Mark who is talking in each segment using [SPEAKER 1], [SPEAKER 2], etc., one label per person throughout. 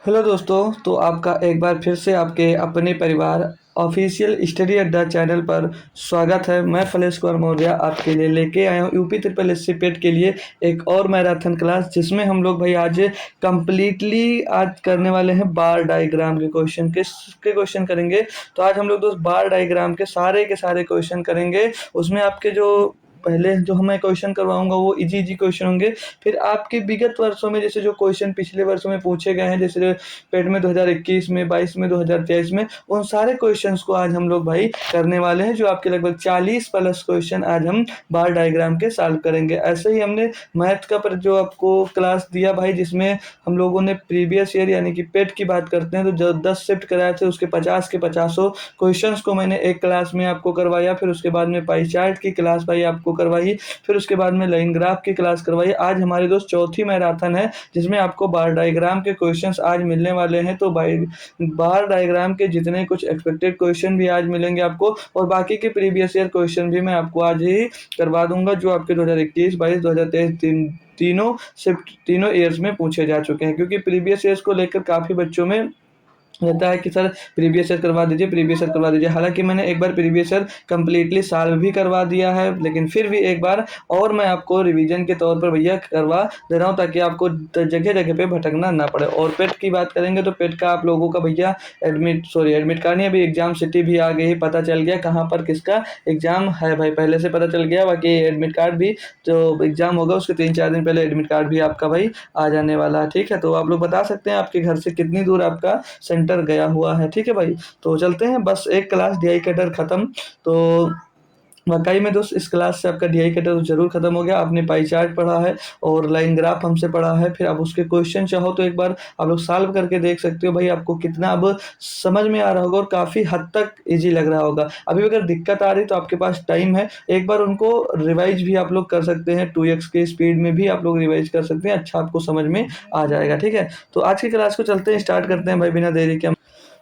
[SPEAKER 1] Hello दोस्तों, तो आपका एक बार फिर से आपके अपने परिवार ऑफिशियल स्टडी अड्डा चैनल पर स्वागत है। मैं फलेश कुमार मौर्य आपके लिए लेके आया हूँ यूपी ट्रिपल एस सी पेट के लिए एक और मैराथन क्लास, जिसमें हम लोग भाई आज कंप्लीटली आज करने वाले हैं बार डायग्राम के क्वेश्चन। किसके क्वेश्चन करेंगे? तो आज हम लोग दोस्त बार डायग्राम के सारे क्वेश्चन करेंगे। उसमें आपके जो पहले जो मैं क्वेश्चन करवाऊंगा वो इजी इजी क्वेश्चन होंगे। फिर आपके विगत वर्षों में जैसे जो क्वेश्चन पिछले वर्षों में पूछे गए हैं, जैसे पेट में 2021 में, 22 में, 2023 में, उन सारे क्वेश्चंस को आज हम लोग भाई करने वाले हैं। जो आपके लगभग 40 प्लस क्वेश्चन आज हम बार डायग्राम के सॉल्व करेंगे। ऐसे ही हमने मैथ का पर जो आपको क्लास दिया भाई, जिसमें हम लोगों ने प्रीवियस ईयर यानी कि पेट की बात करते हैं तो जो 10 शिफ्ट कराए थे उसके 50 के 50 क्वेश्चंस को मैंने एक क्लास में आपको करवाया। फिर उसके बाद में पाई चार्ट की क्लास भाई आपको करवाई। फिर उसके बाद में लाइन ग्राफ की क्लास करवाई। आज हमारे दोस्त चौथी मैराथन है, जिसमें आपको बार डायग्राम के क्वेश्चंस आज मिलने वाले हैं। तो बार डायग्राम के जितने कुछ एक्सपेक्टेड क्वेश्चन भी आज मिलेंगे आपको, और बाकी के प्रीवियस ईयर क्वेश्चन भी मैं आपको आज ही करवा दूंगा, जो आपके 2021, 22, 2023 तीनों ईयर्स में पूछे जा चुके हैं। क्योंकि प्रीवियस ईयर्स को लेकर काफ़ी बच्चों में रहता है कि सर प्रीवियस ईयर करवा दीजिए, प्रीवियस ईयर करवा दीजिए। हालांकि मैंने एक बार प्रीवियस ईयर कंप्लीटली सॉल्व भी करवा दिया है, लेकिन फिर भी एक बार और मैं आपको रिवीजन के तौर पर भैया करवा दे रहा हूं, ताकि आपको जगह जगह पे भटकना ना पड़े। और पेट की बात करेंगे तो पेट का आप लोगों का भैया एडमिट कार्ड नहीं, अभी एग्जाम सिटी भी आ गई, पता चल गया कहाँ पर किसका एग्जाम है भाई, पहले से पता चल गया। बाकी एडमिट कार्ड भी जो एग्जाम होगा उसके 3-4 दिन पहले एडमिट कार्ड भी आपका भाई आ जाने वाला है। ठीक है, तो आप लोग बता सकते हैं आपके घर से कितनी दूर आपका सेंटर गया हुआ है। ठीक है भाई, तो चलते हैं। बस एक क्लास डीआई कटर खत्म। तो वाकई में दोस्त इस क्लास से आपका डीआई कटर जरूर खत्म हो गया। आपने पाई चार्ट पढ़ा है और लाइन ग्राफ हमसे पढ़ा है। फिर आप उसके क्वेश्चन चाहो तो एक बार आप लोग सॉल्व करके देख सकते हो भाई, आपको कितना अब समझ में आ रहा होगा और काफ़ी हद तक इजी लग रहा होगा। अभी अगर दिक्कत आ रही तो आपके पास टाइम है, एक बार उनको रिवाइज भी आप लोग कर सकते हैं। 2x के स्पीड में भी आप लोग रिवाइज कर सकते हैं, अच्छा आपको समझ में आ जाएगा। ठीक है, तो आज की क्लास को चलते हैं, स्टार्ट करते हैं भाई बिना देरी के।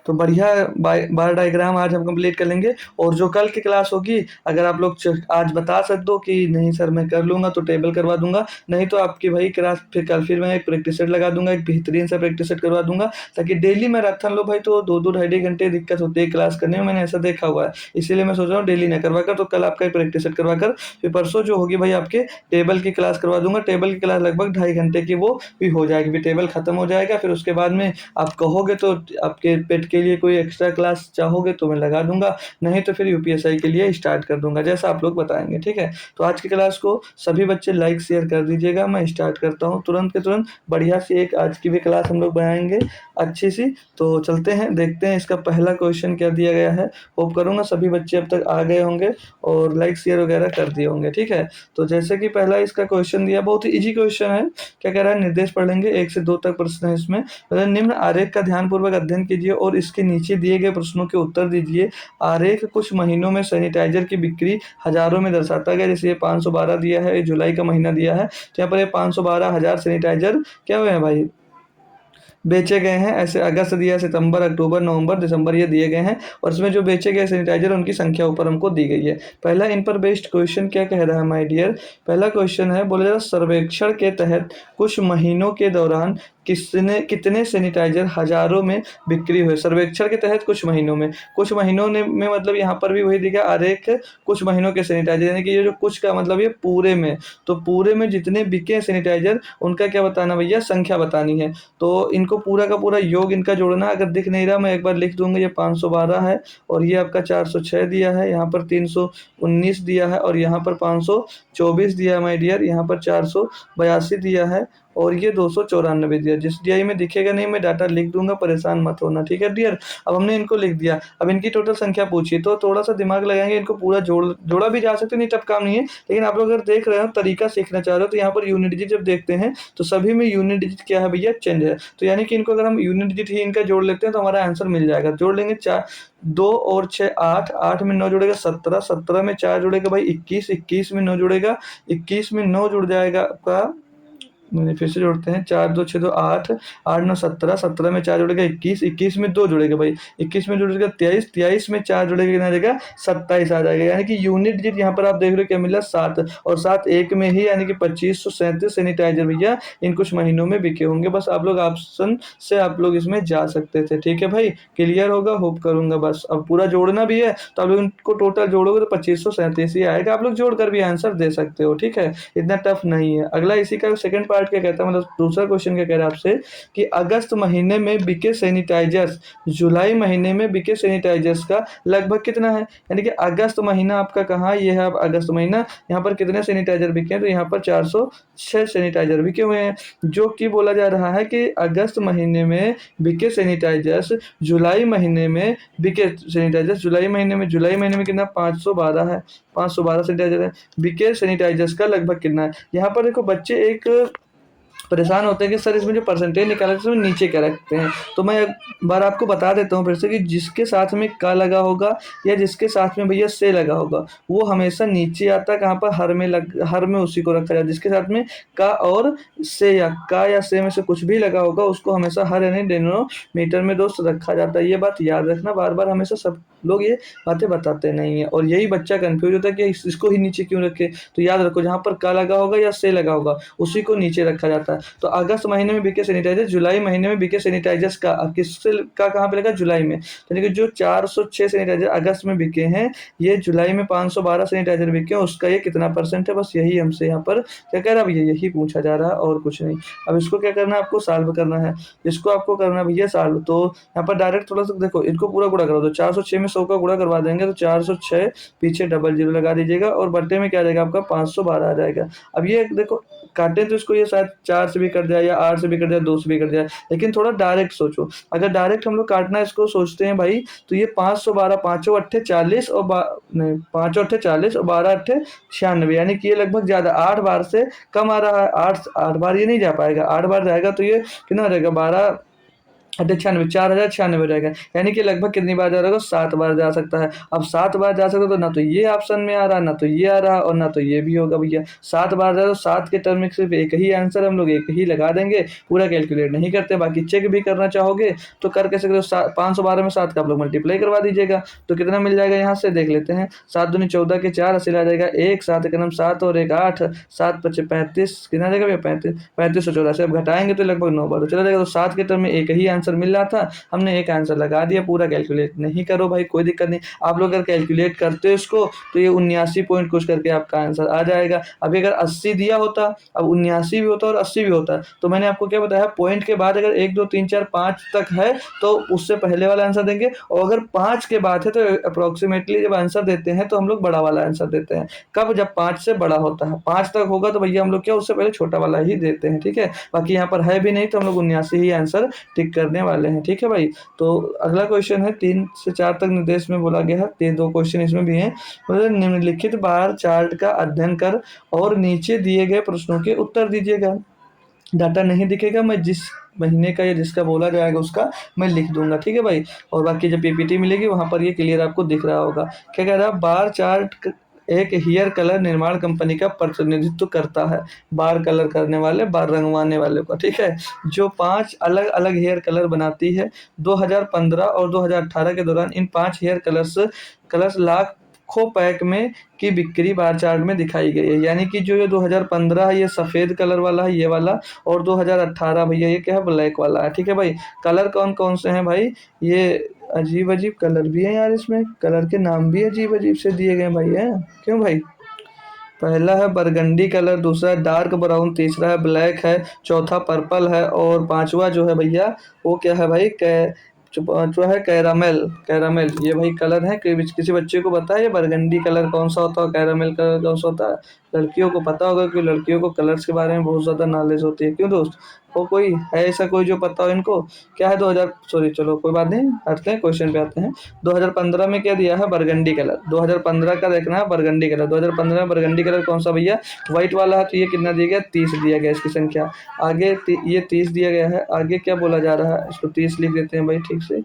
[SPEAKER 1] तो बढ़िया बार डायग्राम आज हम कंप्लीट कर लेंगे। और जो कल की क्लास होगी, अगर आप लोग आज बता सकते हो कि नहीं सर मैं कर लूँगा तो टेबल करवा दूंगा, नहीं तो आपकी भाई क्लास फिर कल फिर मैं एक प्रैक्टिस सेट लगा दूंगा, एक बेहतरीन सा प्रैक्टिस सेट करवा दूंगा। ताकि डेली मैराथन लो भाई तो 2-2 ढाई घंटे दिक्कत होती है क्लास करने में, मैंने ऐसा देखा हुआ है। इसीलिए मैं सोच रहा हूँ डेली ना करवा कर, तो कल आपका एक प्रैक्टिस सेट करवा कर फिर परसों जो होगी भाई आपके टेबल की क्लास करवा दूंगा। टेबल की क्लास लगभग 2.5 घंटे की वो भी हो जाएगी, फिर टेबल खत्म हो जाएगा। फिर उसके बाद में आप कहोगे तो आपके पेट के लिए कोई एक्स्ट्रा क्लास चाहोगे तो मैं लगा दूंगा, नहीं तो फिर यूपीएसआई के लिए स्टार्ट कर दूंगा, जैसा आप लोग बताएंगे। ठीक है, तो आज की क्लास को सभी बच्चे लाइक शेयर कर दीजिएगा। मैं स्टार्ट करता हूँ तुरंत के तुरंत। बढ़िया सी एक आज की भी क्लास हम लोग बनाएंगे अच्छी सी। तो चलते हैं, देखते हैं इसका पहला क्वेश्चन क्या दिया गया है। होप करूंगा सभी बच्चे अब तक आ गए होंगे और लाइक शेयर वगैरह कर दिए होंगे। ठीक है, तो जैसे कि पहला इसका क्वेश्चन दिया, बहुत ही इजी क्वेश्चन है। क्या कह रहा है, निर्देश पढ़ लेंगे, 1 से 2 तक प्रश्न है इसमें। निम्न आरेख का ध्यानपूर्वक अध्ययन कीजिए और इसके नीचे दिए गए प्रश्नों के उत्तर दीजिए। आरेख कुछ महीनों में सैनिटाइजर की बिक्री हजारों में दर्शाता गया। जैसे ये 512 दिया है, जुलाई का महीना दिया है, तो यहाँ पर ये 512,000 सैनिटाइजर क्या हुए हैं भाई, बेचे गए हैं। ऐसे अगस्त दिया, सितंबर, अक्टूबर, नवंबर, दिसंबर ये दिए गए हैं। और इसमें जो बेचे गए सैनिटाइजर उनकी संख्या ऊपर हमको दी गई है। पहला इन पर बेस्ड क्वेश्चन क्या कह रहा है माय डियर। पहला क्वेश्चन है, बोला जा रहा सर्वेक्षण के तहत कुछ महीनों के दौरान कितने सैनिटाइजर हजारों में बिक्री हुए। सर्वेक्षण के तहत कुछ महीनों में, कुछ महीनों ने में मतलब यहाँ पर भी वही दिखा आरेख कुछ महीनों के सैनिटाइजर, यानी कि ये जो कुछ का मतलब ये पूरे में, तो पूरे में जितने बिके सैनिटाइजर उनका क्या बताना भैया, संख्या बतानी है। तो इनको पूरा का पूरा योग इनका जोड़ना। अगर दिख नहीं रहा मैं एक बार लिख दूंगा, ये 512 है और ये आपका 406 दिया है, यहाँ पर 319 दिया है और यहाँ पर 524 दिया है माय डियर, यहाँ पर 482 दिया है और ये 294 दिया। जिस डीआई में दिखेगा नहीं मैं डाटा लिख दूंगा, परेशान मत होना। ठीक है डियर, अब हमने इनको लिख दिया। अब इनकी टोटल संख्या पूछी तो थोड़ा सा दिमाग लगाएंगे, इनको पूरा जोड़ा भी जा सकते, नहीं टफ काम नहीं है। लेकिन आप लोग अगर देख रहे हो तरीका सीखना चाह रहे हो तो यहाँ पर यूनिट डिजिट जब देखते हैं तो सभी में यूनिट डिजिट क्या है भैया, चेंज है। तो यानी कि इनको अगर हम यूनिट डिजिट ही इनका जोड़ लेते हैं तो हमारा आंसर मिल जाएगा। जोड़ लेंगे 4, 2 और 6 8, 8 में 9 जुड़ेगा 17, 17 में 4 जुड़ेगा भाई 21, 21 में 9 जुड़ेगा 21 में 9 जुड़ जाएगा आपका फिर से जोड़ते हैं, 4 2 6 2 8, 8 9 17, 17 में 4 जुड़ेगा 21, 21 में 2 जुड़ेगा भाई, 21 में जुड़ेगा 23, 23 में 4 जुड़ेगा कितना आ जाएगा 27 आ जाएगा। यानी कि यूनिट डिजिट यहाँ पर आप देख रहे हो क्या मिला 7, और 7 एक में ही, यानी कि 2537 सैनिटाइजर भैया इन कुछ महीनों में बिके होंगे। बस आप लोग ऑप्शन से आप लोग इसमें जा सकते थे। ठीक है भाई, क्लियर होगा होप करूंगा। बस अब पूरा जोड़ना भी है तो आप लोग इनको टोटल जोड़ोगे तो 2537 ही आएगा, आप लोग जोड़कर भी आंसर दे सकते हो। ठीक है, इतना टफ नहीं है। अगला इसी का सेकंड पार्ट क्या कहता है, मतलब दूसरा क्वेश्चन क्या कह रहा है आपसे कि अगस्त महीने में बिके सैनिटाइजर्स जुलाई महीने में बिके सैनिटाइजर्स का लगभग कितना है। यानी कि अगस्त महीना आपका कहाँ, ये है अगस्त महीना, यहाँ पर कितने सैनिटाइजर बिके हैं, तो यहाँ पर 406 सैनिटाइजर बिके हुए हैं। जो कि बोला जा रहा है कि अगस्त महीने में बिके सैनिटाइजर्स जुलाई महीने में बिके सैनिटाइजर्स जुलाई महीने में कितना 512 है, 512 सैनिटाइजर है। बिके सैनिटाइजर्स का लगभग कितना है। यहाँ पर देखो बच्चे एक परेशान होते हैं कि सर इसमें जो परसेंटेज निकाला है उसमें नीचे क्या रखते हैं। तो मैं एक बार आपको बता देता हूँ फिर से कि जिसके साथ में का लगा होगा या जिसके साथ में भैया से लगा होगा वो हमेशा नीचे आता है। कहाँ पर, हर में उसी को रखा जाए। जिसके साथ में का और से या का या से में से कुछ भी लगा होगा उसको हमेशा हर यानी डेनोमीटर में दोस्त रखा जाता है। ये बात याद रखना, बार बार हमेशा सब लोग ये बातें बताते नहीं है और यही बच्चा कंफ्यूज होता है कि इसको ही नीचे क्यों रखे। तो याद रखो जहाँ पर का लगा होगा या से लगा होगा उसी को नीचे रखा जाता है। तो अगस्त महीने में बिके सैनिटाइजर, जुलाई महीने में बिके सैनिटाइजर्स का किससे का कहाँ पे लगा, जुलाई में। तो यानी कि जो 406 सैनिटाइजर अगस्त में बिके हैं, ये जुलाई में 512 सैनिटाइजर बिके हैं, उसका ये कितना परसेंट है। बस यही हमसे यहाँ पर क्या कह रहा है, अब यही पूछा जा रहा है और कुछ नहीं। अब इसको क्या करना है, आपको सॉल्व करना है। इसको आपको करना भैया सॉल्व। तो यहाँ पर डायरेक्ट थोड़ा सा देखो, इनको पूरा गुणा करो तो 406 में 100 का गुणा करवा देंगे तो 406 पीछे डबल जीरो लगा दीजिएगा और बट्टे में क्या आ जाएगा आपका 512 आ जाएगा। अब ये देखो काटे तो इसको ये शायद 4 से भी कट जाए या 8 से भी कट जाए, 2 से भी कट जाए, लेकिन थोड़ा डायरेक्ट सोचो। अगर डायरेक्ट हम लोग काटना इसको सोचते हैं भाई तो ये 512, पाँचों अट्ठे 40 और नहीं, पाँचों अट्ठे 40 और 12 अट्ठे 96, यानी कि ये लगभग ज़्यादा 8 बार से कम आ रहा है। 8 बार ये नहीं जा पाएगा, 8 बार जाएगा तो ये कितना हो जाएगा 12 अट्ठे 96, 4096 हो जाएगा। यानी कि लगभग कितनी बार जा रहा होगा, 7 बार जा सकता है। अब 7 बार जा सकता है तो ना तो ये ऑप्शन में आ रहा, ना तो ये आ रहा और ना तो ये भी होगा भैया। 7 बार जा रहा तो 7 के टर्म में सिर्फ एक ही आंसर, हम लोग एक ही लगा देंगे, पूरा कैलकुलेट नहीं करते। बाकी चेक भी करना चाहोगे तो कर के सकते हो। 512 में 7 का आप लोग मल्टीप्लाई करवा दीजिएगा तो कितना मिल जाएगा, यहाँ से देख लेते हैं। 7 दूनी 14 के 4 अस्सी आ जाएगा 1, 7 एक 7 और 1 8, 7 पच्चे 35, कितना जाएगा भैया 3584। अब घटाएंगे तो लगभग 9 बार तो चला जाएगा। तो 7 के टर्म में एक ही आंसर मिल रहा था, हमने एक आंसर लगा दिया। पूरा कैलकुलेट नहीं करो भाई, कोई दिक्कत नहीं। आप लोग अगर कैलकुलेट करते हो इसको तो ये 79 पॉइंट कुछ करके आपका आंसर आ जाएगा। अभी अगर 80 दिया होता, अब 79 भी होता और 80 भी होता, तो मैंने आपको क्या बताया, पॉइंट के बाद अगर 1 2 3 4 5 तक है तो उससे पहले वाला आंसर देंगे, और अगर 5 के बाद है तो अप्रोक्सीमेटली जब आंसर देते हैं तो हम लोग बड़ा वाला आंसर देते हैं। कब, जब 5 से बड़ा होता है। 5 तक होगा तो भैया हम लोग क्या उससे पहले छोटा वाला ही देते हैं। ठीक है, बाकी यहाँ पर है भी नहीं तो हम लोग 79 ही आंसर टिक करने वाले हैं। ठीक है भाई, तो अगला क्वेश्चन है 3 से 4 तक निर्देश में बोला गया है। 2 क्वेश्चन इसमें भी हैं। मतलब निम्नलिखित बार चार्ट का अध्ययन कर और नीचे दिए गए प्रश्नों के उत्तर दीजिएगा। डाटा नहीं दिखेगा, मैं जिस महीने का या जिसका बोला जाएगा उसका मैं लिख दूंगा। ठीक है भाई, और बाकी जब पीपीटी मिलेगी वहां पर ये क्लियर आपको दिख रहा होगा। क्या कह रहा है, बार चार्ट एक हेयर कलर निर्माण कंपनी का प्रतिनिधित्व करता है। बार कलर करने वाले, बार रंगवाने वाले का। ठीक है, जो 5 अलग अलग हेयर कलर बनाती है। 2015 और 2018 के दौरान इन 5 हेयर कलर्स लाखों पैक में की बिक्री बार चार्ट में दिखाई गई है। यानी कि जो ये 2015 है ये सफ़ेद कलर वाला है, ये वाला, और 2018 भैया ये क्या है, ब्लैक वाला है। ठीक है भाई, कलर कौन कौन से हैं भाई, ये अजीब अजीब कलर भी है यार, इसमें कलर के नाम भी अजीब अजीब से दिए गए भाई हैं। क्यों भाई, पहला है बरगंडी कलर, दूसरा है डार्क ब्राउन, तीसरा है ब्लैक है, चौथा पर्पल है और पांचवा जो है भैया वो क्या है भाई, जो है कैरामेल। कैरामेल ये भाई कलर है। किसी बच्चे को पता है ये बरगंडी कलर कौन सा होता है, कैरामेल कलर कौन सा होता है। लड़कियों को पता होगा क्योंकि लड़कियों को कलर्स के बारे में बहुत ज़्यादा नॉलेज होती है। क्यों दोस्त, वो कोई है ऐसा कोई जो पता हो इनको, क्या है 2000, सॉरी चलो कोई बात नहीं, हटते हैं क्वेश्चन पे आते हैं। 2015 में क्या दिया है, बरगंडी कलर। 2015 का देखना है, बरगंडी कलर। 2015 में बरगंडी कलर कौन सा भैया, व्हाइट वाला है। तो ये कितना दिया गया, 30 दिया गया इसकी संख्या। आगे ये 30 दिया गया है, आगे क्या बोला जा रहा है, इसको 30 लिख देते हैं भाई ठीक से।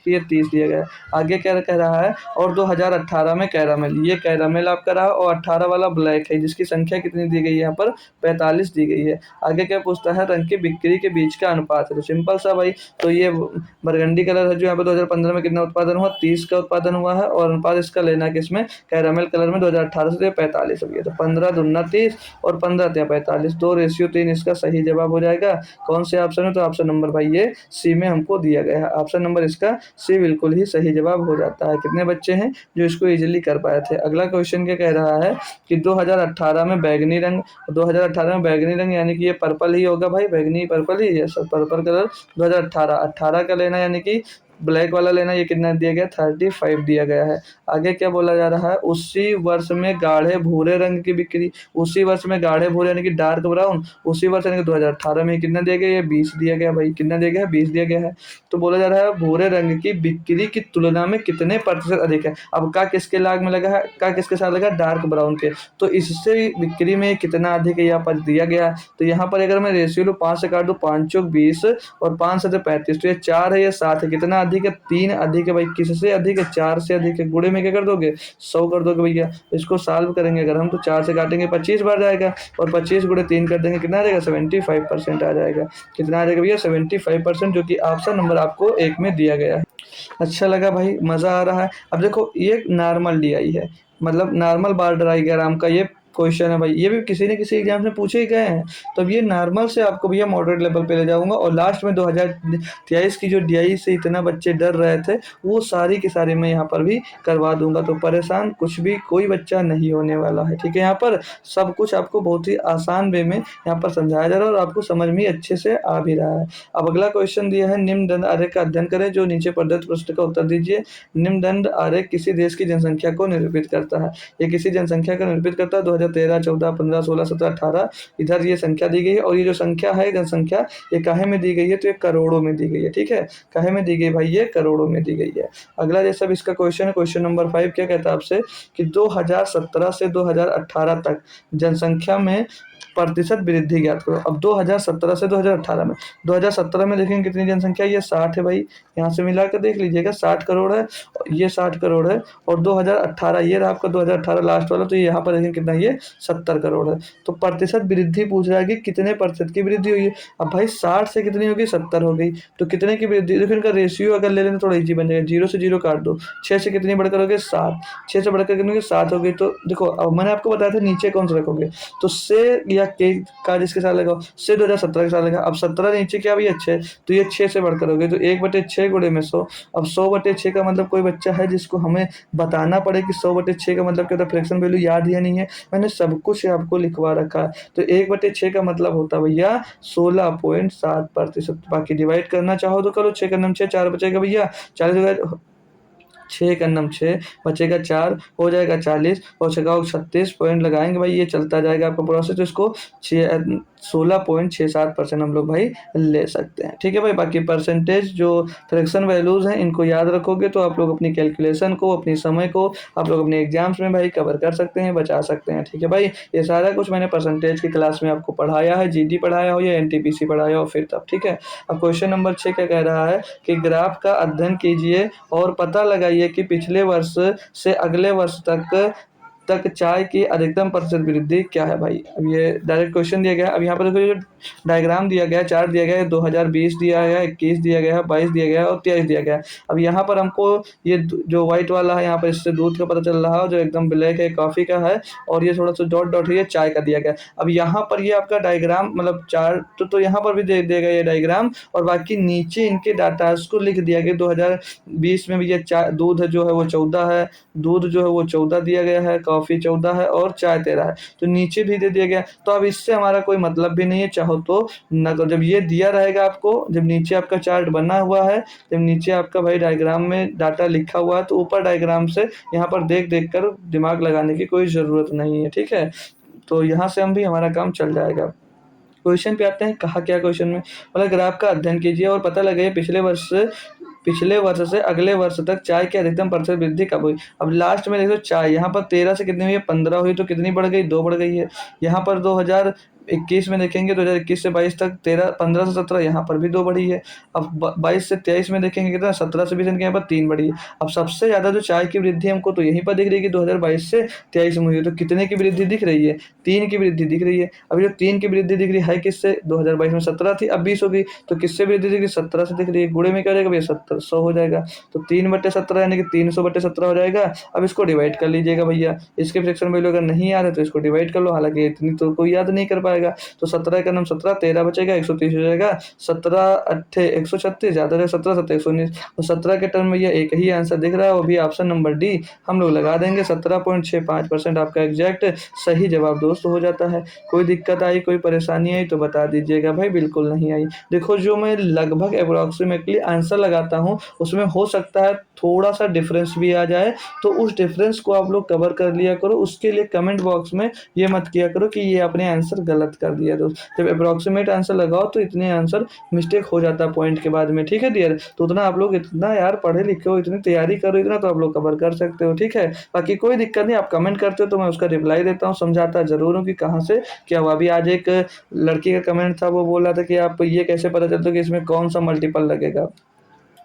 [SPEAKER 1] ये 30 दिया गया है। आगे क्या कह रहा है, और 2018 में कैरामल, ये कैरामल आपका रहा, और 18 वाला ब्लैक है जिसकी संख्या कितनी दी गई है यहाँ पर 45 दी गई है। आगे क्या पूछता है, रंग की बिक्री के बीच का अनुपात है, तो सिंपल सा भाई, तो ये बरगंडी कलर है जो यहाँ पे 2015 में कितना उत्पादन हुआ, 30 का उत्पादन हुआ है, और अनुपात इसका लेना है किसमें, कैरामल कलर में 2018 से 45 हो गया, तो 15 दूना 30 और 15 त्या 45, 2:3 इसका सही जवाब हो जाएगा। कौन से ऑप्शन है, तो ऑप्शन नंबर भाई ये सी में हमको दिया गया है, ऑप्शन नंबर इसका सी बिल्कुल ही सही जवाब हो जाता है। कितने बच्चे हैं जो इसको इजीली कर पाए थे। अगला क्वेश्चन क्या कह रहा है कि 2018 में बैगनी रंग, 2018 में बैगनी रंग यानी कि ये पर्पल ही होगा भाई, बैगनी पर्पल ही है सर, पर्पल कलर 2018 का लेना यानी कि ब्लैक वाला लेना, ये कितना दिया गया 35 दिया गया है। आगे क्या बोला जा रहा है, उसी वर्ष में गाढ़े भूरे रंग की बिक्री, उसी वर्ष में गाढ़े भूरे यानी कि डार्क ब्राउन, उसी वर्ष यानी कि 2018 में कितना दिया गया, ये 20 दिया गया भाई, कितना दिया गया है 20 दिया गया है। तो बोला जा रहा है भूरे रंग की बिक्री की तुलना में कितने प्रतिशत अधिक है। अब का किसके लाग में लगा है, का किसके साथ लगा, डार्क ब्राउन के, तो इससे बिक्री में कितना अधिक है यहाँ पर दिया गया। तो यहाँ पर अगर मैं रेशियो लूँ 5 से काट दूँ 5 चौक 20 और 5 से 35, तो ये 4 है, ये 7 है, कितना अधिक है 3 अधिक है भाई, किससे अधिक है 4 से अधिक है। गुणे में क्या कर दोगे 100 कर दोगे भैया। इसको सॉल्व करेंगे अगर हम, तो 4 से काटेंगे 25 बार जाएगा, और 25 गुणे 3 कर देंगे, कितना आ जाएगा 75% आ जाएगा। कितना आ जाएगा भैया 75%, जो कि ऑप्शन नंबर आपको 1 में दिया गया है। अच्छा लगा भाई, मज़ा आ रहा है। अब देखो ये नॉर्मल डीआई है, मतलब नॉर्मल बार डायग्राम का ये क्वेश्चन है भाई, ये भी किसी न किसी एग्जाम से पूछे ही गए हैं। तो अब ये नॉर्मल से आपको भैया मॉडरेट लेवल पे ले जाऊंगा, और लास्ट में 2023 की जो डीआई से इतना बच्चे डर रहे थे वो सारी की सारी मैं यहाँ पर भी करवा दूंगा। तो परेशान कुछ भी कोई बच्चा नहीं होने वाला है, ठीक है। यहाँ पर सब कुछ आपको बहुत ही आसान वे में यहाँ पर समझाया जा रहा है, और आपको समझ में अच्छे से आ भी रहा है। अब अगला क्वेश्चन दिया है, निम्न दंड आरेख का अध्ययन करें, जो नीचे प्रदत्त प्रश्न का उत्तर दीजिए। निम्न दंड आरेख किसी देश की जनसंख्या को निरूपित करता है, ये किसी जनसंख्या को निरूपित करता है। 2013, 14, 15, 16, 17, 18 इधर ये संख्या दी गई है, और ये जो संख्या है जनसंख्या, ये काहे में दी गई है, तो ये करोड़ों में दी गई है, ठीक है। काहे में दी गई भाई, ये करोड़ों में दी गई है। अगला जैसा भी इसका क्वेश्चन है, क्वेश्चन नंबर 5 क्या कहता है आपसे कि 2017 से 2018 तक जनसंख्या में प्रतिशत वृद्धि ज्ञात करो। अब 2017 से 2018 में, 2017 में देखेंगे कितनी जनसंख्या, ये 60 है भाई, यहाँ से मिलाकर देख लीजिएगा 60 करोड़ है, ये 60 करोड़ है, और 2018 ये रहा आपका 2018 लास्ट वाला, तो यहाँ पर देखेंगे कितना, ये 70 करोड़ है। तो प्रतिशत वृद्धि पूछ रहा है कि कितने प्रतिशत की वृद्धि हुई है। अब भाई 60 से कितनी होगी, 70 हो गई, तो कितने की वृद्धि, देखो इनका रेशियो अगर ले लें तो थोड़ा ईजी बन जाएगा, 0 से 0 काट दो, 6 से कितनी बढ़कर हो गई 7, 6 से बढ़कर कितनी 7 हो गई। तो देखो अब मैंने आपको बताया था नीचे कौन सा रखोगे, तो से या के का जिसके साथ लगाओ, से 2017 के साथ लगा। अब 17 नीचे क्या भैया 6, तो ये 6 से बढ़कर हो गई, तो 1/6 गुणे में 100। अब 100/6 का मतलब कोई बच्चा है जिसको हमें बताना पड़े कि 100/6 का मतलब क्या होता है, फ्रैक्शन वैल्यू याद या नहीं है, मैंने सब कुछ आपको लिखवा रखा है। तो 1/6 का मतलब होता है भैया 16.7%। बाकी डिवाइड करना चाहो तो करो, 6 का नम 6, 4 बचेगा भैया 40, 6 का नम 6 बचेगा 4, हो जाएगा 40, और 36 पॉइंट लगाएंगे भाई, ये चलता जाएगा आपका प्रोसेस। तो इसको 16.67% हम लोग भाई ले सकते हैं, ठीक है भाई। बाकी परसेंटेज जो फ्रैक्शन वैल्यूज़ हैं इनको याद रखोगे तो आप लोग अपनी कैलकुलेशन को, अपनी समय को आप लोग अपने एग्जाम्स में भाई कवर कर सकते हैं, बचा सकते हैं, ठीक है भाई। ये सारा कुछ मैंने परसेंटेज की क्लास में आपको पढ़ाया है, जीडी पढ़ाया हो या एनटीपीसी पढ़ाया हो फिर तब, ठीक है। अब क्वेश्चन नंबर 6 क्या कह रहा है कि ग्राफ का अध्ययन कीजिए और पता लगाइए कि पिछले वर्ष से अगले वर्ष तक चाय की अधिकतम प्रतिशत वृद्धि क्या है भाई। अब ये डायरेक्ट क्वेश्चन दिया गया है। अब यहाँ पर देखो जो डायग्राम दिया गया है, चार्ट दिया गया है, 2020 दिया गया है, 21 दिया गया है, 22 दिया गया है और 23 दिया गया है। अब यहाँ पर हमको ये जो व्हाइट वाला है यहाँ पर इससे दूध का पता चल रहा है, जो एकदम ब्लैक है कॉफ़ी का है, और ये थोड़ा सा डॉट डॉट है ये चाय का दिया गया है। अब यहाँ पर ये आपका डायग्राम मतलब चार्ट तो यहाँ पर भी दे देगा ये डायग्राम, और बाकी नीचे इनके डाटास को लिख दिया गया। 2020 में भी ये दूध जो है वो 14 है, दूध जो है वो 14 दिया गया है, कॉफ़ी 14 है और चाय 13 है, तो नीचे भी दे दिया गया। तो अब इससे हमारा कोई मतलब भी नहीं है, चाहो तो न, जब ये दिया रहेगा आपको, जब नीचे आपका चार्ट बना हुआ है, जब नीचे आपका भाई डायग्राम में डाटा लिखा हुआ है, तो ऊपर डायग्राम से यहाँ पर देख देख कर दिमाग लगाने की कोई ज़रूरत नहीं है, ठीक है। तो यहाँ से हम भी हमारा काम चल जाएगा। क्वेश्चन पे आते हैं, कहा क्या क्वेश्चन में, मतलब ग्राफ का अध्ययन कीजिए और पता लगे पिछले वर्ष से अगले वर्ष तक चाय की अधिकतम प्रतिशत वृद्धि कब हुई। अब लास्ट में देखो चाय यहाँ पर 13 से कितनी हुई है, 15 हुई, तो कितनी बढ़ गई, 2 बढ़ गई है। यहाँ पर 21 में देखेंगे 2021 से 22 तक 15 से 17 यहाँ पर भी 2 बढ़ी है। अब 22 से 23 में देखेंगे कितना, 17 से 20 इनके यहाँ पर 3 बढ़ी है। अब सबसे ज़्यादा जो चाय की वृद्धि हमको तो यहीं पर दिख रही है कि 2022 से 23 में हुई है। तो कितने की वृद्धि दिख रही है, 3 की वृद्धि दिख रही है। अब जो 3 की वृद्धि दिख रही है किससे, 2022 में 17 थी, अब 20 हो गई, तो किससे वृद्धि दिख रही है, 17 से दिख रही है। गुणे में क्या हो जाएगा भैया, 1700 हो जाएगा। तो 3/17 यानी कि 300/17 हो जाएगा। अब इसको डिवाइड कर लीजिएगा भैया, इसके फ्रैक्शन वैल्यू अगर नहीं याद है तो इसको डिवाइड कर लो, हालांकि इतनी तो कोई याद नहीं कर पाएगा। तो 17 का नाम 17, 13 बचेगा, 130 हो जाएगा। 17 अट्ठे 136, ज़्यादा है 17 7 119। तो 17 के टर्म में यह एक ही आंसर दिख रहा है, वो भी ऑप्शन नंबर डी हम लोग लगा देंगे। 17.65% आपका एग्जैक्ट सही जवाब दोस्त हो जाता है। कोई दिक्कत आई, कोई परेशानी आई तो बता दीजिएगा भाई, बिल्कुल नहीं आई। देखो जो मैं लगभग अप्रोक्सीमेटली आंसर लगाता हूँ उसमें हो सकता है थोड़ा सा डिफरेंस भी आ जाए, तो उस डिफरेंस को आप लोग कवर कर लिया करो। उसके लिए कमेंट बॉक्स में ये मत किया करो कि ये आपने आंसर गलत कर दिया दोस्त। जब अप्रोक्सीमेट आंसर लगाओ तो इतने आंसर मिस्टेक हो जाता है पॉइंट के बाद में, ठीक है डियर। तो उतना आप लोग इतना यार पढ़े लिखे हो, इतनी तैयारी करो, इतना तो आप लोग कवर कर सकते हो, ठीक है। बाकी कोई दिक्कत नहीं, आप कमेंट करते हो तो मैं उसका रिप्लाई देता हूँ, समझाता जरूर हूँ कि कहाँ से क्या हुआ। अभी आज एक लड़की का कमेंट था, वो बोल रहा था कि आप ये कैसे पता चलता है कि इसमें कौन सा मल्टीपल लगेगा,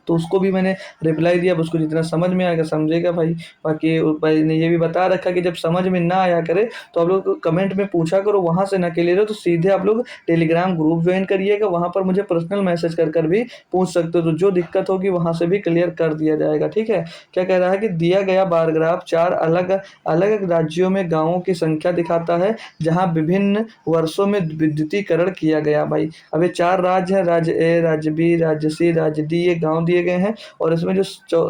[SPEAKER 1] तो उसको भी मैंने रिप्लाई दिया। अब उसको जितना समझ में आएगा समझेगा भाई। बाकी भाई ने ये भी बता रखा कि जब समझ में ना आया करे तो आप लोग कमेंट में पूछा करो, वहाँ से ना क्लियर हो तो सीधे आप लोग टेलीग्राम ग्रुप ज्वाइन करिएगा, वहाँ पर मुझे पर्सनल मैसेज कर कर भी पूछ सकते हो। तो जो दिक्कत होगी वहाँ से भी क्लियर कर दिया जाएगा, ठीक है। क्या कह रहा है कि दिया गया बार ग्राफ 4 अलग अलग राज्यों में गाँवों की संख्या दिखाता है जहाँ विभिन्न वर्षों में विद्युतीकरण किया गया। भाई अब ये 4 राज्य है, राज्य ए, राज्य बी, राज्य सी, राज्य डी, ये गाँव दिए गए हैं। और इसमें जो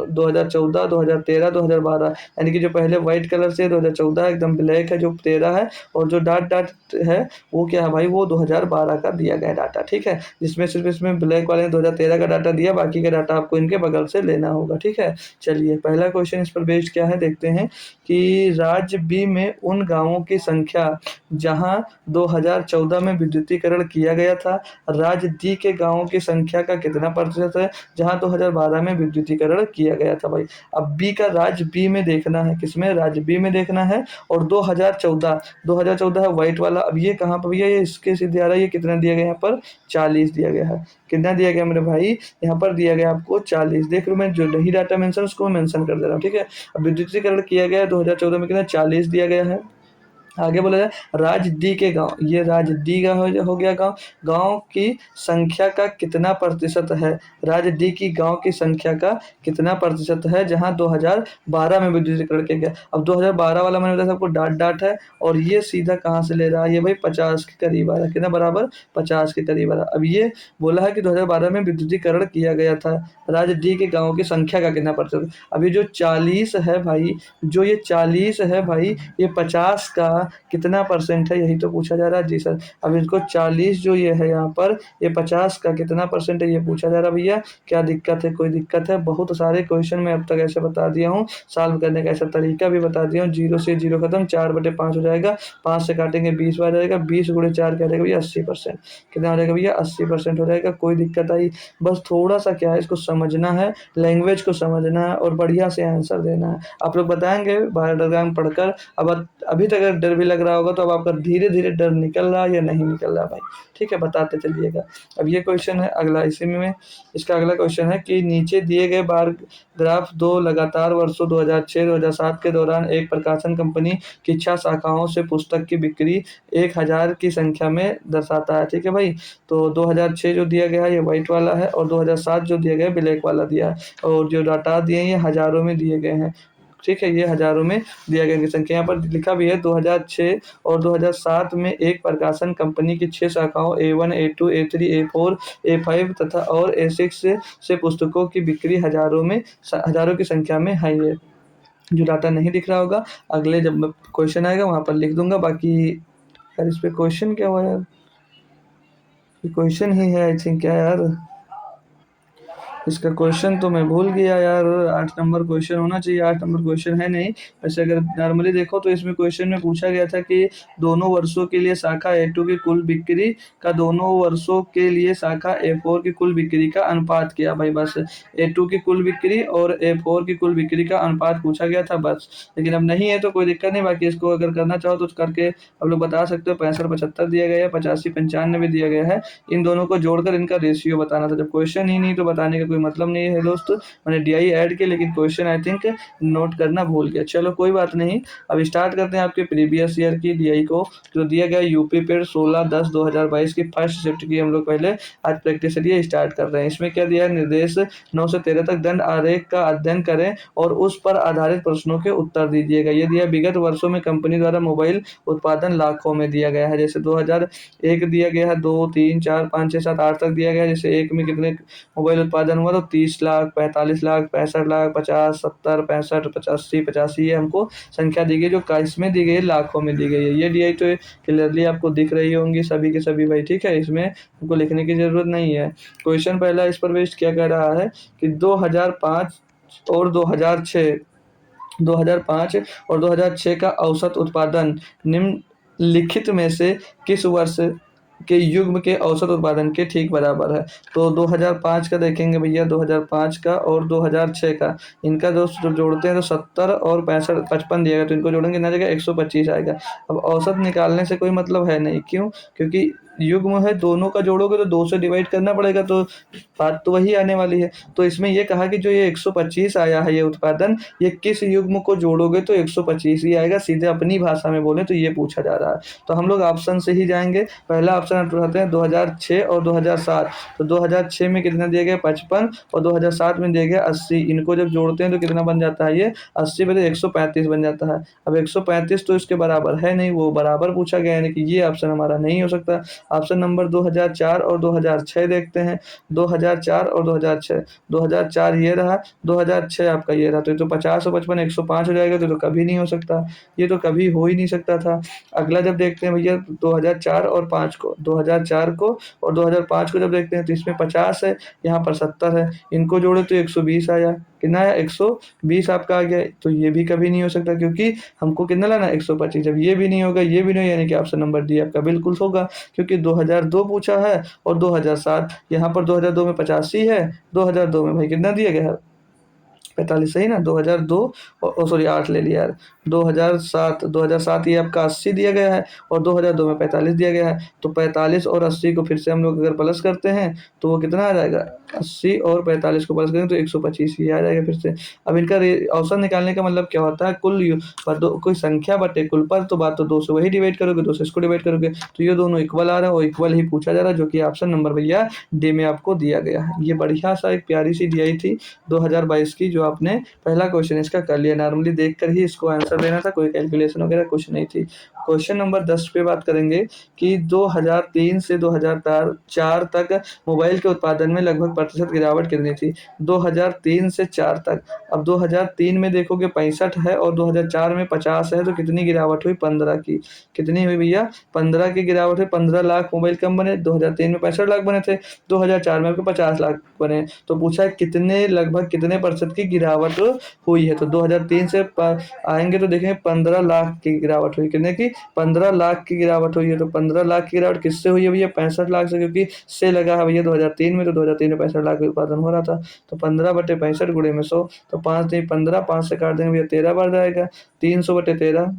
[SPEAKER 1] 2014, 2013, 2012 यानी कि जो पहले व्हाइट कलर से 2014 एकदम ब्लैक है, जो 13 है, और जो डॉट डॉट है वो क्या है भाई, वो 2012 का दिया गया डाटा, ठीक है। जिसमें सिर्फ इसमें ब्लैक वाले ने 2013 का डाटा दिया, बाकी का डाटा आपको इनके बगल से लेना होगा, ठीक है। चलिए पहला क्वेश्चन इस पर बेस्ड क्या है देखते हैं कि राज्य बी में उन गाँवों की संख्या जहां 2014 में विद्युतीकरण किया गया था, राज्य डी के गाँवों की संख्या का कितना प्रतिशत है जहां 2012 में विद्युतीकरण किया गया था। भाई अब बी का राज्य बी में देखना है, किसमें, राज्य बी में देखना है। और 2014 है व्हाइट वाला। अब ये कहाँ पर भैया, ये इसके सीधे आ रहा है, ये कितना दिया गया यहाँ पर, 40 दिया गया है। कितना दिया गया मेरे भाई, यहाँ पर दिया गया आपको 40। देख लो मैं जो नहीं डाटा मेंशन उसको मेंशन कर दे रहा हूँ, ठीक है। अब विद्युतीकरण किया गया 2014 में, कितना 40 दिया गया है। आगे बोला जाए राज्य डी के गांव, ये राज्य डी का हो गया गांव। गांव की संख्या का कितना प्रतिशत है, राज्य डी की गांव की संख्या का कितना प्रतिशत है जहां 2012 में विद्युतीकरण किया गया। अब 2012 वाला मैंने बताया सबको डाट डाट है, और ये सीधा कहाँ से ले रहा है, ये भाई 50 के करीब आ रहा है, कितना बराबर, 50 के करीब आ रहा है। अब ये बोला है कि 2012 में विद्युतीकरण किया गया था, राज्य डी के गाँव की संख्या का कितना प्रतिशत। अब ये जो 40 है भाई, जो ये 40 है भाई, ये 50 का कितना परसेंट है, यही तो पूछा जा रहा है जी सर। अब इसको 40 जो ये है यहाँ पर, ये 50 का कितना परसेंट है ये पूछा जा रहा है भैया। क्या दिक्कत है, कोई दिक्कत है। बहुत सारे क्वेश्चन मैं अब तक ऐसे बता दिया हूँ, सॉल्व करने का ऐसा तरीका भी बता दिया हूँ। 0 से 0 खत्म, 4/5 हो जाएगा, 5 से काटेंगे 20 आ जाएगा, 20 × 4 क्या हो जाएगा भैया, 80%। कितना हो जाएगा भैया, 80% हो जाएगा। कोई दिक्कत आई, बस थोड़ा सा क्या है, इसको समझना है, लैंग्वेज को समझना है, और बढ़िया से आंसर देना है। आप लोग बताएंगे बायोडायग्राम पढ़कर। अब अभी तक अगर डर भी लग रहा होगा तो अब आपका धीरे धीरे डर निकल रहा है या नहीं निकल रहा भाई, ठीक है, बताते चलिएगा। अब ये क्वेश्चन है अगला, इसी में इसका अगला क्वेश्चन है कि नीचे दिए गए बार ग्राफ 2 लगातार वर्षों 2006-2007 के दौरान एक प्रकाशन कंपनी की 6 शाखाओं से पुस्तक की बिक्री 1000 की संख्या में दर्शाता है, ठीक है भाई। तो 2006 जो दिया गया है ये व्हाइट वाला है, और 2007 जो दिया गया है ब्लैक वाला दिया है, और जो डाटा दिए हैं ये हज़ारों में दिए गए हैं, ठीक है। ये हज़ारों में दिया गया की संख्या, यहाँ पर लिखा भी है 2006 और 2007 में एक प्रकाशन कंपनी की 6 शाखाओं A1, A2, A3, A4, A5 तथा और A6 से पुस्तकों की बिक्री हज़ारों की संख्या में है। ये जो डाटा नहीं दिख रहा होगा, अगले जब क्वेश्चन आएगा वहाँ पर लिख दूंगा। बाकी यार इस पे क्वेश्चन क्या हुआ यार, क्वेश्चन ही है आई थिंक, क्या यार, इसका क्वेश्चन तो मैं भूल गया यार, 8 नंबर क्वेश्चन होना चाहिए, 8 नंबर क्वेश्चन है नहीं। वैसे अगर नॉर्मली देखो तो इसमें क्वेश्चन में पूछा गया था कि दोनों वर्षों के लिए शाखा A2 की कुल बिक्री का दोनों वर्षों के लिए शाखा A4 की कुल बिक्री का अनुपात क्या। भाई बस A2 की कुल बिक्री और A4 की कुल बिक्री का अनुपात पूछा गया था बस। लेकिन अब नहीं है तो कोई दिक्कत नहीं, बाकी इसको अगर करना चाहो तो करके आप लोग बता सकते हो। 65-75 दिया गया है, 85-95 दिया गया है। इन दोनों को जोड़कर इनका रेशियो बताना था। जब क्वेश्चन ही नहीं तो बताने का कोई मतलब नहीं है दोस्त। मैंने DI ऐड किया लेकिन क्वेश्चन आई थिंक नोट करना भूल गया। चलो कोई बात नहीं, अब स्टार्ट करते हैं आपके प्रीवियस ईयर की DI को। जो दिया गया यूपी पेड 16/10/2022 की फर्स्ट शिफ्ट की हम लोग पहले आज प्रैक्टिस लिए स्टार्ट कर रहे हैं। इसमें क्या दिया है, निर्देश 9 से 13 तक दंड आरेख का अध्ययन करें और उस पर आधारित प्रश्नों के उत्तर दीजिएगा। ये दिया विगत वर्षों में कंपनी द्वारा मोबाइल उत्पादन लाखों में दिया गया है। जैसे 2001 दिया गया है, 2, 3, 4, 5, 6, 7, 8 तक दिया गया है। जैसे एक में कितने मोबाइल उत्पादन हुआ तो 30 लाख, 45 लाख, 65 लाख, 50, 70, 65, 85, 85 ये हमको संख्या दी गई, जो इसमें दी गई है लाखों में दी गई है। ये DI तो क्लियरली आपको दिख रही होंगी सभी के सभी भाई, ठीक है। इसमें हमको लिखने की जरूरत नहीं है। क्वेश्चन पहला इस पर बेस्ड क्या कह रहा है कि 2005 और 2006 2005 और 2006 का औसत उत्पादन निम्नलिखित में से किस वर्ष के युग्म के औसत उत्पादन के ठीक बराबर है। तो 2005 का देखेंगे भैया, 2005 का और 2006 का, इनका दोस्त जो जोड़ते हैं तो 70 और 65 55 दिया गया, तो इनको जोड़ेंगे ना जगह 125 आएगा। अब औसत निकालने से कोई मतलब है नहीं, क्यों? क्योंकि युग्म है, दोनों का जोड़ोगे तो 2 से डिवाइड करना पड़ेगा, तो बात तो वही आने वाली है। तो इसमें ये कहा कि जो ये 125 आया है ये उत्पादन, ये किस युग्म को जोड़ोगे तो 125 ही आएगा। सीधे अपनी भाषा में बोले तो ये पूछा जा रहा है। तो हम लोग ऑप्शन से ही जाएंगे। पहला ऑप्शन उठाते हैं 2006 और 2007। तो 2006 में कितना दिया गया 55 और 2007 में दिया गया 80। इनको जब जोड़ते हैं तो कितना बन जाता है, ये 80 बटे 135 बन जाता है। अब 135 तो इसके बराबर है नहीं, वो बराबर पूछा गया, यानी कि ये ऑप्शन हमारा नहीं हो सकता। ऑप्शन नंबर 2004 और 2006 देखते हैं। 2004 और 2006, 2004 ये रहा, 2006 आपका ये रहा। तो ये तो 50 और 55 105 हो जाएगा, तो कभी नहीं हो सकता, ये तो कभी हो ही नहीं सकता था। अगला जब देखते हैं भैया 2004 और 5 को, 2004 को और 2005 को जब देखते हैं तो इसमें 50 है, यहाँ पर 70 है। इनको जोड़े तो 120 आया। कितना आया 120 आपका आ गया। तो ये भी कभी नहीं हो सकता, क्योंकि हमको कितना लाना 125। जब ये भी नहीं होगा ये भी नहीं, यानी कि ऑप्शन नंबर डी आपका बिल्कुल होगा, क्योंकि 2002 पूछा है और 2007। यहाँ पर 2002 में 85 है, 2002 में भाई कितना दिया गया है 45, सही ना। 2002 और सॉरी 8 ले लिया यार। 2007 ये आपका 80 दिया गया है और 2002 में 45 दिया गया है। तो 45 और 80 को फिर से हम लोग अगर प्लस करते हैं तो वो कितना आ जाएगा, 80 और 45 को प्लस करेंगे तो 125 ये आ जाएगा फिर से। अब इनका औसत निकालने का मतलब क्या होता है, कोई संख्या बटे कुल पर, तो बात तो 2 से वही डिवाइड करोगे, 2 से इसको डिवाइड करोगे, तो ये दोनों इक्वल आ रहा है और इक्वल ही पूछा जा रहा है, जो कि ऑप्शन नंबर भैया डी में आपको दिया गया है। ये बढ़िया सा एक प्यारी सी DI थी 2022 की, जो आपने पहला क्वेश्चन इसका कर लिया। नॉर्मली देखकर ही इसको आंसर देना था, कोई कैलकुलेशन वगैरह कुछ नहीं थी। क्वेश्चन नंबर 10 पे बात करेंगे कि 2003 से 2004 तक मोबाइल के उत्पादन में लगभग प्रतिशत गिरावट कितनी थी। 2003 से 4 तक। अब 2003 में देखोगे 65 है और 2004 में 50 है, तो कितनी गिरावट हुई 15 की। कितनी हुई भैया 15 की गिरावट हुई। 15 लाख मोबाइल कम बने। 2003 में 65 लाख बने थे, 2004 में आपको 50 लाख बने। तो पूछा है कितने लगभग कितने प्रतिशत की गिरावट हुई है। तो 2003 से आएंगे तो देखेंगे 15 लाख की गिरावट हुई। कितने की 15 लाख की गिरावट हुई है। तो 15 लाख की गिरावट किससे हुई है भैया 65 लाख से, क्योंकि से लगा है भैया 2003 में, तो 2003 में 65 लाख का उत्पादन हो रहा था। तो 15 बटे 65 गुणे में 100, तो 5 नहीं 15, 5 से काट देंगे भैया 13 बार जाएगा। 300 बटे 13,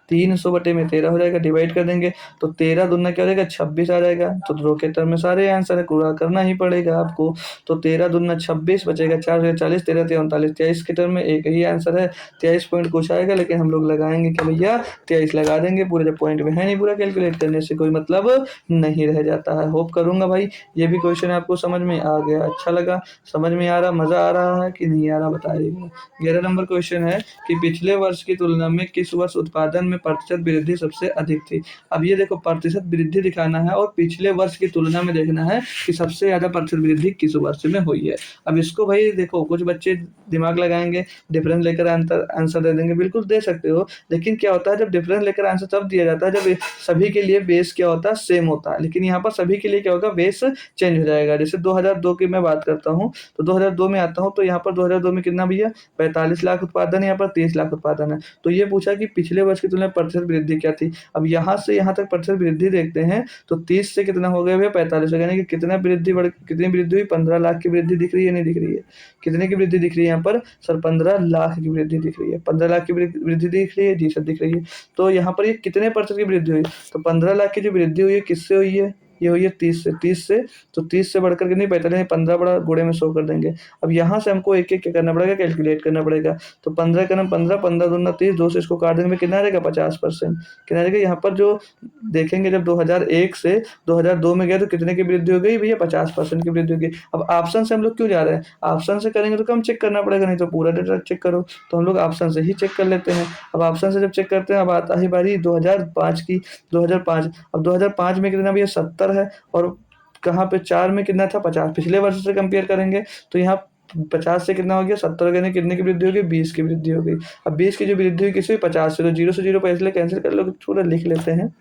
[SPEAKER 1] 300 बटे में 13 हो जाएगा, डिवाइड कर देंगे तो 13 दूना क्या हो जाएगा 26 आ जाएगा। तो दो के टर्म में सारे आंसर है, पूरा करना ही पड़ेगा आपको। तो 13 दूना 26 बचेगा, 4 से 40, 13 3 39, 23 के टर्म में एक ही आंसर है। 23 पॉइंट कुछ आएगा, लेकिन हम लोग लगाएंगे कि भैया 23 लगा देंगे पूरे, जब पॉइंट में है नहीं, पूरा कैलकुलेट करने से कोई मतलब नहीं रह जाता है। होप करूंगा भाई ये भी क्वेश्चन आपको समझ में आ गया, अच्छा लगा, समझ में आ रहा, मजा आ रहा है कि नहीं आ रहा बताइएगा। 11 नंबर क्वेश्चन है कि पिछले वर्ष की तुलना में किस वर्ष उत्पादन में में प्रतिशत वृद्धि सबसे अधिक थी। अब ये देखो प्रतिशत वृद्धि दिखाना है और पिछले वर्ष की तुलना में देखना है कि सबसे ज़्यादा प्रतिशत वृद्धि किस वर्ष में हुई है। अब इसको भाई देखो कुछ बच्चे दिमाग लगाएंगे, डिफरेंस लेकर आंसर दे देंगे, बिल्कुल दे सकते हो, लेकिन क्या होता है जब डिफरेंस लेकर आंसर तब दिया जाता है जब सभी के लिए बेस क्या होता है, सेम होता है। लेकिन यहाँ पर सभी के लिए क्या होगा, बेस चेंज हो जाएगा। जैसे 2002 की मैं बात करता हूँ तो 2002 में आता हूँ तो यहाँ पर 2002 में कितना भैया 45 लाख उत्पादन है, यहाँ पर 30 लाख उत्पादन है। तो ये पूछा कि पिछले वर्ष की तुलना में प्रतिशत वृद्धि क्या थी। अब यहाँ से यहाँ तक प्रतिशत वृद्धि देखते हैं तो 30 से कितना हो गया भैया 45 हो गया, यानी कि कितनी वृद्धि हुई, 15 लाख की वृद्धि दिख रही है, नहीं दिख रही है। कितने की वृद्धि दिख रही है यहाँ पर सर, 15 लाख की वृद्धि दिख रही है। 15 लाख की वृद्धि दिख रही है जी सर, दिख रही है। तो यहाँ पर ये कितने प्रतिशत की वृद्धि हुई, तो 15 लाख की जो वृद्धि हुई है किससे हुई है, ये हुई है 30 से। तो 30 से बढ़कर के नहीं 45, 15 बड़ा गुणे में 100 कर देंगे। अब यहाँ से हमको एक एक क्या करना पड़ेगा, कैलकुलेट करना पड़ेगा। तो 15 का नाम 15, 15 दूना 30, 2 से इसको काट देंगे में कितना रहेगा 50%। कितना रहेगा यहाँ पर जो देखेंगे जब 2001 से 2002 में गए तो कितने की वृद्धि हो गई भैया 50% की वृद्धि हो गई। अब ऑप्शन से हम लोग क्यों जा रहे हैं, ऑप्शन से करेंगे तो कम चेक करना पड़ेगा, नहीं तो पूरा डेटा चेक करो। तो हम लोग ऑप्शन से ही चेक कर लेते हैं। अब ऑप्शन से जब चेक करते हैं अब आता है बारी 2005 की। 2005, अब 2005 में कितना भैया 70 है, और कहाँ पे 4 में कितना था 50। पिछले वर्ष से कंपेयर करेंगे तो यहाँ 50 से कितना हो गया 70 हो गया, कितने की वृद्धि हो गई 20 की वृद्धि हो गई। अब 20 की जो वृद्धि हुई किसी 50 से, तो 0 से 0 पर इसलिए कैंसिल कर लो, पूरा लिख लेते हैं।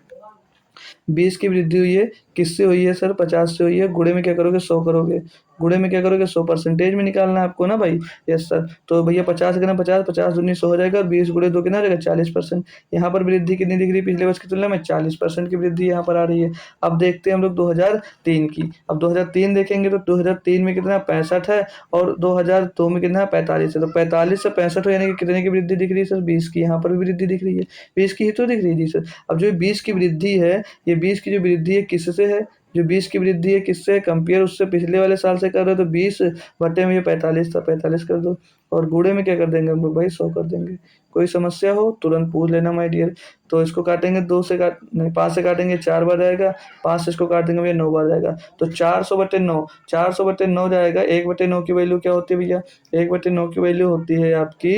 [SPEAKER 1] 20 की वृद्धि हुई है किससे हुई है सर, 50 से हुई है। गुणे में क्या करोगे 100 करोगे, गुणे में क्या करोगे 100, परसेंटेज में निकालना है आपको ना भाई। यस सर, तो भैया 50 का ना 50, 50 दूनी 100 हो जाएगा, और 20 गुणे 2 कितना रहेगा 40%। यहाँ पर वृद्धि कितनी दिख रही है पिछले वर्ष की तुलना में, 40% की वृद्धि यहाँ पर आ रही है। अब देखते हैं हम लोग 2003 की। अब 2003 देखेंगे तो 2003 में कितना 65 है, और 2002 में कितना 45 है। तो 45 से 65 हो यानी कि कितने की वृद्धि दिख रही है सर, 20 की। यहाँ पर भी वृद्धि दिख रही है, 20 की ही तो दिख रही है जी सर। अब जो 20 की वृद्धि है, ये 20 की जो वृद्धि है किससे है, जो 20 की वृद्धि है किससे कंपेयर उससे पिछले वाले साल से कर रहे हो, तो 20 बटे में ये 45 था, 45 कर दो, और गुणे में क्या कर देंगे हम लोग भाई 100 कर देंगे। कोई समस्या हो तुरंत पूछ लेना माय डियर। तो इसको काटेंगे 2 से काट नहीं 5 से काटेंगे 4 बार जाएगा, 5 से इसको काट देंगे भैया 9 बार जाएगा। तो 400 बटे 9, 400 बटे 9 जाएगा। 1 बटे 9 की वैल्यू क्या होती है भैया, 1 बटे 9 की वैल्यू होती है आपकी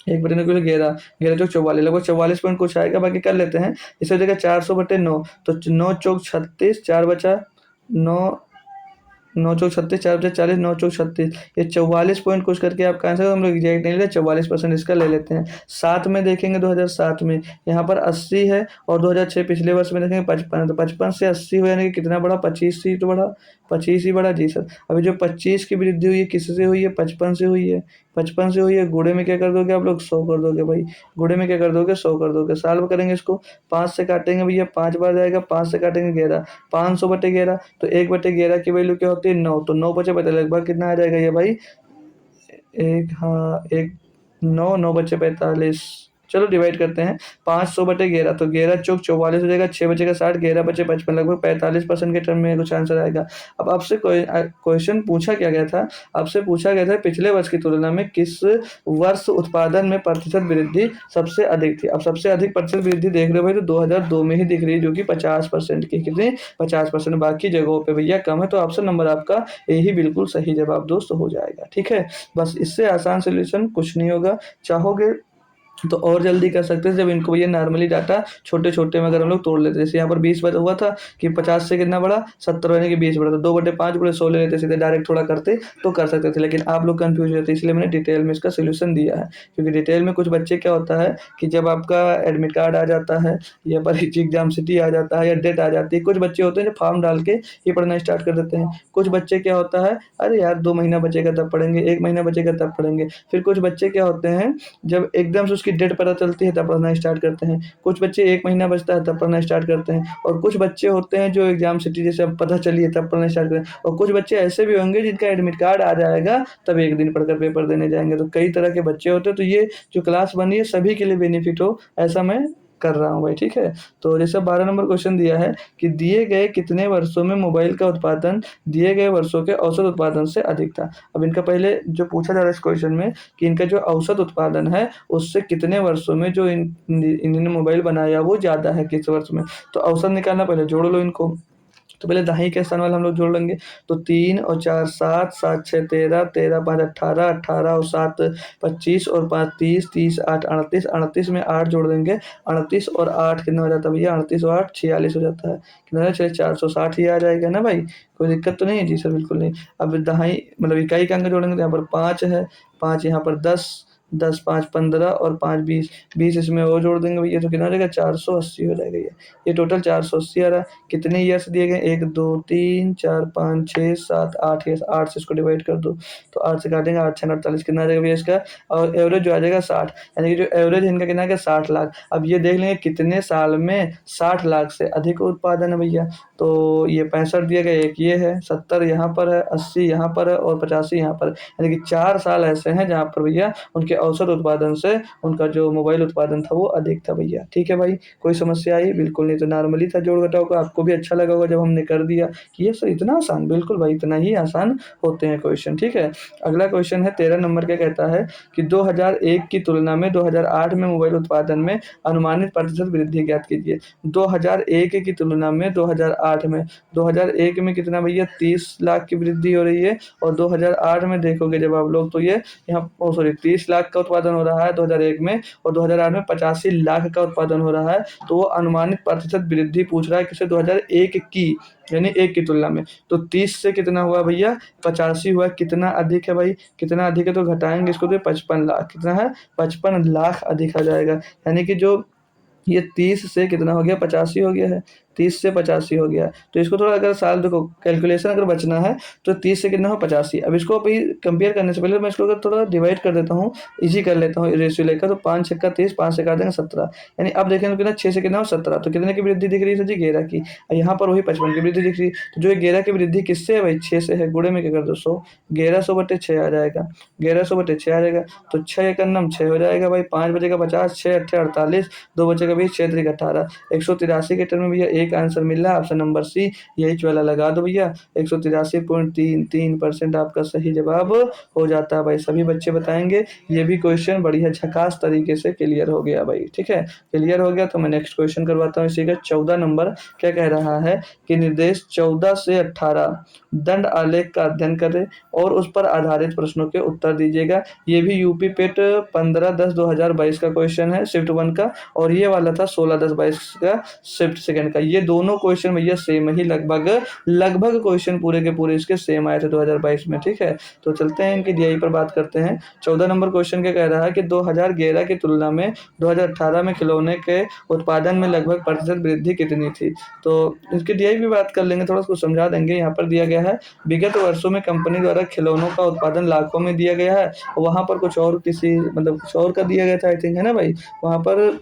[SPEAKER 1] 1 बटे 9 की वैल्यू 11, 11 चौक 44, लगभग 44 पॉइंट कुछ आएगा। बाकी कर लेते हैं, इसे हो जाएगा 400 बटे 9, तो 9 चौक 36, 4 बचा 9, 9 चौक 36, 4 बचा 40, 9 चौक 36, ये 44 पॉइंट कुछ करके आपका आंसर, हम लोग एग्जैक्ट नहीं ले, 44% इसका ले लेते हैं। 7 में देखेंगे 2007 में यहाँ पर 80 है, और 2006 पिछले वर्ष में देखेंगे 55, तो 55 से 80 हो यानी कि कितना बढ़ा 25 ही तो बढ़ा, 25 ही बढ़ा जी सर। अभी जो 25 की वृद्धि हुई है किससे हुई है, 55 से हुई है, 55 से हुई है। गुणे में क्या कर दोगे आप लोग 100 कर दोगे भाई, गुणे में क्या कर दोगे 100 कर दोगे। सॉल्व करेंगे इसको, 5 से काटेंगे भैया 5 बार जाएगा, 5 से काटेंगे 11, 500 बटे 11, तो 1 बटे 11 की वैल्यू क्या होती है 9, तो 9 बचे पता लगभग कितना आ जाएगा ये भाई, एक हाँ एक 9, 9 बचे 45, चलो डिवाइड करते हैं 500 बटे 11, तो 11 चौक 44 हो जाएगा, 6 बचेगा 60, 11 बचे 55, लगभग 45% के टर्म में कुछ आंसर आएगा। अब आपसे क्वेश्चन पूछा क्या गया था, आपसे पूछा गया था पिछले वर्ष की तुलना में किस वर्ष उत्पादन में प्रतिशत वृद्धि सबसे अधिक थी। अब सबसे अधिक प्रतिशत वृद्धि देख रहे हो भाई तो 2002 में ही दिख रही है, जो कि 50% की, कितनी 50%, बाकी जगहों पे भैया कम है। तो ऑप्शन नंबर आपका यही बिल्कुल सही जवाब दोस्त हो जाएगा। ठीक है, बस इससे आसान सोल्यूशन कुछ नहीं होगा। चाहोगे तो और जल्दी कर सकते हैं जब इनको भैया नॉर्मली डाटा छोटे छोटे में अगर हम लोग तोड़ लेते हैं। जैसे यहाँ पर 20 बचा हुआ था कि 50 से कितना बढ़ा 70 यानी कि 20 बढ़ा, तो 2 बटे 5 गुणे 100 ले लेते, सीधे डायरेक्ट थोड़ा करते तो कर सकते थे, लेकिन आप लोग कंफ्यूज रहते इसलिए मैंने डिटेल में इसका सोल्यूशन दिया है। क्योंकि डिटेल में कुछ बच्चे क्या होता है कि जब आपका एडमिट कार्ड आ जाता है या परीक्षा एग्जाम सिटी आ जाता है या डेट आ जाती है, कुछ बच्चे होते हैं जो फॉर्म डाल के ये पढ़ना स्टार्ट कर देते हैं। कुछ बच्चे क्या होता है, अरे यार 2 महीना बचेगा तब पढ़ेंगे, 1 महीना बचेगा तब पढ़ेंगे। फिर कुछ बच्चे क्या होते हैं जब एकदम से उसकी डेट पता चलती है तब पढ़ना स्टार्ट करते हैं। कुछ बच्चे 1 महीना बचता है तब पढ़ना स्टार्ट करते हैं, और कुछ बच्चे होते हैं जो एग्जाम सिटी जैसे अब पता चली है तब पढ़ना स्टार्ट करते हैं, और कुछ बच्चे ऐसे भी होंगे जिनका एडमिट कार्ड आ जाएगा तब 1 दिन पढ़कर पेपर देने जाएंगे। तो कई तरह के बच्चे होते हैं, तो ये जो क्लास बनी है सभी के लिए बेनिफिट हो ऐसा मैं कर रहा हूँ भाई। ठीक है, तो जैसे 12 नंबर क्वेश्चन दिया है कि दिए गए कितने वर्षों में मोबाइल का उत्पादन दिए गए वर्षों के औसत उत्पादन से अधिक था। अब इनका पहले जो पूछा जा रहा है इस क्वेश्चन में कि इनका जो औसत उत्पादन है उससे कितने वर्षों में जो इन्होंने मोबाइल बनाया वो ज़्यादा है, किस वर्ष में। तो औसत निकालना, पहले जोड़ लो इनको, तो पहले दहाई के स्थान वाला हम लोग जोड़ लेंगे। तो 3 और 4 7, 7 6 13, 13 5 18, 18 और 7 25 और 5 30, 30 8 38, 38 में 8 जोड़ देंगे। 38 और 8 कितना हो जाता है भैया? 38 और 8 46 हो जाता है। कितना? चलिए 460 ही आ जाएगा ना भाई, कोई दिक्कत तो नहीं है? जी सर बिल्कुल नहीं। अब दहाई मतलब इकाई का अंक जोड़ेंगे तो यहाँ पर 5 है, 5 यहाँ पर 10, 10 5 15 और 5 20, 20 इसमें और जोड़ देंगे भैया तो कितना हो जाएगा? 480 हो जाएगा ये टोटल 480 आ रहा है। कितने ईयर्स दिए गए? 1 2 3 4 5 6 7 8 ईयर्स। 8 से इसको डिवाइड कर दो तो 8 से काटेंगे, 8 6 48 कितना आ जाएगा भैया इसका? और एवरेज जो आ जाएगा 60, यानी कि जो एवरेज इनका कितना है? 60 लाख। अब ये देख लेंगे कितने साल में 60 लाख से अधिक उत्पादन है भैया। तो ये 65 दिया गया, एक ये है, 70 यहाँ पर है, 80 यहाँ पर है और 85 यहाँ पर, यानी कि 4 साल ऐसे हैं जहाँ पर भैया उनके औसत उत्पादन से उनका जो मोबाइल उत्पादन था वो अधिक था भैया। ठीक है भाई, कोई समस्या आई? बिल्कुल नहीं। तो नॉर्मली था जोड़ घटाव का, आपको भी अच्छा लगा होगा जब हमने कर दिया कि ये सर इतना आसान। बिल्कुल भाई, इतना ही आसान होते हैं क्वेश्चन। ठीक है, अगला क्वेश्चन है 13 नंबर का, कहता है कि 2001 की तुलना में 2008 में मोबाइल उत्पादन में अनुमानित प्रतिशत वृद्धि ज्ञात कीजिए। 2001 की तुलना में 2008 में, 2001 में कितना भैया? 30 लाख की वृद्धि हो रही है और 2008 में देखोगे जब आप लोग तो ये यहाँ 30 लाख का उत्पादन हो रहा है 2001 में और 2008 में 85 लाख का उत्पादन हो रहा है। तो वो अनुमानित प्रतिशत वृद्धि पूछ रहा है किसे? 2001 की, यानी एक की तुलना में। तो 30 से कितना हुआ भैया? 85 हुआ। कितना अधिक है भाई? कितना अधिक है? तो घटाएंगे इसको तो 55 लाख। कितना है? 55 लाख अधिक आ जाएगा। यानी कि जो ये 30 से कितना हो गया? 85 हो गया है। 30 से 85 हो गया। तो इसको थोड़ा अगर साल देखो कैलकुलेशन अगर बचना है तो 30 से कितना हो? 85। अब इसको अभी कंपेयर करने से पहले मैं इसको अगर थोड़ा डिवाइड कर देता हूँ, इजी कर लेता हूँ रेशियो लेकर। तो 5 छक्का 30, 5 से काट देंगे 17, यानी अब देखेंगे तो कितना? 6 से कितना हो? 17। तो कितने की वृद्धि दिख रही है सर जी? 11 की। यहाँ पर वही 55 की वृद्धि दिख रही है। तो जो 11 की वृद्धि किससे है भाई? 6 से है। गुणे में क्या कर दो? 100। 1100/6 आ जाएगा। 1100/6 आ जाएगा। तो 6 एक नम 6 हो जाएगा भाई। 5 बचेगा 50, 6 8 48, 2 बचेगा 20, 6 3 18, 183 के टर्म में भैया एक आंसर मिल रहा है, ऑप्शन नंबर सी, यही वाला लगा दो भैया। 183.33% आपका सही जवाब हो जाता है भाई। सभी बच्चे बताएंगे ये भी क्वेश्चन बढ़िया झकास तरीके से क्लियर हो गया भाई। ठीक है, क्लियर हो गया तो मैं नेक्स्ट क्वेश्चन करवाता हूँ इसी का। 14 नंबर क्या कह रहा है कि निर्देश 14 से 18 दंड आलेख का अध्ययन करें और उस पर आधारित प्रश्नों के उत्तर दीजिएगा। ये भी यूपी पेट 15/10/2022 का क्वेश्चन है, शिफ्ट 1 का, और ये वाला था 16/10/22 का शिफ्ट सेकंड का। ये दोनों क्वेश्चन भैया सेम ही लगभग क्वेश्चन पूरे के पूरे इसके सेम आए थे 2022 में। ठीक है, तो चलते हैं इनकी डीआई पर बात करते हैं। 14 नंबर क्वेश्चन क्या कह रहा है कि 2011 की तुलना में 2018 में खिलौने के उत्पादन में लगभग प्रतिशत वृद्धि कितनी थी? तो इसकी डीआई भी बात कर लेंगे, थोड़ा सा समझा देंगे। यहाँ पर दिया गया है विगत वर्षों में कंपनी द्वारा खिलौनों का उत्पादन लाखों में दिया गया है। वहां पर कुछ और किसी मतलब कुछ और का दिया गया था आई थिंक, है ना भाई? वहां पर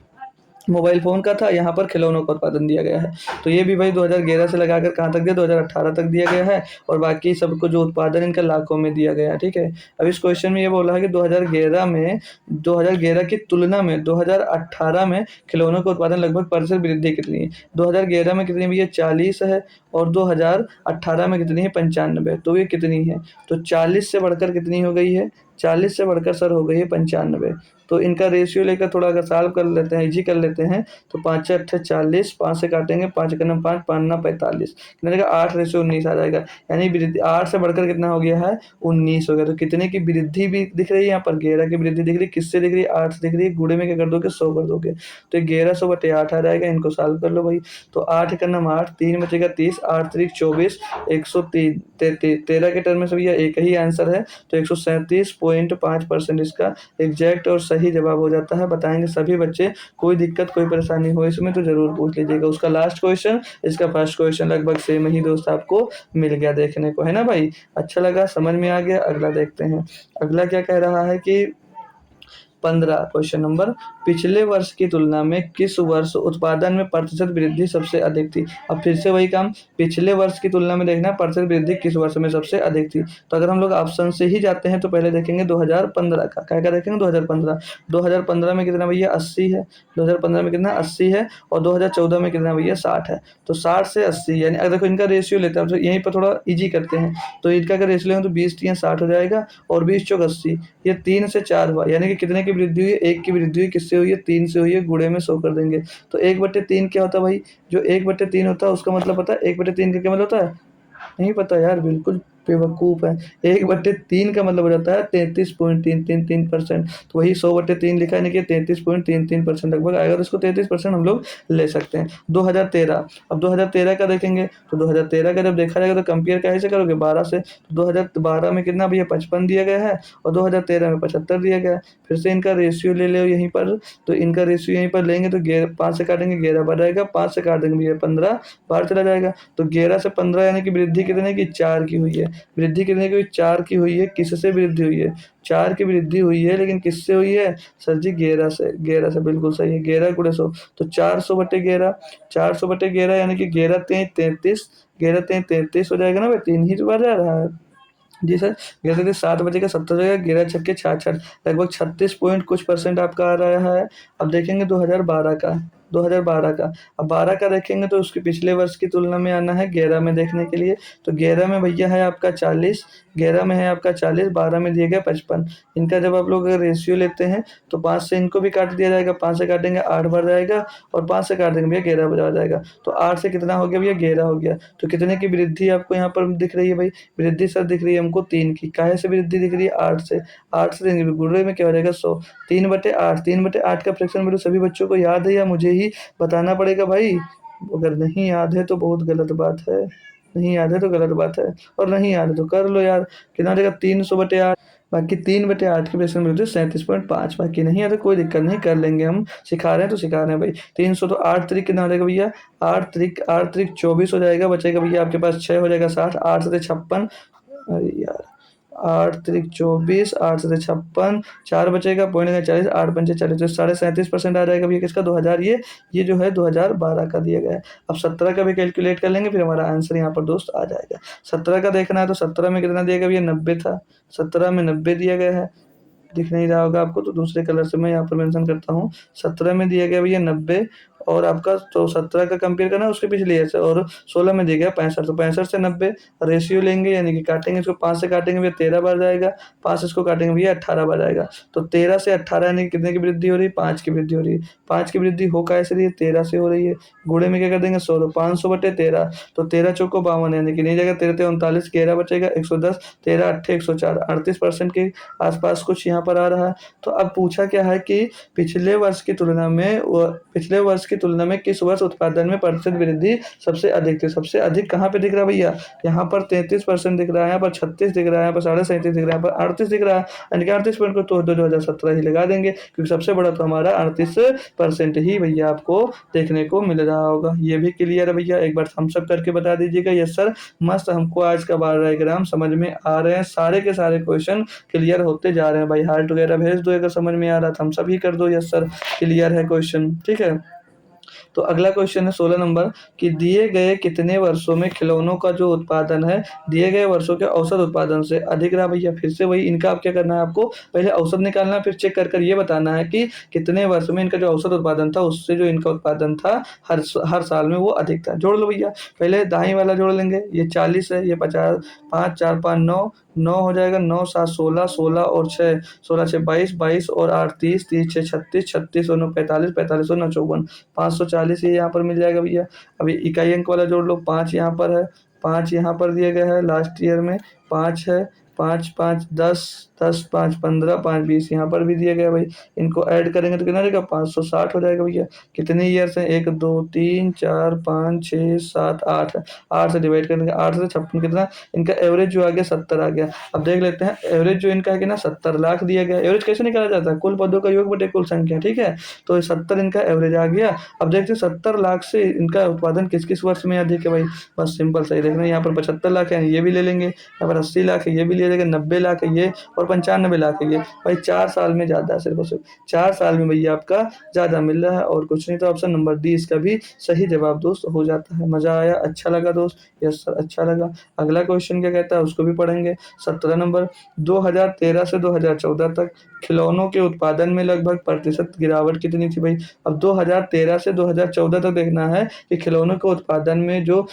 [SPEAKER 1] मोबाइल फ़ोन का था, यहाँ पर खिलौनों का उत्पादन दिया गया है। तो ये भी भाई 2011 से लगाकर कहाँ तक दिया? 2018 तक दिया गया है और बाकी सबको जो उत्पादन इनका लाखों में दिया गया है। ठीक है, अब इस क्वेश्चन में ये बोला है कि 2011 की तुलना में 2018 में खिलौनों का उत्पादन लगभग प्रतिशत वृद्धि कितनी है? 2011 में कितनी भैया? 40 है और 2018 में कितनी है? 95। तो ये कितनी है? तो 40 से बढ़कर कितनी हो गई है? 40 से बढ़कर सर हो गई है 95। तो इनका रेशियो लेकर थोड़ा अगर सॉल्व कर लेते हैं, इजी कर लेते हैं, तो 5 6 40, 5 से काटेंगे, 5 1 5, 5 9 45, कितना जाएगा? 8/19 आ जाएगा। यानी वृद्धि 8 से बढ़कर कितना हो गया है? 19 हो गया। तो कितने की वृद्धि भी दिख रही है यहाँ पर? 11 की वृद्धि दिख रही है। किससे दिख रही है? 8 से दिख रही है। गुणे में क्या कर दोगे? 100 कर दोगे। तो 1100/8 आ जाएगा। इनको सॉल्व कर लो भाई। तो 8 1 8, 3 बचेगा 30, 8 3 24, 103 13 के टर्म में से भैया एक ही आंसर है। तो 137.5% इसका एग्जैक्ट और सही जवाब हो जाता है। बताएंगे सभी बच्चे। कोई दिक्कत कोई परेशानी हो इसमें तो जरूर पूछ लीजिएगा। उसका लास्ट क्वेश्चन, इसका फर्स्ट क्वेश्चन लगभग सेम ही दोस्त आपको मिल गया देखने को, है ना भाई? अच्छा लगा, समझ में आ गया। अगला देखते हैं। अगला क्या कह रहा है कि 15 क्वेश्चन नंबर, पिछले वर्ष की तुलना में किस वर्ष उत्पादन में प्रतिशत वृद्धि सबसे अधिक थी? अब फिर से वही काम, पिछले वर्ष की तुलना में देखना प्रतिशत वृद्धि किस वर्ष में सबसे अधिक थी। तो अगर हम लोग ऑप्शन से ही जाते हैं तो पहले देखेंगे 2015 का। क्या क्या देखेंगे? 2015 में कितना भैया? 80 है। 2015 में कितना? 80 है और 2014 में कितना भैया? 60 है। तो 60 से 80, यानी अगर देखो इनका रेशियो लेते हैं तो यहीं पर थोड़ा ईजी करते हैं। तो इनका अगर रेशियो लेंगे तो 20 3 60 हो जाएगा और 20 चौक 80, ये 3 से 4 हुआ, यानी कि कितने की वृद्धि हुई है, 1 की वृद्धि हुई, किससे हुई है? 3 से हुई है, गुणे में 100 कर देंगे। तो 1/3 क्या होता है भाई? जो 1/3 होता है उसका मतलब पता है? 1/3 का क्या मतलब होता है? नहीं पता यार, बिल्कुल बेवकूफ़ है। 1/3 का मतलब हो जाता है 33.333%। तो वही 100/3 लिखा है, यानी कि 33.33% लगभग आएगा, तो इसको 33% हम लोग ले सकते हैं। 2013, अब 2013 का देखेंगे, तो 2013 का जब देखा जाएगा तो कंपेयर कैसे करोगे? 12 से। तो 2012 में कितना भैया? 55 दिया गया है और 2013 में 75 दिया गया है। फिर से इनका रेशियो ले लो यहीं पर, तो इनका रेशियो यहीं पर लेंगे तो 5 से काटेंगे 11 बढ़ जाएगा, 5 से काट देंगे भैया 15 बाहर चला जाएगा। तो 11 से 15 यानी कि वृद्धि कितने की? 4 की हुई है। वृद्धि कितने की हुई? 4 की हुई है। किससे वृद्धि हुई है? 4 की वृद्धि हुई है, लेकिन किससे हुई है? सर जी 11 से। 11 से बिल्कुल सही है। 11 गुणे 100, तो 400/11, 400/11 यानी कि 11 तेईं 33, 11 तेईं 33 हो जाएगा ना भाई, 3 ही तो बार जा रहा है। जी सर, 11 से 7 बजेगा 70 हो जाएगा, 11 छक्के 66, लगभग 36 पॉइंट कुछ परसेंट आपका आ रहा है। अब देखेंगे 2012 का, 2012 का। अब 12 का देखेंगे तो उसके पिछले वर्ष की तुलना में आना है 11 में देखने के लिए। तो 11 में भैया है आपका 40, 11 में है आपका 40, 12 में दिया गया 55। इनका जब आप लोग अगर रेशियो लेते हैं तो 5 से इनको भी काट दिया जाएगा, 5 से काटेंगे 8 बढ़ जाएगा और 5 से काट देंगे भैया 11 बजा जाएगा। तो 8 से कितना हो गया भैया? 11 हो गया। तो कितने की वृद्धि आपको यहाँ पर दिख रही है भाई? वृद्धि सर दिख रही है हमको 3 की। काहे से वृद्धि दिख रही है? 8 से। 8 से देंगे गुणे में क्या हो जाएगा? 100। 3/8, 3/8 का फ्रैक्शन मेरे सभी बच्चों को याद है या मुझे ही बताना पड़ेगा भाई? अगर नहीं याद है तो बहुत गलत बात है, नहीं याद है तो गलत बात है, और नहीं याद है तो कर लो यार। कितना देगा? 300/8, बाकी 3/8 की फ्रैक्शन मिलती है 37.5। बाकी नहीं आता कोई दिक्कत नहीं, कर लेंगे हम, सिखा रहे हैं तो सिखा रहे हैं भाई। 300 तो 8 त्रिक कितना हो जाएगा भैया? 8 त्रिक 24 हो जाएगा, बचेगा भैया आपके पास 6 हो जाएगा 60, 8 से 56, अरे यार 8 त्रिक 24, 8 से 56, 4 बचेगा, पॉइंट का 40, 8 पंचे 40, तो 37.5% आ जाएगा भैया किसका? 2000, ये जो है 2012 का दिया गया है। अब 17 का भी कैलकुलेट कर लेंगे, फिर हमारा आंसर यहाँ पर दोस्त आ जाएगा। 17 का देखना है तो 17 में कितना दिया गया भैया? 90 था। 17 में 90 दिया गया है, दिख नहीं रहा होगा आपको तो दूसरे कलर से मैं यहाँ पर मेंशन करता हूँ। 17 में दिया गया भैया 90, और आपका तो 17 का कंपेयर करना है उसके पिछले ईयर से, और 16 में दिया गया 65, तो 65 से 90 रेशियो लेंगे, यानी कि काटेंगे इसको, 5 से काटेंगे भैया 13 बार जाएगा, 5 इसको काटेंगे भैया 18 बार जाएगा। तो 13 से 18 यानी कि कितने की वृद्धि हो रही है? 5 की वृद्धि हो रही है। 5 की वृद्धि हो कैसे रही है? 13 से हो रही है। गुणे में क्या कर देंगे? 100, 500/13, तो 13 चौको 52, यानी कि नहीं जाएगा 13 ते 39, 11 बचेगा 110, 13 8 104, 38% के आसपास कुछ यहाँ पर आ रहा है। तो अब पूछा क्या है कि पिछले वर्ष की तुलना में किस वर्ष उत्पादन में प्रतिशत वृद्धि सबसे अधिक थी? सबसे अधिक कहाँ पे दिख रहा है भैया? यहाँ पर 33% दिख रहा है, यहाँ पर 36 दिख रहा है, यहाँ पर 37.5 दिख रहा है, यहाँ पर 38 दिख रहा है, यानी कि 38% को तो 2017 ही लगा देंगे, क्योंकि सबसे बड़ा तो हमारा 38% ही भैया आपको देखने को मिल रहा होगा। ये भी क्लियर है भैया? एक बार थम्स अप करके बता दीजिएगा यस सर, मस्त, हमको आज का 12 डायग्राम समझ में आ रहे हैं, सारे के सारे क्वेश्चन क्लियर होते जा रहे हैं भाई। हार्ट वगैरह भेज दो अगर समझ में आ रहा, थम्स अप ही कर दो यस सर, क्लियर है क्वेश्चन, ठीक है। तो अगला क्वेश्चन है 16 नंबर, कि दिए गए कितने वर्षों में खिलौनों का जो उत्पादन है दिए गए वर्षों के औसत उत्पादन से अधिक रहा? भैया फिर से वही, इनका आप क्या करना है, आपको पहले औसत निकालना है, फिर चेक कर कर ये बताना है कि कितने वर्ष में इनका जो औसत उत्पादन था उससे जो इनका उत्पादन था हर साल में वो अधिक था। जोड़ लो भैया, पहले दाएं वाला जोड़ लेंगे, ये 40 है, ये 50, 5 4 5 9, 9 हो जाएगा, 9 7 16, 16 और 6, 16 6 22, 22 और 8 30, 30 6 36, 36 और 9 45, 45 और 9 54, 540 ये यहाँ पर मिल जाएगा भैया। अभी इकाई अंक वाला जोड़ लो, 5 यहाँ पर है, 5 यहाँ पर दिया गया है लास्ट ईयर में, 5 है, 5 5 10, 10 5 15, 5 20 यहाँ पर भी दिया गया भाई। इनको ऐड करेंगे तो कितना रहेगा? 560 हो जाएगा भैया। कितने ईयर्स हैं? 1 2 3 4 5 6 7 8, 8 से डिवाइड करेंगे, 8 से 56 कितना? इनका एवरेज जो आ गया 70 आ गया। अब देख लेते हैं एवरेज जो इनका है कि ना 70 लाख दिया गया। एवरेज कैसे निकाला जाता है? कुल पदों का योग बटे कुल संख्या, ठीक है। तो 70 इनका एवरेज आ गया। अब देखते हैं 70 लाख से इनका उत्पादन किस किस वर्ष में अधिक है भाई? बस सिंपल सही देखना है, यहाँ पर 75 लाख है, ये भी ले लेंगे, यहाँ पर 80 लाख है, ये भी ले लेंगे, 90 लाख है ये, और 95 लाख है ये। भाई 4 साल में ज़्यादा है, सिर्फ और सिर्फ 4 साल में भैया आपका ज़्यादा मिल रहा है और कुछ नहीं। तो ऑप्शन नंबर डी इसका भी सही जवाब दोस्त हो जाता है। मज़ा आया? अच्छा लगा दोस्त? यस सर अच्छा लगा। अगला क्वेश्चन क्या कहता है उसको भी पढ़ेंगे। 17 नंबर, 2013 से 2014 तक खिलौनों के उत्पादन में लगभग प्रतिशत गिरावट कितनी थी भाई? अब 2013 से 2014 तक देखना है कि खिलौनों के उत्पादन में जो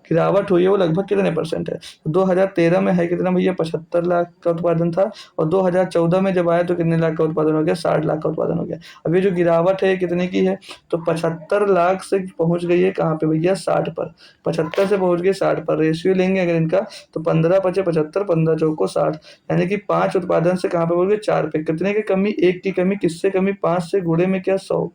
[SPEAKER 1] गिरावट हुई है वो लगभग कितने परसेंट है। 2013 में है कितना भैया, 75 लाख का उत्पादन था, और 2014 में जब आया तो कितने लाख का उत्पादन हो गया, 60 लाख का उत्पादन हो गया। अब ये जो गिरावट है कितने की है, तो 75 लाख से पहुंच गई है कहाँ पे भैया, 60 पर। 75 से पहुंच गई 60 पर। रेशियो लेंगे अगर इनका तो 15 पचे 75, 15 चौको 60, यानी कि 5 उत्पादन से कहाँ पे पहुंच गए, 4 पे। कितने की कमी, 1 की कमी। किससे कमी, 5 से। गुणे में क्या, 100।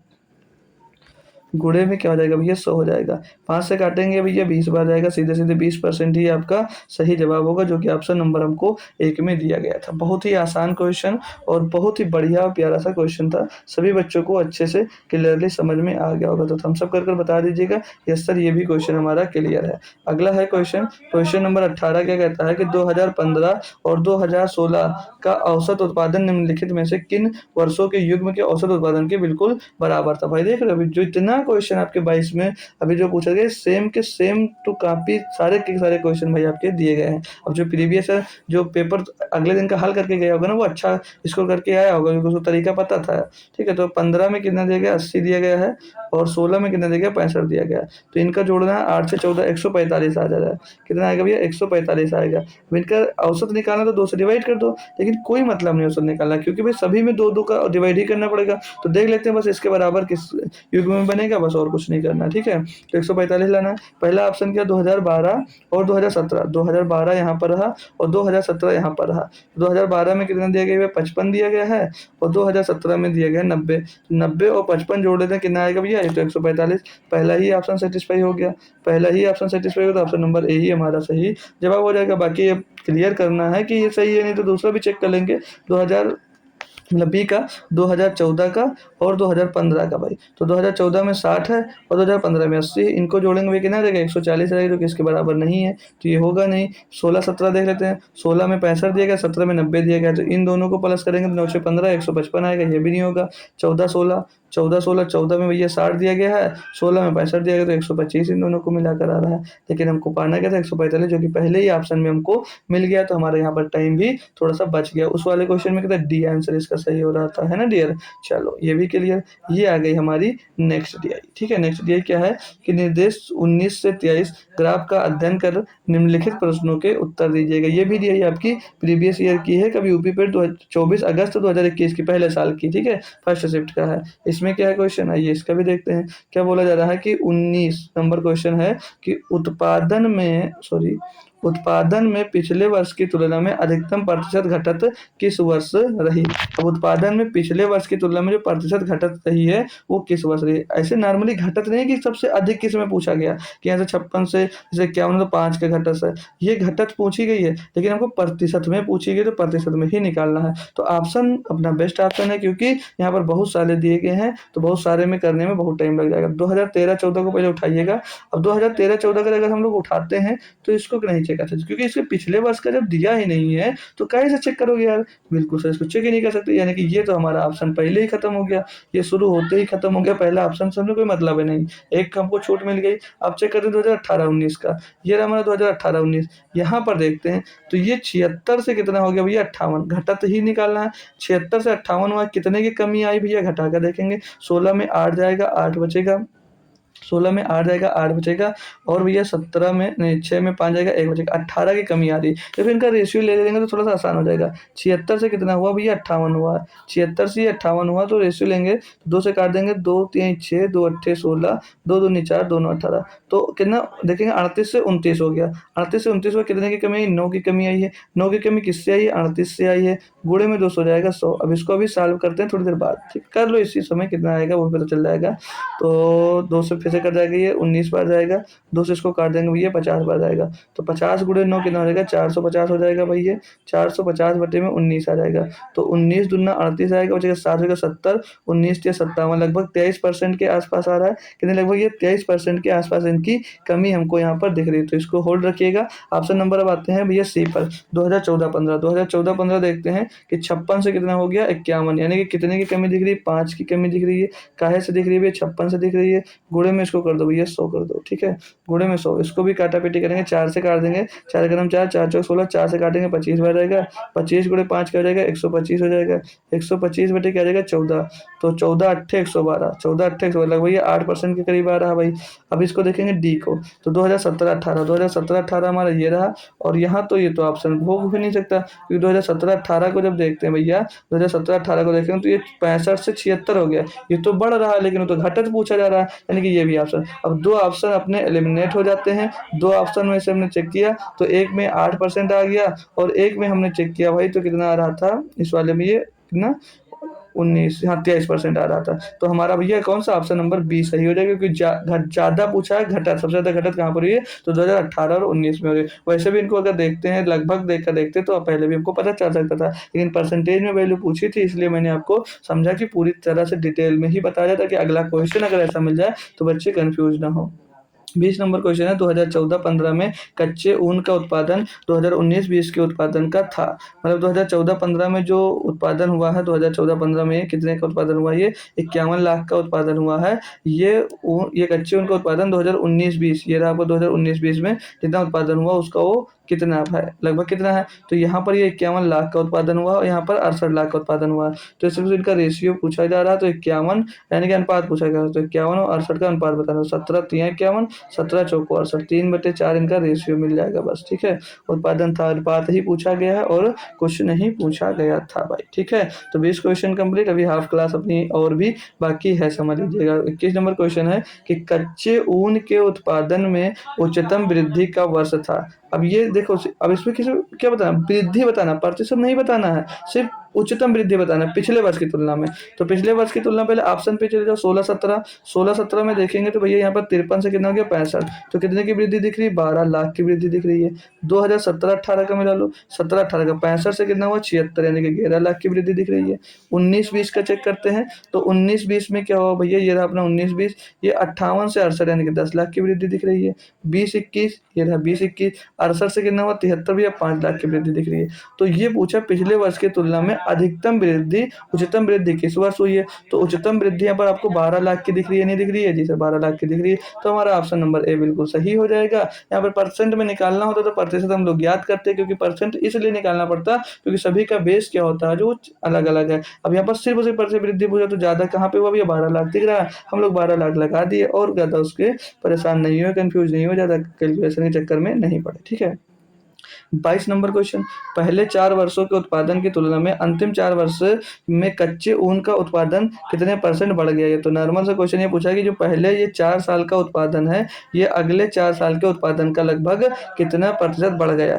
[SPEAKER 1] गुणे में क्या हो जाएगा भैया, 100 हो जाएगा। 5 से काटेंगे भैया 20 बार जाएगा, सीधे सीधे 20% ही आपका सही जवाब होगा, जो कि ऑप्शन नंबर हमको 1 में दिया गया था। बहुत ही आसान क्वेश्चन और बहुत ही बढ़िया और प्यारा सा क्वेश्चन था। सभी बच्चों को अच्छे से क्लियरली समझ में आ गया होगा। तो थम्स अप कर बता दीजिएगा यस सर, ये भी क्वेश्चन हमारा क्लियर है। अगला है क्वेश्चन नंबर 18 क्या कहता है कि 2015 और 2016 का औसत उत्पादन निम्नलिखित में से किन वर्षों के युग्म के औसत उत्पादन के बिल्कुल बराबर था। भाई देख रहे हो अभी जो इतना क्वेश्चन आपके 22 में अभी जो पूछा गया, सेम के सेम टू कॉपी सारे के सारे क्वेश्चन भाई आपके दिए गए हैं। अब जो प्रीवियस है, जो पेपर अगले दिन का हल करके गया होगा ना, वो अच्छा स्कोर करके आया होगा क्योंकि उसको तरीका पता था। ठीक है, तो 15 में कितना दिया गया, 80 दिया गया है, और 16 में कितना दिया गया, 65 दिया गया है। तो इनका जोड़ना है 8 से 14, 145 आ जाएगा। कितना आएगा भैया, 145 आएगा। अब इनका औसत निकालना तो 2 से डिवाइड कर दो, लेकिन कोई मतलब नहीं औसत निकालना, क्योंकि भाई सभी में 2 का डिवाइड ही करना पड़ेगा। तो देख लेते हैं बस इसके बराबर किस युग्म में बनेगा, बस और कुछ नहीं करना। ठीक है, तो 145 लाना है। पहला ऑप्शन क्या, 2012 और 2017। 2012 यहाँ पर रहा और 2017 यहाँ पर रहा। 2012 में कितना दिया गया है, 55 दिया गया है, और 2017 में दिया गया है 90। 90 और 55 जोड़ लेते हैं, कितना आएगा भैया, तो 145। पहला ही ऑप्शन सेटिस्फाई हो गया। पहला ही ऑप्शन सेटिस्फाई हो तो ऑप्शन नंबर ए ही हमारा सही जवाब हो जाएगा। बाकी ये क्लियर करना है कि ये सही है, नहीं तो दूसरा भी चेक कर लेंगे। 2000 मतलब बी का, 2014 का और 2015 का भाई। तो 2014 में 60 है और 2015 में 80, इनको जोड़ेंगे भाई कितना रहेगा, 140 रहेगा, जो कि इसके बराबर नहीं है, तो ये होगा नहीं। 16-17 देख लेते हैं। 16 में 65 दिया गया, 17 में 90 दिया गया, तो इन दोनों को प्लस करेंगे तो 9 से 15, 155 आएगा, ये भी नहीं होगा। 14-16, 14-16, 14 में भैया 60 दिया गया है, 16 में 65 दिया गया, तो 125 इन दोनों को मिलाकर आ रहा है। लेकिन हमको पाना क्या था, 145, जो कि पहले ही ऑप्शन में हमको मिल गया, तो हमारे यहाँ पर टाइम भी थोड़ा सा बच गया। उस वाले क्वेश्चन में कहता है डी आंसर इसका सही हो रहा था, है ना डियर। चलो ये भी क्लियर। ये आ गई हमारी नेक्स्ट डीआई। ठीक है, नेक्स्ट डीआई क्या है कि निर्देश 19 से 23 ग्राफ का अध्ययन कर निम्नलिखित प्रश्नों के उत्तर दीजिएगा। ये भी डीआई आपकी प्रीवियस ईयर की है, कभी यूपी पेड 24 अगस्त 2021 की, पहले साल की। ठीक है, फर्स्ट शिफ्ट का है। इसमें क्या है क्वेश्चन, आइए इसका भी देखते हैं। क्या बोला जा रहा है कि 19 नंबर क्वेश्चन है कि उत्पादन में पिछले वर्ष की तुलना में अधिकतम प्रतिशत घटत किस वर्ष रही। अब उत्पादन में पिछले वर्ष की तुलना में जो प्रतिशत घटत रही है वो किस वर्ष रही। ऐसे नॉर्मली घटत नहीं कि सबसे अधिक किस में पूछा गया कि यहाँ से 56 से जैसे 51 तो 5 का घटत है, ये घटत पूछी गई है, लेकिन हमको प्रतिशत में पूछी गई तो प्रतिशत में ही निकालना है। तो ऑप्शन अपना बेस्ट ऑप्शन है, क्योंकि यहाँ पर बहुत सारे दिए गए हैं, तो बहुत सारे में करने में बहुत टाइम लग जाएगा। 2013-14 को पहले उठाइएगा। अब 2013-14 का अगर हम लोग उठाते हैं तो इसको नहीं चेक कर सकते, क्योंकि इसके पिछले वर्ष का जब दिया ही नहीं है तो कैसे चेक करोगे यार। बिल्कुल सर, इसको चेक ही नहीं कर सकते, यानी कि ये तो हमारा ऑप्शन पहले ही खत्म हो गया, ये शुरू होते ही खत्म हो गया पहला ऑप्शन, समझो कोई मतलब है नहीं। एक हमको छूट मिल गई। अब चेक करते हैं 2018-19 का, ये रहा हमारा 2018-19। यहाँ पर देखते हैं तो ये 76 से कितना हो गया भैया, 58, घटत ही निकालना है। 76 से 58 हुआ, कितने की कमी आई भैया, घटा कर देखेंगे। 16 में 8 जाएगा, 8 बचेगा। 16 में 8 जाएगा, 8 बचेगा, और भैया 17 में नहीं, 6 में 5 जाएगा, 1 बचेगा। 18 की कमी आ रही है, तो फिर इनका रेशियो ले लेंगे तो थोड़ा सा आसान हो जाएगा। 76 से कितना हुआ भैया, 58 हुआ। 76 से 58 हुआ, तो रेशियो लेंगे तो 2 से काट देंगे, 2 3 6, 2 8 16, 2 2 4, 2 9 18, तो कितना देखेंगे, 38 से 29 हो गया। 38 से 29 हुआ, कितने की कमी आई, 9 की कमी आई है। 9 की कमी किससे आई है, 38 से आई है। गुणे में 200 जाएगा, 100। अब इसको अभी सॉल्व करते हैं थोड़ी देर बाद, ठीक कर लो इसी समय, कितना आएगा वो पता चल जाएगा। तो 2 से फिर से कट जाएगा, ये 19 बार जाएगा। 2 से इसको काट देंगे भैया, 50 बार जाएगा। तो 50 गुणे 9 कितना हो जाएगा, 450 हो जाएगा भैया। 450 बटे में 19 आ जाएगा, तो 19 दूना 38 आएगा, बचेगा 7 होगा 70, 19 या 57, लगभग 23% के आसपास आ रहा है। कितने, लगभग ये 23% के आसपास इनकी कमी हमको यहाँ पर दिख रही है, तो इसको होल्ड रखिएगा। ऑप्शन नंबर अब आते हैं भैया सी पर, 2014-15। 2014-15 देखते हैं कि 56 से कितना हो गया, 51, यानी कि कितने की कमी दिख रही है, 5 की कमी दिख रही है। काहे से दिख रही है भैया, 56 से दिख रही है। गुणे में इसको कर दो भैया 100 कर दो, ठीक है, गुणे में 100, इसको भी काटा पीटी करेंगे, 4 से काट देंगे, 4 एकम 4, 4 चौक 16, 4 से काटेंगे 25 बार रहेगा, 25 गुणे 5 क्या हो जाएगा 125 हो जाएगा, 125 बटे क्या आ जाएगा 14, तो 14 अट्ठे 112, 14 अट्ठे 112 लगभग भैया 8% के करीब आ रहा है भाई। अब इसको देखेंगे डी को, तो 2017-18, 2017-18 हमारा ये रहा, और यहाँ तो ये तो ऑप्शन हो भी नहीं सकता, क्योंकि 2017-18 को जब देखते हैं भैया, 2017-18 को देखेंगे तो ये 65 से 76 हो गया, ये तो बढ़ रहा है, लेकिन वो तो घटत पूछा जा रहा है, यानी कि ये भी ऑप्शन। अब 2 ऑप्शन अपने एलिमिनेट हो जाते हैं, 2 ऑप्शन में से हमने चेक किया तो एक में 8% आ गया, और एक में हमने चेक किया भाई तो कितना आ रहा था, इस वाले में ये कितना 19, हाँ 23% आ रहा था। तो हमारा भैया कौन सा ऑप्शन नंबर बी सही हो जाएगा, क्योंकि ज़्यादा पूछा है, घटा सबसे ज़्यादा घटत कहाँ पर हुई है, तो 2018 और 19 में हो रही है। वैसे भी इनको अगर देखते हैं लगभग देखते तो पहले भी हमको पता चल सकता था, लेकिन परसेंटेज में वैल्यू पूछी थी, इसलिए मैंने आपको समझा कि पूरी तरह से डिटेल में ही बताया था कि अगला क्वेश्चन अगर ऐसा मिल जाए तो बच्चे कन्फ्यूज ना हो। 20 नंबर क्वेश्चन है, 2014-15 में कच्चे ऊन का उत्पादन 2019-20 के उत्पादन का था। मतलब 2014-15 में जो उत्पादन हुआ है, 2014-15 में कितने का उत्पादन हुआ, ये 51 लाख का उत्पादन हुआ है। ये कच्चे ऊन का उत्पादन 2019-20, ये रहा आपको 2019-20 में जितना उत्पादन हुआ उसका वो कितना है, लगभग कितना है, तो यहाँ पर ये 51 लाख का उत्पादन हुआ और यहाँ पर 68 लाख का उत्पादन हुआ। तो सिर्फ इनका रेशियो पूछा जा रहा है, तो 51 यानी कि अनुपात पूछा गया, तो 51 और 68 का अनुपात बताना, 17 3 51, 17 चौक 68, 3/4 इनका रेशियो मिल जाएगा बस, ठीक है। उत्पादन था, अनुपात ही पूछा गया है और कुछ नहीं पूछा गया था भाई, ठीक है। तो 20 क्वेश्चन कंप्लीट, अभी हाफ क्लास अपनी और भी बाकी है, समझ लीजिएगा। 21 नंबर क्वेश्चन है कि कच्चे ऊन के उत्पादन में उच्चतम वृद्धि का वर्ष था। अब ये देखो, अब इसमें किसी क्या बताना, वृद्धि बताना, प्रतिशत नहीं बताना है, सिर्फ उच्चतम वृद्धि बताना है पिछले वर्ष की तुलना में। तो पिछले वर्ष की तुलना पहले ऑप्शन पे चले जाओ, 16-17 में देखेंगे तो भैया यहाँ पर 53 से कितना हो गया 65, तो कितने की वृद्धि दिख रही है, 12 लाख की वृद्धि दिख रही है। 2017-18 का मिला लो, 17-18 का 65 से कितना हुआ 76, यानी कि 11 लाख की वृद्धि दिख रही है। 19-20 का चेक करते हैं, तो 19-20 में क्या हुआ भैया, ये रहा अपना 19-20, ये 58 से 68 यानी कि 10 लाख की वृद्धि दिख रही है। 20-21, ये रहा 20-21, 68 से कितना हुआ 73, भैया 5 लाख की वृद्धि दिख रही है। तो ये पूछा पिछले वर्ष की तुलना में अधिकतम वृद्धि, उच्चतम वृद्धि किस वर्ष हुई है, तो उच्चतम वृद्धि यहाँ पर आपको 12 लाख की दिख रही है, नहीं दिख रही है जी सर, 12 लाख की दिख रही है, तो हमारा ऑप्शन नंबर ए बिल्कुल सही हो जाएगा। यहाँ पर परसेंट में निकालना होता तो प्रतिशत हम लोग याद करते हैं, क्योंकि परसेंट इसलिए निकालना पड़ता क्योंकि सभी का बेस क्या होता है जो अलग अलग है। अब यहाँ पर सिर्फ उसी पर से वृद्धि पूछा तो ज्यादा कहाँ पे हुआ भैया, 12 लाख दिख रहा है, हम लोग 12 लाख लगा दिए, और ज्यादा उसके परेशान नहीं हुए, कंफ्यूज नहीं हो, ज्यादा कैलकुलेशन के चक्कर में नहीं पड़े, ठीक है। 22 नंबर क्वेश्चन, पहले 4 वर्षों के उत्पादन की तुलना में अंतिम 4 वर्ष में कच्चे ऊन का उत्पादन कितने % बढ़ गया है। तो नॉर्मल सा क्वेश्चन ये पूछा है कि जो पहले ये 4 साल का उत्पादन है, ये अगले 4 साल के उत्पादन का लगभग कितना % बढ़ गया,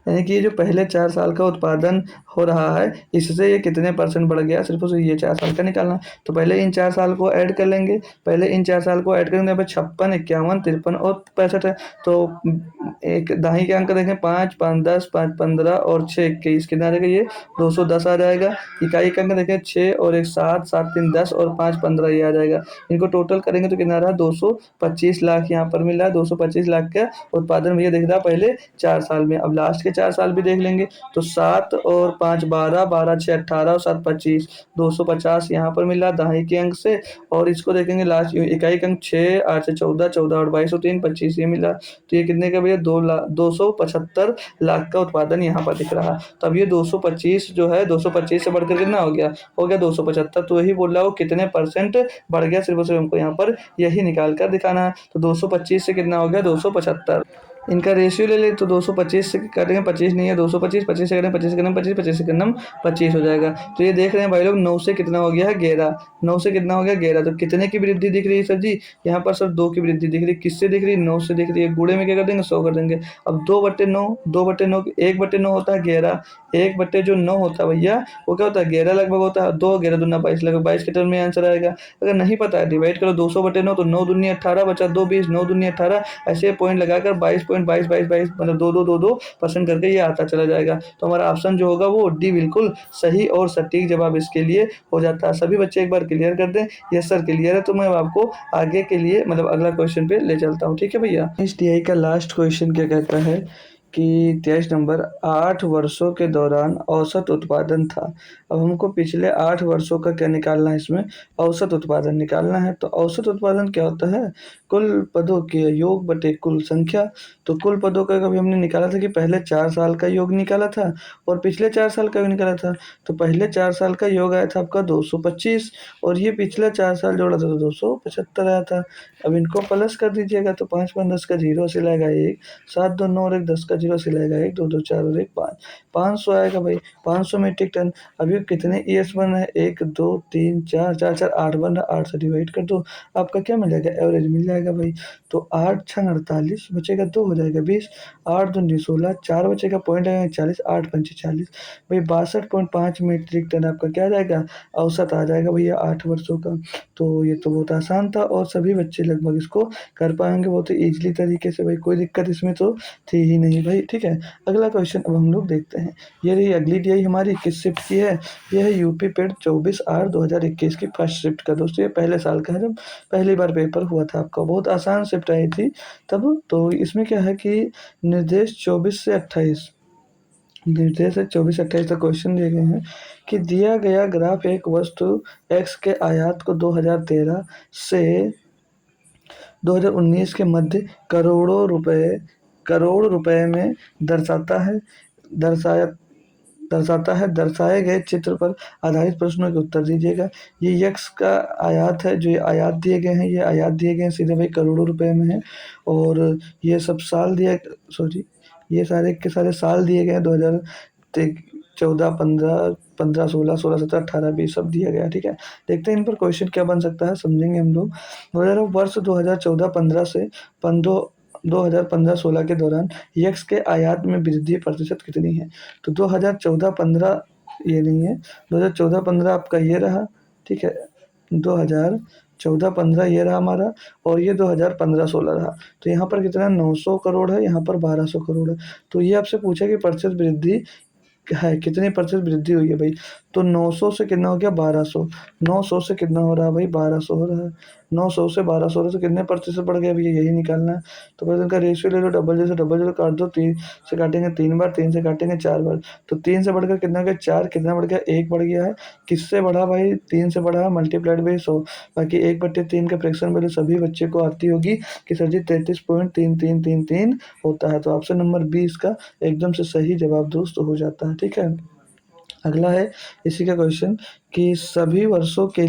[SPEAKER 1] यानी कि ये जो पहले 4 साल का उत्पादन हो रहा है, इससे ये कितने % बढ़ गया, सिर्फ उसे ये 4 साल का निकालना। तो पहले इन 4 साल को ऐड कर लेंगे, पहले इन 4 साल को ऐड करेंगे, यहाँ पे 56, 51, 53 और 65 है। तो एक दाहिने के अंक देखें, 5, 5, 10, 5, 15 और 6, 21, कितना आ जाएगा, ये 210 आ जाएगा। इकाई का अंक देखें, 6 और 1 7, 7 3 10 और 5 15, ये आ जाएगा। इनको टोटल करेंगे तो कितना रहा, 225 लाख यहाँ पर मिला है, 225 लाख का उत्पादन भैया दिख रहा है पहले 4 साल में। अब लास्ट के 4 साल भी देख लेंगे, तो 7 और 5 12, 12 6 18 और 7 25, 250 यहाँ पर मिला दाहिने के अंक से। और इसको देखेंगे लास्ट इकाई का अंक 6, 8 से 14, 14 और 22 और 3 25, ये मिला। तो ये कितने का भैया, 275 लाख का उत्पादन यहाँ पर दिख रहा है। तो अब ये 225 जो है, 225 से बढ़कर कितना हो गया 275। तो यही बोल रहा हूँ कितने % बढ़ गया, सिर्फ सिर्फ हमको यहाँ पर यही निकाल कर दिखाना है। तो 225 से कितना हो गया 275, इनका रेशियो ले ले तो 225 से काटेंगे, 25 नहीं है, 225, 25 से करेंगे 25 से 25, 25 से 25 हो जाएगा। तो ये देख रहे हैं भाई लोग, 9 से कितना हो गया है 11, 9 से कितना हो गया 11। तो कितने की वृद्धि दिख रही है सर जी, यहाँ पर सर 2 की वृद्धि दिख रही है, किससे दिख रही है, 9 से दिख रही है। गुणे में क्या कर देंगे 100 कर देंगे। अब 2/9, 2/9, 1/9 होता है 11, 1/9 होता है भैया, वो क्या होता है 11 लगभग होता है, 2 11 दूना 22, लगभग 22 के टर्म में आंसर आएगा। अगर नहीं पता है डिवाइड करो 200/9, तो 9 दूनी 18 बचा 2 20, 9 दूनी 18, ऐसे पॉइंट लगाकर 22.22 मतलब 2% करके ये आता चला जाएगा। तो हमारा ऑप्शन जो होगा वो डी बिल्कुल सही और सटीक जवाब इसके लिए हो जाता है। सभी बच्चे एक बार क्लियर कर दें, यस सर क्लियर है, तो मैं आपको आगे के लिए मतलब अगला क्वेश्चन पे ले चलता हूँ, ठीक है भैया। इस टीआई का लास्ट क्वेश्चन क्या कहता है कि 23 नंबर 8 वर्षों के दौरान औसत उत्पादन था। अब हमको पिछले 8 वर्षों का क्या निकालना है, इसमें औसत उत्पादन निकालना है। तो औसत उत्पादन क्या होता है, कुल पदों के योग बटे कुल संख्या। तो कुल पदों का कभी हमने निकाला था कि पहले 4 साल का योग निकाला था और पिछले 4 साल का भी निकाला था। तो पहले 4 साल का योग आया था आपका 225 और ये पिछला 4 साल जोड़ा था तो 275 आया था। अब इनको प्लस कर दीजिएगा तो 5 5 10 का जीरो से लाएगा 1, 7 2 9 और 1 10 का जीरो से लाएगा 1, 2 2 4 और 1 5, 500 आएगा भाई, 500 मीट्रिक टन। अब ये कितने ईयर्स बन रहा है, 1 2 3 4 4 4 8 बन रहा है, 8 से डिवाइड कर दो, आपका क्या मिल जाएगा, एवरेज मिल जाएगा भाई। तो 8 6 48 बचेगा 2 हो जाएगा 20, 8 दूनी 16, 4 बचेगा पॉइंट आएगा 40, 8 पंचे 40 भाई, 62.5 मीट्रिक टन आपका क्या आ जाएगा, औसत आ जाएगा भैया 8 वर्षों का। तो ये तो बहुत आसान था और सभी बच्चे लगभग इसको कर पाएंगे बहुत ही ईजिली तरीके से भाई, कोई दिक्कत इसमें तो थी ही नहीं भाई। ठीक है, अगला क्वेश्चन अब हम लोग देखते हैं। ये रही अगली डीआई हमारी, किस शिफ्ट की है, ये है यूपी पेड 24/8/2021 की फर्स्ट शिफ्ट का। दोस्तों ये पहले साल का है जब पहली बार पेपर हुआ था आपका, बहुत आसान शिफ्ट आई थी तब। तो इसमें क्या है कि निर्देश 24 से 28, निर्देश से 24 से 28 तक क्वेश्चन दिए गए हैं कि दिया गया ग्राफ एक वस्तु एक्स के आयात को 2013 से 2019 के मध्य करोड़ रुपए में दर्शाता है दर्शाया दर्शाता है। दर्शाए गए चित्र पर आधारित प्रश्नों के उत्तर दीजिएगा। ये यक्स का आयात है, जो ये आयात दिए गए हैं, ये आयात दिए गए हैं सीधे भाई करोड़ों रुपए में है। और ये सब साल दिए, सॉरी, ये सारे के सारे साल दिए गए हैं, 2014 15 15 16 16 17 18 20 सब दिया गया है। ठीक है, देखते हैं इन पर क्वेश्चन क्या बन सकता है, समझेंगे हम लोग। वर्ष 2014-15 से 2015-16 के दौरान यक्स के आयात में वृद्धि प्रतिशत कितनी है। तो 2014-15 ये नहीं है, 2014-15 आपका ये रहा। ठीक है, 2014-15 ये रहा हमारा और ये 2015-16 रहा। तो यहाँ पर कितना 900 करोड़ है, यहाँ पर 1200 करोड़ है। तो ये आपसे पूछा कि प्रतिशत वृद्धि है, कितनी प्रतिशत वृद्धि हुई है भाई। तो 900 से कितना हो गया 1200, 900 से कितना हो रहा है भाई 1200 हो रहा है, 900 से 1200 हो रहा है, तो कितने प्रतिशत बढ़ गया भैया, यही निकालना है। तो बस इनका रेशियो ले लो, डबल जीरो से डबल जीरो काट दो, 3 से काटेंगे 3 बार, 3 से काटेंगे 4 बार। तो 3 से बढ़कर कितना हो गया 4, कितना बढ़ गया 1 बढ़ गया है। किससे बढ़ा भाई, 3 से बढ़ा, मल्टीप्लाइड बाई 100। बाकी 1/3 का फ्रैक्शन वैल्यू सभी बच्चे को आती होगी कि सर जी 33.3333 होता है। तो ऑप्शन नंबर 20 का एकदम से सही जवाब दोस्त हो जाता है। ठीक है, अगला है इसी का क्वेश्चन कि सभी वर्षों के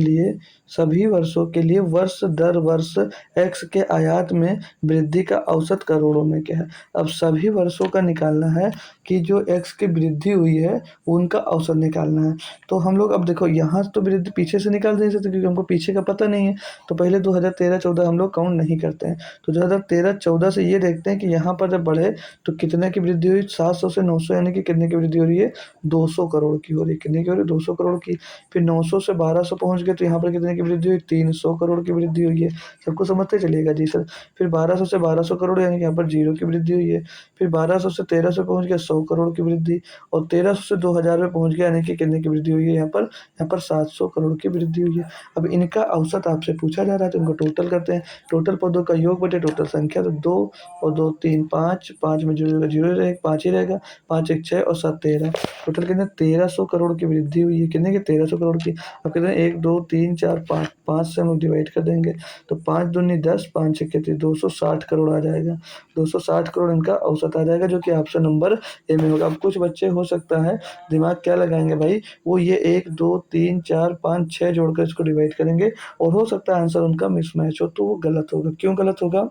[SPEAKER 1] लिए वर्ष दर वर्ष एक्स के आयात में वृद्धि का औसत करोड़ों में क्या है। अब सभी वर्षों का निकालना है कि जो एक्स की वृद्धि हुई है उनका औसत निकालना है। तो हम लोग अब देखो यहाँ तो वृद्धि पीछे से निकाल नहीं सकते क्योंकि हमको पीछे का पता नहीं है। तो पहले 2013-14 हम लोग काउंट नहीं करते हैं। तो 2013-14 से ये देखते हैं कि यहाँ पर जब बढ़े तो कितने की वृद्धि हुई, 700 से 900, यानी कि कितने की वृद्धि हो रही है, 200 करोड़ की हो रही है। कितने की हो रही है, 200 करोड़ की। फिर 900 से 1200 पहुंच गए तो यहाँ पर कितने की वृद्धि हुई, 300 करोड़ की वृद्धि हुई है। सबको समझते चलिएगा जी सर। फिर 1200 से 1200 करोड़ यानी कि यहाँ पर जीरो की वृद्धि हुई है। फिर 1200 से 1300 पहुंच गया 100 करोड़ की वृद्धि, और 1300 से 2000 में पहुंच गया यानी कि कितने की वृद्धि हुई है, यहाँ पर 700 करोड़ की वृद्धि हुई है। अब इनका औसत आपसे पूछा जा रहा है तो इनको टोटल करते हैं। टोटल पदों का योग बटे टोटल संख्या, तो 2 और 2 3 5, 5 में जीरो जीरो रहेगा, 5 ही रहेगा, 5 1 6 और 7 13। टोटल कितने 1300 करोड़ की वृद्धि हुई है, कितने की 1300 करोड़ की। अब कितने 1 2 3 4 5, 5 से हम लोग डिवाइड कर देंगे तो 5 दूनी 10, 5 छक्के 260 करोड़ आ जाएगा। 260 करोड़ इनका औसत आ जाएगा जो कि ऑप्शन नंबर ए में होगा। अब कुछ बच्चे हो सकता है दिमाग क्या लगाएंगे भाई, वो ये 1 2 3 4 5 6 जोड़कर इसको डिवाइड करेंगे और हो सकता है आंसर उनका मिसमैच हो, तो वो गलत होगा। क्यों गलत होगा,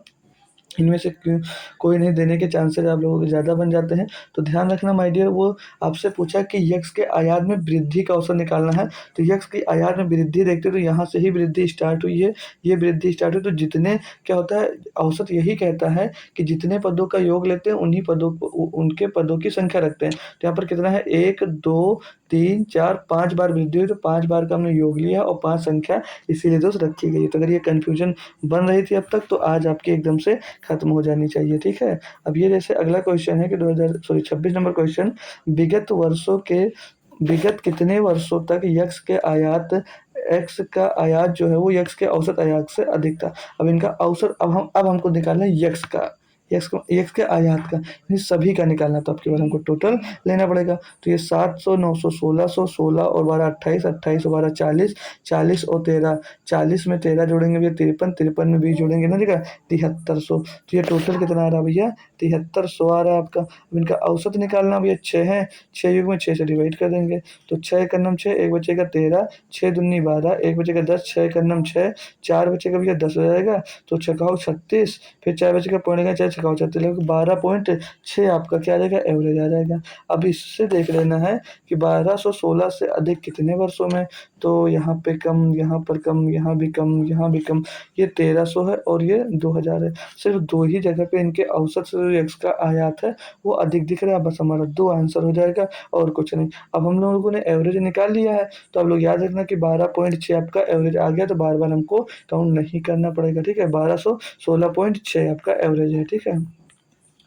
[SPEAKER 1] इनमें से क्यों कोई नहीं देने के चांसेस आप लोगों के ज़्यादा बन जाते हैं। तो ध्यान रखना माय डियर, वो आपसे पूछा कि यक्स के आयात में वृद्धि का औसत निकालना है। तो यक्स की आयात में वृद्धि देखते तो यहाँ से ही वृद्धि स्टार्ट हुई है, ये वृद्धि स्टार्ट हुई। तो जितने क्या होता है, औसत यही कहता है कि जितने पदों का योग लेते हैं उन्हीं पदों को उनके पदों की संख्या रखते हैं। तो यहाँ पर कितना है 1 2 3 4 5 बार वृद्धि हुई, तो 5 बार का हमने योग लिया और 5 संख्या इसीलिए दोस्त रखी गई है। तो अगर ये कन्फ्यूजन बन रही थी अब तक तो आज आपकी एकदम से खत्म हो जानी चाहिए। ठीक है, अब ये जैसे अगला क्वेश्चन है कि 26 नंबर क्वेश्चन, विगत कितने वर्षों तक यक्स के आयात एक्स का आयात जो है वो यक्स के औसत आयात से अधिक था। अब इनका औसत, अब हमको निकालना है यक्स का, एक्स के आयात का, यानी सभी का निकालना, तो आपके बार हमको टोटल लेना पड़ेगा। तो ये 700, 900, 1600, 16 और 12 28, 28 और 12 40, 40 और 13, 40 में 13 जोड़ेंगे भैया 53, 53 में 20 जोड़ेंगे ना जगह 7300। तो ये टोटल कितना आ रहा है भैया 7300 आ रहा है आपका। अब इनका औसत निकालना भैया 6 है, 6 युग में 6 से डिवाइड कर देंगे, तो 6 का नम 6, एक बचेगा 13, 6 दूनी 12, एक बचेगा 10, 6 का नम 6, 4 बचेगा भैया 10 हो जाएगा, तो छकाओ 36, फिर 4 बचेगा पॉइंट का 4 छकाओ 36, लगभग 12.6 आपका क्या आ जाएगा एवरेज आ जाएगा। अब इससे देख लेना है कि 1216 से अधिक कितने वर्षों में, तो यहाँ पे कम, यहाँ पर कम, यहाँ भी कम, यहाँ भी कम, ये 1300 है और ये 2000 है। सिर्फ दो ही जगह पे इनके औसत से जो एक्स का आयात है वो अधिक दिख रहा है, बस हमारा दो आंसर हो जाएगा और कुछ नहीं। अब हम लोगों ने एवरेज निकाल लिया है, तो आप लोग याद रखना कि 12.6 आपका एवरेज आ गया, तो बार बार हमको काउंट नहीं करना पड़ेगा, ठीक है। 1216.6 आपका एवरेज है, ठीक है।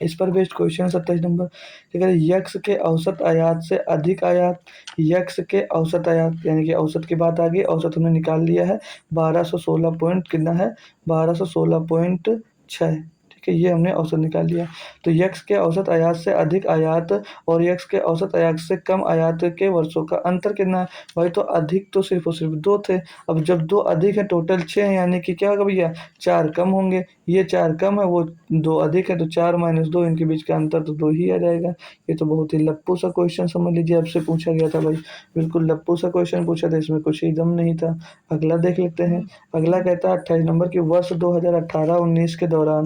[SPEAKER 1] इस पर बेस्ड क्वेश्चन 27 नंबर, ठीक है। यक्स के औसत आयात से अधिक आयात, यक्स के औसत आयात यानी कि औसत की बात आ गई, औसत हमने निकाल लिया है 1216 पॉइंट कितना है 1216.6, ठीक है, ये हमने औसत निकाल लिया। तो यक्स के औसत आयात से अधिक आयात और यक्स के औसत आयात से कम आयात के वर्षों का अंतर कितना है भाई, तो अधिक तो सिर्फ और सिर्फ दो थे। अब जब दो अधिक है टोटल 6 है, यानी कि क्या होगा भैया 4 कम होंगे, ये 4 कम है वो 2 अधिक है, तो 4 माइनस 2 इनके बीच का अंतर तो 2 ही आ जाएगा। ये तो बहुत ही लप्पू सा क्वेश्चन समझ लीजिए आपसे पूछा गया था भाई, बिल्कुल लप्पू सा क्वेश्चन पूछा था, इसमें कुछ ही दम नहीं था। अगला देख लेते हैं। अगला कहता है 28 नंबर की वर्ष 2018-19 के दौरान,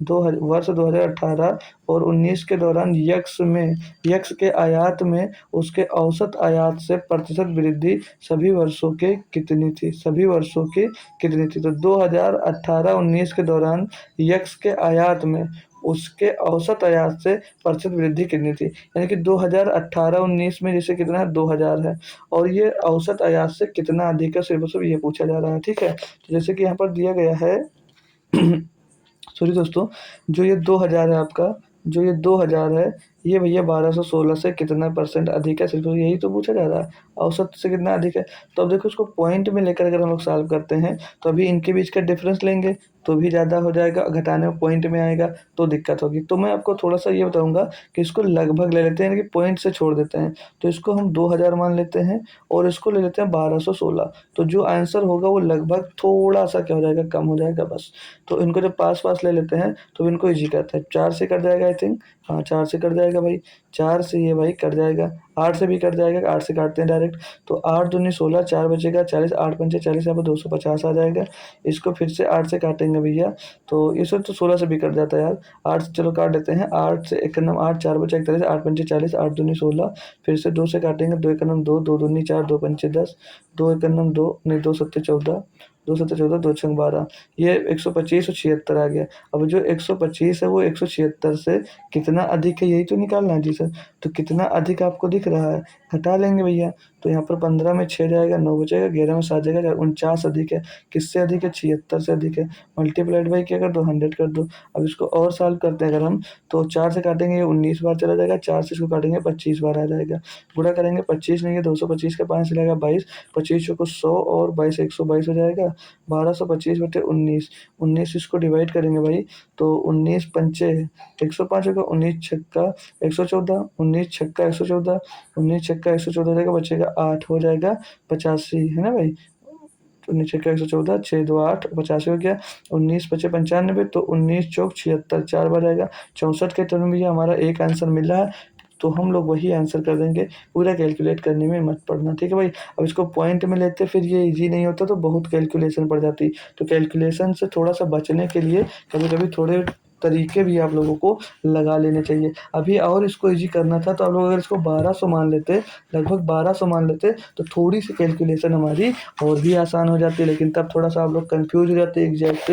[SPEAKER 1] वर्ष 2018 और 19 के दौरान यक्स के आयात में उसके औसत आयात से प्रतिशत वृद्धि सभी वर्षों के कितनी थी, सभी वर्षों की कितनी थी। तो 2018-19 के दौरान यक्स के आयात में उसके औसत आयात से प्रतिशत वृद्धि कितनी थी, यानी कि 2018-19 में जैसे कितना है 2000 है, और ये औसत आयात से कितना अधिक है, सिर्फ और सिर्फ ये पूछा जा रहा है, ठीक है। तो जैसे कि यहाँ पर दिया गया है सॉरी दोस्तों, जो ये 2000 है आपका, जो ये 2000 है, ये भैया 1216 से कितना परसेंट अधिक है, सिर्फ यही तो पूछा जा रहा है, औसत से कितना अधिक है। तो अब देखो इसको पॉइंट में लेकर अगर हम लोग सॉल्व करते हैं, तो अभी इनके बीच का डिफरेंस लेंगे तो भी ज़्यादा हो जाएगा, घटाने में पॉइंट में आएगा तो दिक्कत होगी। तो मैं आपको थोड़ा सा ये बताऊंगा कि इसको लगभग ले लेते हैं, यानी कि पॉइंट से छोड़ देते हैं, तो इसको हम 2000 मान लेते हैं और इसको ले लेते हैं 1216, तो जो आंसर होगा वो लगभग थोड़ा सा क्या हो जाएगा कम हो जाएगा बस। तो इनको जब पास पास ले लेते हैं तो इनको इजी करते हैं, 4 से कट जाएगा आई थिंक, हाँ 4 से कट जाएगा भाई, 4 से ये भाई कट जाएगा, 8 से भी कट जाएगा, 8 से काटते हैं डायरेक्ट, तो 8 दूनी 16, 4 बचेगा 40, 8 पंचे 40, यहाँ पर 250 आ जाएगा। इसको फिर से 8 से काटेंगे भैया, तो इसे तो 16 से भी कट जाता है यार, 8 से चलो काट देते हैं, 8 से एक नम 8, 4 बचे 41, 8 पंचे 40, 8 दूनी 16, फिर से 2 से काटेंगे, 2 एक नम 2, 2 दूनी 4, 2 पंचे 10, 2 एक नम 2 नहीं 2 सत्ते 14, 2 सत्ते 14, 2 छंग 12, ये 125 और 76 आ गया। अब जो 125 है वो 176 से कितना अधिक है, यही तो निकालना है जी सर। तो कितना अधिक आपको दिख रहा है, घटा लेंगे भैया, तो यहाँ पर 15 में 6 जाएगा, 9 बचेगा, 11 में 7 जाएगा, 49 अधिक है, किससे अधिक है 76 से अधिक है, मल्टीप्लाइड बाई क्या कर दो 100 कर दो। अब इसको और सॉल्व करते हैं अगर हम, तो 4 से काटेंगे ये 19 बार चला जाएगा, 4 से इसको काटेंगे 25 बार आ जाएगा, गुणा करेंगे 25 नहीं है 225 का 5 से लगेगा 22, 25 को 100 और 22 122 हो जाएगा, 1225/19, 19 इसको डिवाइड करेंगे भाई, तो 19 पंचे 105 होगा, 19 छक्का 114, 19 छक्का 114, 19 छक्का 114 हो जाएगा, बचेगा 8 हो जाएगा 85 है ना भाई, तो 19 छक्का 114, 6 2 8 85 हो गया, 19 पचे 95, तो 19 चौक 76, 4 बार आएगा 64 के टर्म में ये हमारा एक आंसर मिला है, तो हम लोग वही आंसर कर देंगे, पूरा कैलकुलेट करने में मत पड़ना, ठीक है भाई। अब इसको पॉइंट में लेते फिर ये इजी नहीं होता, तो बहुत कैलकुलेशन पड़ जाती, तो कैलकुलेशन से थोड़ा सा बचने के लिए कभी कभी थोड़े तरीके भी आप लोगों को लगा लेने चाहिए। अभी और इसको इजी करना था, तो आप लोग अगर इसको 1200 मान लेते, लगभग 1200 मान लेते, तो थोड़ी सी कैलकुलेशन हमारी और भी आसान हो जाती है, लेकिन तब थोड़ा सा आप लोग कंफ्यूज हो जाते हैं, एग्जैक्ट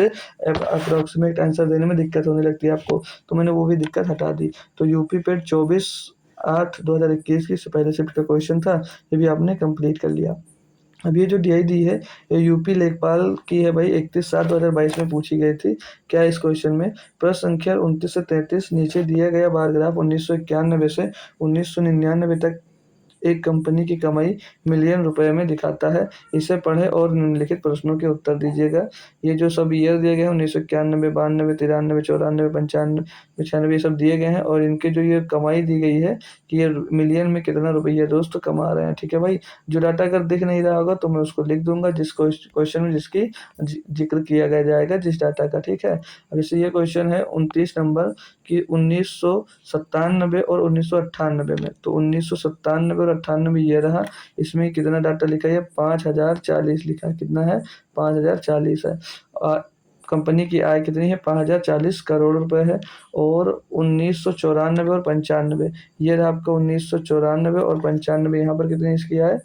[SPEAKER 1] अप्रोक्सीमेट आंसर देने में दिक्कत होने लगती है आपको, तो मैंने वो भी दिक्कत हटा दी। तो यूपी पेड 24/8/2021 की पहले शिफ्ट का क्वेश्चन था, ये भी आपने कंप्लीट कर लिया। अब ये जो डीआई दी है ये यूपी लेखपाल की है भाई, 31/7/2022 में पूछी गई थी। क्या है इस क्वेश्चन में, प्रश्न संख्या 29 से 33, नीचे दिया गया बार ग्राफ 1991 से 1999 तक एक कंपनी की कमाई मिलियन रुपए में दिखाता है। इसे पढ़ें और निम्नलिखित प्रश्नों के उत्तर दीजिएगा। ये जो सब ईयर दिए गए हैं 1991, 92, 93, 94, 95, 96 ये सब दिए गए हैं और इनके जो ये कमाई दी गई है कि ये मिलियन में कितना रुपया दोस्त कमा रहे हैं। ठीक है भाई, जो डाटा अगर दिख नहीं रहा होगा तो मैं उसको लिख दूंगा जिस क्वेश्चन में जिसकी जिक्र किया गया जाएगा जिस डाटा का। ठीक है, अब इसे ये क्वेश्चन है 29 नंबर कि 1997 और 1998 में, तो 1997 और 98 ये रहा। इसमें कितना डाटा लिखा है? 5040 लिखा है। कितना है? 5040 है। और कंपनी की आय कितनी है? 5040 करोड़ रुपए है। और 1994 और 95 ये रहा आपका 1994 और 95, यहाँ पर कितनी इसकी आय?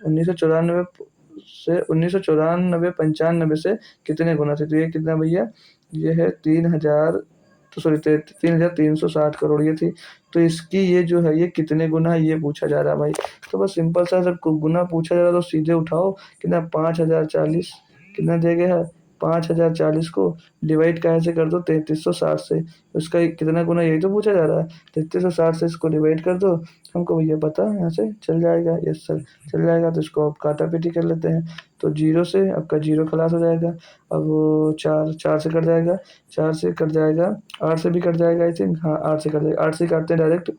[SPEAKER 1] 1994 से 1994 95 से कितने गुना थे? तो ये कितना भैया? ये है 3000, तो सॉरी 3360 करोड़ ये थी। तो इसकी ये जो है ये कितने गुना है ये पूछा जा रहा है भाई। तो बस सिंपल सा जब गुना पूछा जा रहा है तो सीधे उठाओ। कितना? 5040 कितना दिया गया है? 5040 को डिवाइड कैसे कर दो? 3360 से। उसका कितना गुना यही तो पूछा जा रहा है। 3360 से इसको डिवाइड कर दो, हमको भैया पता है यहाँ से चल जाएगा। यस सर, चल जाएगा। तो इसको आप काटा पीटी कर लेते हैं। तो जीरो से आपका जीरो खलास हो जाएगा। अब वो चार, चार से कट जाएगा, चार से कट जाएगा, आठ से भी कट जाएगा आई थिंक। हाँ, आठ से कट जाएगा, आठ से काटते हैं डायरेक्ट।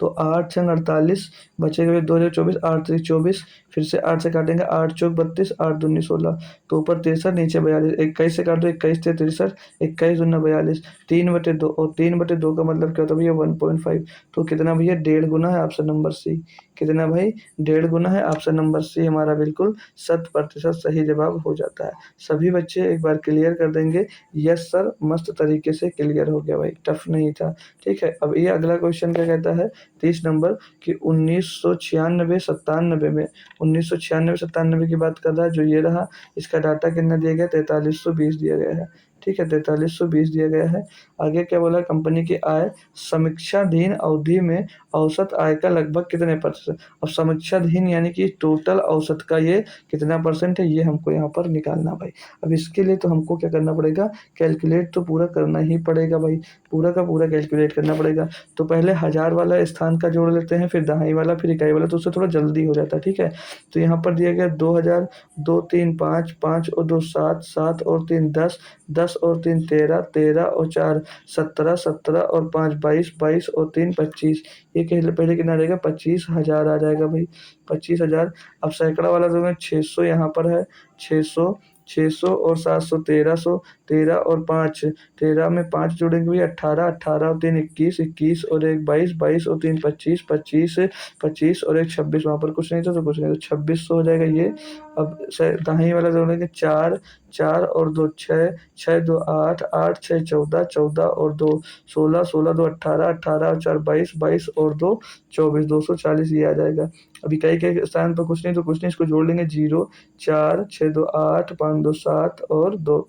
[SPEAKER 1] तो 8×6 = 48, बचेगा 2×24, 8×3 = 24। फिर से 8 से काटेंगे, 8×4 = 32, 8×2 = 16। तो ऊपर 63 नीचे 42, 21 से काट दो, 21 से 63, 21×2 = 42, 3/2। और 3/2 का मतलब क्या होता है भैया? 1.5। तो कितना भैया? 1.5 गुना है। Option number C. कितना भाई? 1.5 गुना है। ऑप्शन नंबर सी हमारा बिल्कुल 100% सही जवाब हो जाता है। सभी बच्चे एक बार क्लियर कर देंगे। यस सर, मस्त तरीके से क्लियर हो गया भाई, टफ नहीं था। ठीक है, अब ये अगला क्वेश्चन क्या कहता है 30 नंबर कि 1996-97 में, 1996-97 की बात कर रहा है जो ये रहा। इसका डाटा कितना दिया गया? 4320 दिया गया है। ठीक है, 4320 दिया गया है। आगे क्या बोला? कंपनी की आय समीक्षाधीन अवधि में औसत आय का लगभग कितने प्रतिशत? अब समीक्षाधीन यानी कि टोटल औसत का ये कितना परसेंट है ये हमको यहाँ पर निकालना भाई। अब इसके लिए तो हमको क्या करना पड़ेगा? कैलकुलेट तो पूरा करना ही पड़ेगा भाई, पूरा का पूरा कैलकुलेट करना पड़ेगा। तो पहले हजार वाला स्थान का जोड़ लेते हैं, फिर दहाई वाला, फिर इकाई वाला, तो उससे थोड़ा जल्दी हो जाता है। ठीक है, तो यहाँ पर दिया गया 2000, 2 3 5, 5 और 2 7, 7 और 3 10, 10 और 3 13, 13 और 4 17, 17 और 5 22, 22 और 3 25। ये पहले कितना रहेगा? 25,000 आ जाएगा भाई, 25,000। अब सैकड़ा वाला जो है 600 यहाँ पर है, 600, 600 और 700 1300, 13 और 5, 13 में 5 जोड़ेंगे भाई 18, 18 और 3 21, 21 और 1 22, 22 और 3 25, 25, 25 और 1 26। वहाँ पर कुछ नहीं था तो कुछ नहीं, तो 2600 हो जाएगा ये। अब दाहिने वाला जोड़ेंगे 4, 4 और 2 6, 6 2 8, 8 6 14, 14 और 2 16, 16 2 18, 18 और 4 22, 22 और 2 24, 240 ये आ जाएगा। अब इकाई के स्थान पर कुछ नहीं तो कुछ नहीं, इसको जोड़ लेंगे 0, 4 6 2 8, 5 2 7 और 2,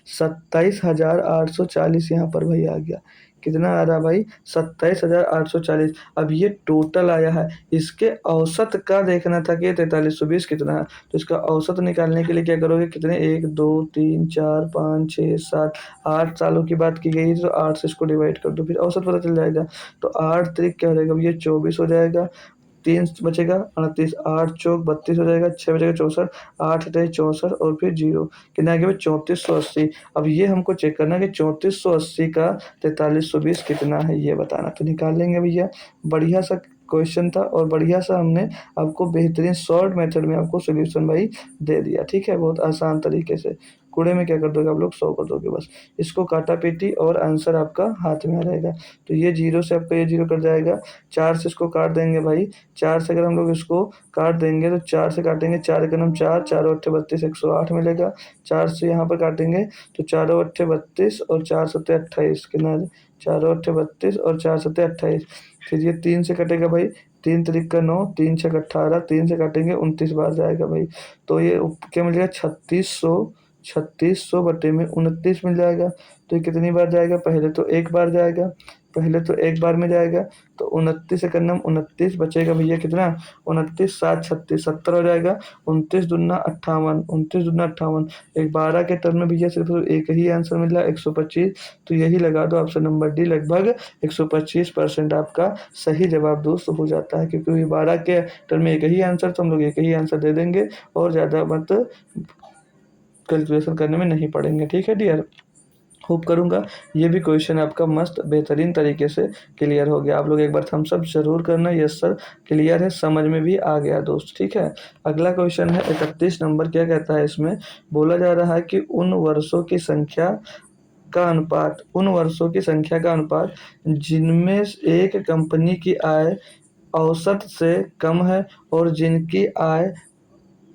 [SPEAKER 1] 27,840 यहाँ पर भाई आ गया। कितना आ रहा भाई? 27,840। अब ये टोटल आया है, इसके औसत का देखना था कि 4320 कितना है। तो इसका औसत निकालने के लिए क्या करोगे? कितने? 1 2 3 4 5 6 7 8 सालों की बात की गई है तो 8 से इसको डिवाइड कर दो, फिर औसत पता चल जाएगा। तो 8 3 क्या हो जाएगा भैया? 24 हो जाएगा। 3 बचेगा 38, 8 चौक 32 हो जाएगा, 6 बचेगा 64, 8 अठे 64 और फिर 0 कितना आ गया भाई? 3480। अब ये हमको चेक करना है कि 3480 का 4320 कितना है ये बताना। तो निकाल लेंगे भैया। बढ़िया सा क्वेश्चन था और बढ़िया सा हमने आपको बेहतरीन शॉर्ट मेथड में आपको सोल्यूशन भाई दे दिया। ठीक है, बहुत आसान तरीके से। कूड़े में क्या कर दोगे आप लोग? 100 कर दोगे बस। इसको काटा पीटी और आंसर आपका हाथ में आ जाएगा। तो ये 0 से आपका ये 0 कट जाएगा। 4 से इसको काट देंगे भाई। 4 से अगर हम लोग इसको काट देंगे तो 4 से काटेंगे, 4 एक नम 4, 4 और 8 32, 108 मिलेगा। 4 से यहाँ पर काटेंगे तो 4 और 8 32 और 4 सत्ते 28 कितना? 4 और 8 32 और 4 सत्ते 28। फिर ये 3 से कटेगा भाई, 3 त्रिक का 9, 3 छक 18, 3 से काटेंगे 29 बार जाएगा भाई। तो ये क्या मिल जाएगा? 3600, 3600 बटे में 29 मिल जाएगा। तो ये कितनी बार जाएगा? पहले तो एक बार जाएगा, पहले तो एक बार में जाएगा, तो 29 से करना 29 बचेगा भैया कितना, 29 7 36 70 हो जाएगा। 29 दूना 58, 29 दूना 58, एक 12 के टर्म में भैया सिर्फ एक ही आंसर मिल रहा है 125। तो यही लगा दो ऑप्शन नंबर डी, लगभग 125% आपका सही जवाब दोस्त हो जाता है, क्योंकि 12 के टर्म में एक ही आंसर, तो हम लोग एक ही आंसर दे देंगे और ज़्यादा मत कैलकुलेशन करने में नहीं पड़ेंगे। ठीक है डियर, होप करूंगा ये भी क्वेश्चन आपका मस्त बेहतरीन तरीके से क्लियर हो गया। आप लोग एक बार थम्स अप जरूर करना, यस सर क्लियर है, समझ में भी आ गया दोस्त। ठीक है, अगला क्वेश्चन है 31 नंबर। क्या कहता है इसमें, बोला जा रहा है कि उन वर्षों की संख्या का अनुपात, उन वर्षों की संख्या का अनुपात जिनमें एक कंपनी की आय औसत से कम है और जिनकी आय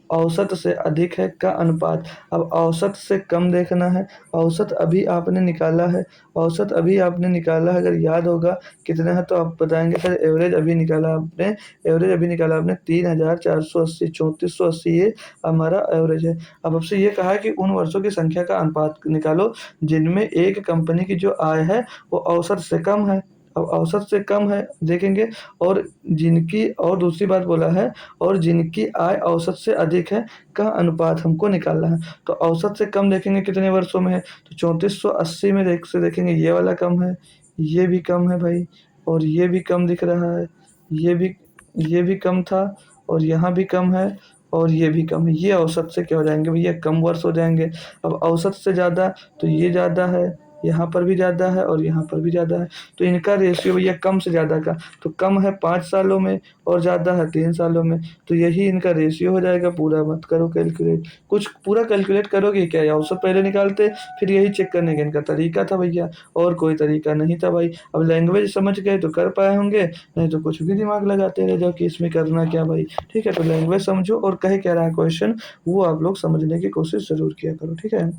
[SPEAKER 1] औसत से अधिक है का अनुपात। अब औसत से कम देखना है, औसत अभी आपने निकाला है, औसत अभी आपने निकाला है, अगर याद होगा कितना है तो आप बताएंगे सर। एवरेज अभी निकाला आपने, एवरेज अभी निकाला आपने 3480, 3480 ये हमारा एवरेज है। अब आपसे ये कहा है कि उन वर्षों की संख्या का अनुपात निकालो जिनमें एक कंपनी की जो आय है वो औसत से कम है। अब औसत से कम है देखेंगे, और जिनकी, और दूसरी बात बोला है, और जिनकी आय औसत से अधिक है का अनुपात हमको निकालना है। तो औसत से कम देखेंगे कितने वर्षों में है, तो 3480 में देखेंगे ये वाला कम है, ये भी कम है भाई, और ये भी कम दिख रहा है, ये भी कम था, और यहाँ भी कम है, और ये भी कम है। ये औसत से क्या हो जाएंगे भैया, कम वर्ष हो जाएंगे। अब औसत से ज़्यादा तो ये ज़्यादा है, यहाँ पर भी ज़्यादा है, और यहाँ पर भी ज़्यादा है, तो इनका रेशियो भैया कम से ज़्यादा का, तो कम है 5 सालों में और ज़्यादा है 3 सालों में, तो यही इनका रेशियो हो जाएगा। पूरा मत करो कैलकुलेट, कुछ पूरा कैलकुलेट करोगे क्या, या औसत पहले निकालते फिर यही चेक करने का इनका तरीका था भैया, और कोई तरीका नहीं था भाई। अब लैंग्वेज समझ गए तो कर पाए होंगे, नहीं तो कुछ भी दिमाग लगाते रह जाओ कि इसमें करना क्या भाई। ठीक है, तो लैंग्वेज समझो और कहे क्या रहा है क्वेश्चन, वो आप लोग समझने की कोशिश ज़रूर किया करो। ठीक है,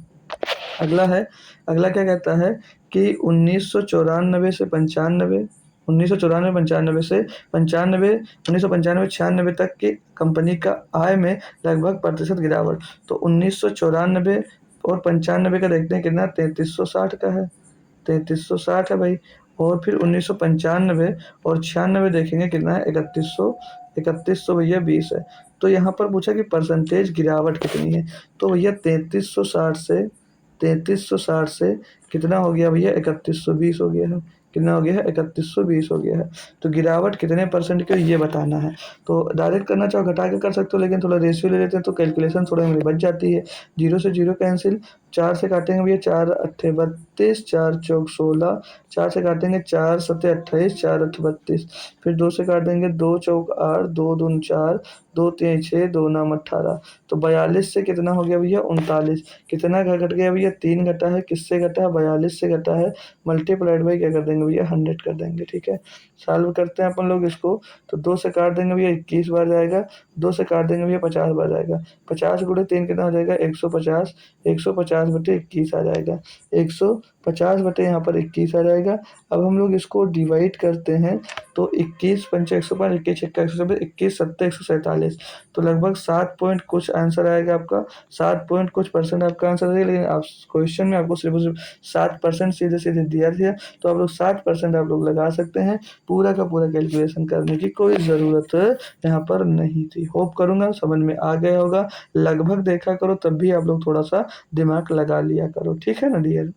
[SPEAKER 1] अगला है, अगला क्या कहता है कि 1994 से 95, 1994 से 95, 1995 96 तक की कंपनी का आय में लगभग प्रतिशत गिरावट। तो 1994 और 95 का देखते हैं कितना, 3360 का है, 3360 है भाई। और फिर 1995 और 96 देखेंगे कितना है, 3100, 3100 भैया 20 है। तो यहाँ पर पूछा कि परसेंटेज गिरावट कितनी है, तो भैया 3360 से कितना हो गया भैया, 3120 हो गया है। कितना हो गया है, 3120 हो गया है। तो गिरावट कितने परसेंट की ये बताना है। तो डायरेक्ट करना चाहो घटा के कर सकते हो, लेकिन थोड़ा रेशियो ले लेते हैं तो कैलकुलेशन थोड़ा हमारी बच जाती है। जीरो से जीरो कैंसिल, 4 से काटेंगे भैया 4 अट्ठे 32, 4 चौक 16, 4 से काटेंगे 4 सत्ते 28, 4 अट्ठ 32, फिर 2 से काट देंगे 2 चौक 8, 2 दून 4, 2 तीन 6, 2 नाम 18। तो 42 से कितना हो गया भैया, 39। कितना का घट गया भैया, 3 घटा है, किससे घटा है, 42 से घटा है। मल्टीप्लाइड बाई क्या कर देंगे भैया, 100 कर देंगे। ठीक है, सॉल्व करते हैं अपन लोग इसको, तो 2 से काट देंगे भैया 21 बार जाएगा, 2 से काट देंगे भैया 50 बार जाएगा, 50 गुणे 3 कितना हो जाएगा, 150, 150 बटे 21 आ जाएगा, 150 बटे यहाँ पर 21 आ जाएगा। अब हम लोग इसको डिवाइड करते हैं, तो 21 पंचे 105, 21 छक्का 190, 21 सत्ते 147, तो लगभग 7 पॉइंट कुछ आंसर आएगा आपका, 7 पॉइंट कुछ परसेंट आपका आंसर है। लेकिन आप क्वेश्चन में आपको सिर्फ 7% सीधे सीधे दिया था, तो आप लोग 7% आप लोग लगा सकते हैं, पूरा का पूरा कैलकुलेशन करने की कोई ज़रूरत यहाँ पर नहीं थी। होप करूँगा समझ में आ गया होगा, लगभग देखा करो तब भी आप लोग थोड़ा सा दिमाग लगा लिया करो। ठीक है ना डियर,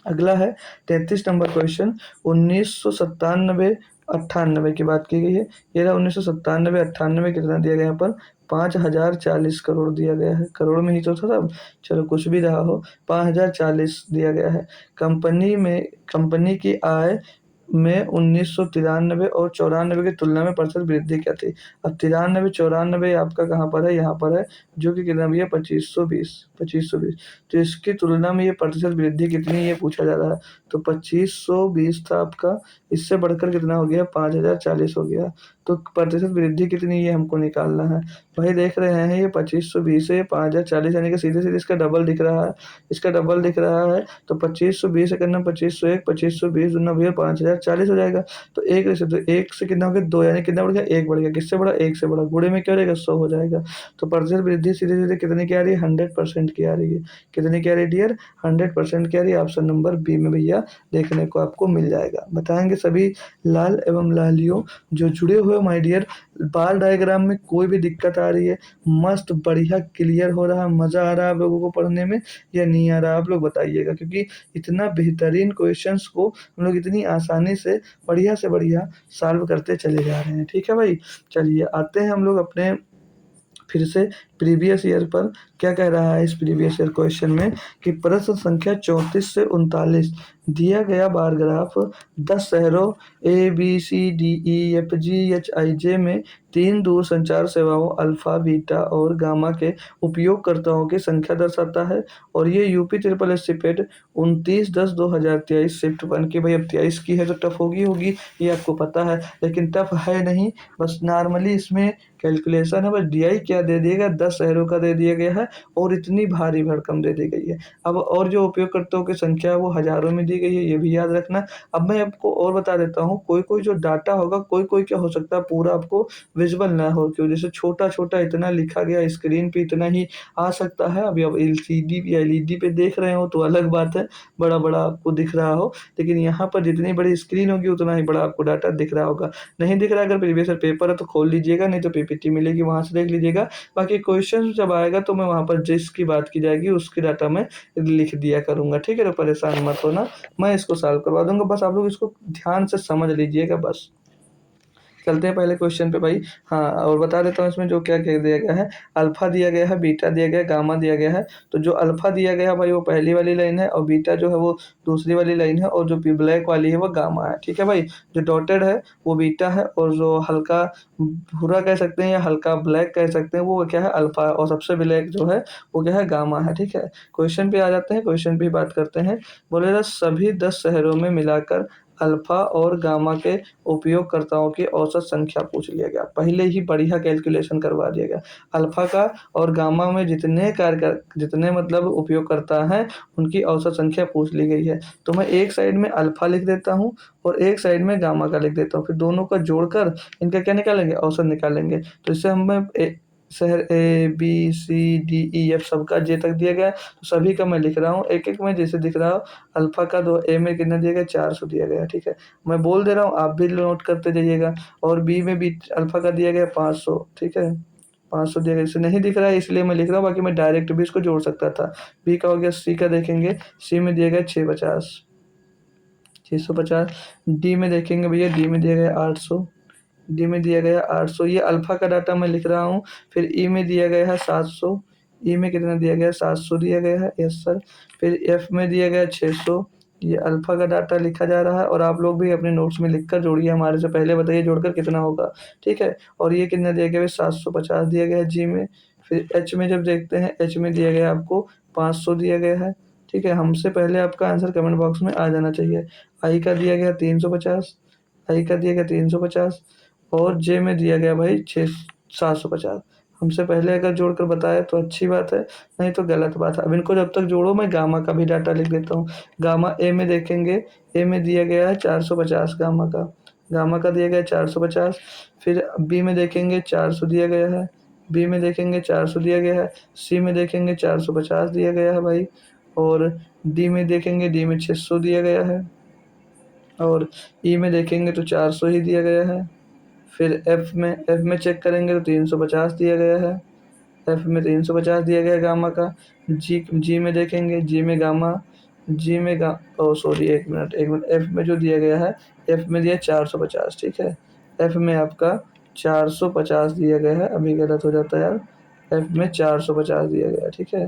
[SPEAKER 1] अगला है 33 नंबर क्वेश्चन। 1997 98 की बात की गई है, ये रहा 1997 98 कितना दिया गया यहाँ पर, 5040 करोड़ दिया गया है, करोड़ में ही तो था सब, चलो कुछ भी रहा हो, 5040 दिया गया है। कंपनी की आय में 1993 और 94 की तुलना में प्रतिशत वृद्धि क्या थी। अब 93 94 आपका कहाँ पर है, यहाँ पर है, जो कि कितना भी है 2520, 2520। तो इसकी तुलना में ये प्रतिशत वृद्धि कितनी ये पूछा जा रहा है, तो 2520 था आपका, इससे बढ़कर कितना हो गया, 5040 हो गया। तो प्रतिशत वृद्धि कितनी ये हमको निकालना है। वही देख रहे हैं ये 2520 है, ये 5040 यानी कि सीधे सीधे इसका डबल दिख रहा है, इसका डबल दिख रहा है। तो 2520 से करना 2501, 2520 दूना भैया 5040 हो जाएगा। तो एक से कितना हो गया 2, यानी कितना बढ़ गया 1 बढ़ गया। किससे बड़ा? 1 से बड़ा। गुणे में क्या हो जाएगा 100 हो जाएगा। तो प्रतिशत वृद्धि सीधे सीधे कितने की आ रही है? 100% की आ रही है। कितने की आ रही है डियर? 100% की आ रही है। ऑप्शन नंबर बी में भैया देखने को आपको मिल जाएगा। बताएंगे सभी लाल एवं लालियों जो जुड़े हुए माय डियर, बार डायग्राम में कोई भी दिक्कत आ रही है? मस्त बढ़िया क्लियर हो रहा है, मजा आ रहा है आप लोगों को पढ़ने में या नहीं आ रहा? आप लोग बताइएगा, क्योंकि इतना बेहतरीन क्वेश्चंस को हम लोग इतनी आसानी से बढ़िया सॉल्व करते चले जा रहे हैं। ठीक है भाई, चलिए आते हैं हम लोग अपने फिर से प्रीवियस ईयर पर। क्या कह रहा है इस प्रीवियस ईयर क्वेश्चन में कि प्रश्न संख्या 34 से 39 दिया गया बार ग्राफ 10 शहरों A B C D E F G H I J में 3 दूरसंचार सेवाओं अल्फा बीटा और गामा के उपयोगकर्ताओं की संख्या दर्शाता है। और ये UP triple S C paid 29/10/2023 shift 1 की। भाई अब 23 की है तो टफ होगी ये आपको पता है, लेकिन टफ है नहीं, बस नॉर्मली इसमें कैलकुलेशन है। बस डीआई क्या दे दिया गया? 10 शहरों का दे दिया गया है और इतनी भारी भरकम दे दी गई है। अब और जो उपयोगकर्ताओं की संख्या है वो हजारों में दी गई है, ये भी याद रखना। अब मैं आपको और बता देता हूँ, कोई कोई जो डाटा होगा, कोई कोई क्या हो सकता है पूरा आपको विजुअल ना हो, क्यों जैसे छोटा छोटा इतना लिखा गया स्क्रीन पे इतना ही आ सकता है। अभी अब एलसीडी या एलईडी पे देख रहे हो तो अलग बात है, बड़ा बड़ा आपको दिख रहा हो, लेकिन यहाँ पर जितनी बड़ी स्क्रीन होगी उतना ही बड़ा आपको डाटा दिख रहा होगा। नहीं दिख रहा अगर प्रीवियस पेपर है तो खोल लीजिएगा, नहीं तो पीपीटी मिलेगी वहां से देख लीजिएगा। बाकी क्वेश्चन जब आएगा तो मैं वहां पर जिसकी बात की जाएगी उसकी डाटा मैं लिख दिया करूंगा। ठीक है, तो परेशान मत होना, मैं इसको सॉल्व करवा दूंगा, बस आप लोग इसको ध्यान से समझ लीजिएगा बस। चलते हैं पहले क्वेश्चन पे भाई। हाँ, और बता देता हूँ इसमें जो क्या क्या दिया गया है। अल्फा दिया गया है, बीटा दिया गया है, गामा दिया गया है। तो जो अल्फा दिया गया है भाई वो पहली वाली लाइन है, और बीटा जो है वो दूसरी वाली लाइन है, और जो ब्लैक वाली है वो गामा है। ठीक है भाई, जो डॉटेड है वो बीटा है, और जो हल्का भूरा कह सकते हैं या हल्का ब्लैक कह सकते हैं वो क्या है? अल्फा है, और सबसे ब्लैक जो है वो क्या है? गामा है। ठीक है, क्वेश्चन पे आ जाते हैं, क्वेश्चन पे बात करते हैं। बोलेगा सभी 10 शहरों में मिलाकर अल्फा और गामा के उपयोगकर्ताओं की औसत संख्या पूछ लिया गया। पहले ही बढ़िया कैलकुलेशन करवा दिया गया। अल्फा का और गामा में जितने मतलब उपयोगकर्ता हैं उनकी औसत संख्या पूछ ली गई है। तो मैं एक साइड में अल्फा लिख देता हूँ और एक साइड में गामा का लिख देता हूँ, फिर दोनों का जोड़कर इनका क्या निकालेंगे? औसत निकालेंगे। तो इससे हम शहर A B C D E F सबका जे तक दिया गया है, तो सभी का मैं लिख रहा हूँ एक एक में जैसे दिख रहा हो। अल्फा का दो ए में कितना दिया गया? 400 दिया गया। ठीक है, मैं बोल दे रहा हूँ, आप भी नोट करते जाइएगा। और बी में भी अल्फा का दिया गया 500। ठीक है, 500 दिया गया, इसे नहीं दिख रहा है इसलिए मैं लिख रहा हूँ, बाकी मैं डायरेक्ट भी इसको जोड़ सकता था। बी का हो गया, सी का देखेंगे, सी में दिया गया 650, 650। डी में देखेंगे भैया, डी में दिया गया 800, डी में दिया गया 800। ये अल्फा का डाटा मैं लिख रहा हूँ। फिर ई में दिया गया है 700, ई में कितना दिया गया है? 700 दिया गया है, यस सर। फिर एफ में दिया गया 600। ये अल्फा का डाटा लिखा जा रहा है, और आप लोग भी अपने नोट्स में लिखकर जोड़िए, हमारे से पहले बताइए जोड़कर कितना होगा। ठीक है, और ये कितना दिया गया है? 750 दिया गया है जी में। फिर एच में जब देखते हैं, एच में दिया गया आपको 500 दिया गया है। ठीक है, हमसे पहले आपका आंसर कमेंट बॉक्स में आ जाना चाहिए। आई का दिया गया 350, आई का दिया गया 350, और जे में दिया गया भाई 750। हमसे पहले अगर जोड़कर बताया तो अच्छी बात है, नहीं तो गलत बात है। अब इनको जब तक जोड़ो, मैं गामा का भी डाटा लिख देता हूँ। गामा ए में देखेंगे, ए में दिया गया है 450 गामा का, गामा का दिया गया है 450। फिर बी में देखेंगे 400 दिया गया है, बी में देखेंगे 400 दिया गया है। सी में देखेंगे 450 दिया गया है भाई, और डी में देखेंगे, डी में 600 दिया गया है, और ई में देखेंगे तो 400 ही दिया गया है। फिर एफ में चेक करेंगे तो 350 दिया गया है, एफ में 350 दिया गया है गामा का। जी जी में देखेंगे, जी में गामा, जी में गा ओ सॉरी, एक मिनट, एफ में जो दिया गया है, एफ में दिया 450। ठीक है, एफ में आपका 450 दिया गया है, अभी गलत हो जाता है यार, एफ में 450 दिया गया है। ठीक है,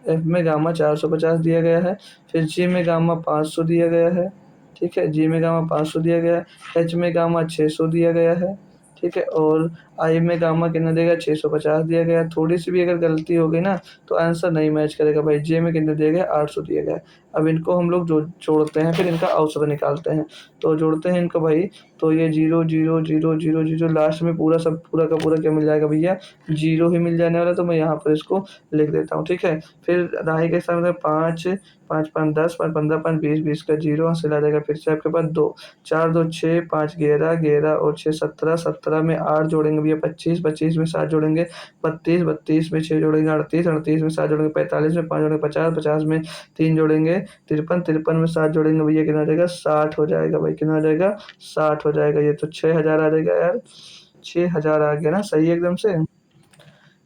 [SPEAKER 1] एफ में गामा 450 दिया गया है। फिर जी में गामा 500 दिया गया है। ठीक है, जी में गामा 500 दिया गया है। एच में गामा 600 दिया गया है। ठीक है, और आई में गामा कितना देगा? 650 दिया गया है। थोड़ी सी भी अगर गलती हो गई ना तो आंसर नहीं मैच करेगा भाई। जे में कितना दिया गया? 800 दिया गया है। अब इनको हम लोग जोड़ते हैं, फिर इनका औसत निकालते हैं। तो जोड़ते हैं इनको भाई, तो ये 0 0 0 0 0 लास्ट में पूरा सब पूरा का पूरा क्या मिल जाएगा भैया, 0 ही मिल जाने वाला। तो मैं यहाँ पर इसको लिख देता हूँ, ठीक है। फिर दाहिने के सामने 5 5 5 10 5 15 5 20 20 का 0 हासिल आ जाएगा। फिर से आपके पास 2 4 2 6 5 11 11 और 6 17 17 में 8 जोड़ेंगे भैया 25 25 में 7 जोड़ेंगे 32 32 में 6 जोड़ेंगे 38 38 में 7 जोड़ेंगे 45 में 5 जोड़ेंगे 50 50 में 3 जोड़ेंगे 53 53 में 7 जोड़ेंगे भैया कितना हो जाएगा, 60 हो जाएगा भाई। कितना हो जाएगा, 60 हो जाएगा। ये तो 6000 आ जाएगा यार, 6000 आ गया ना सही एकदम से।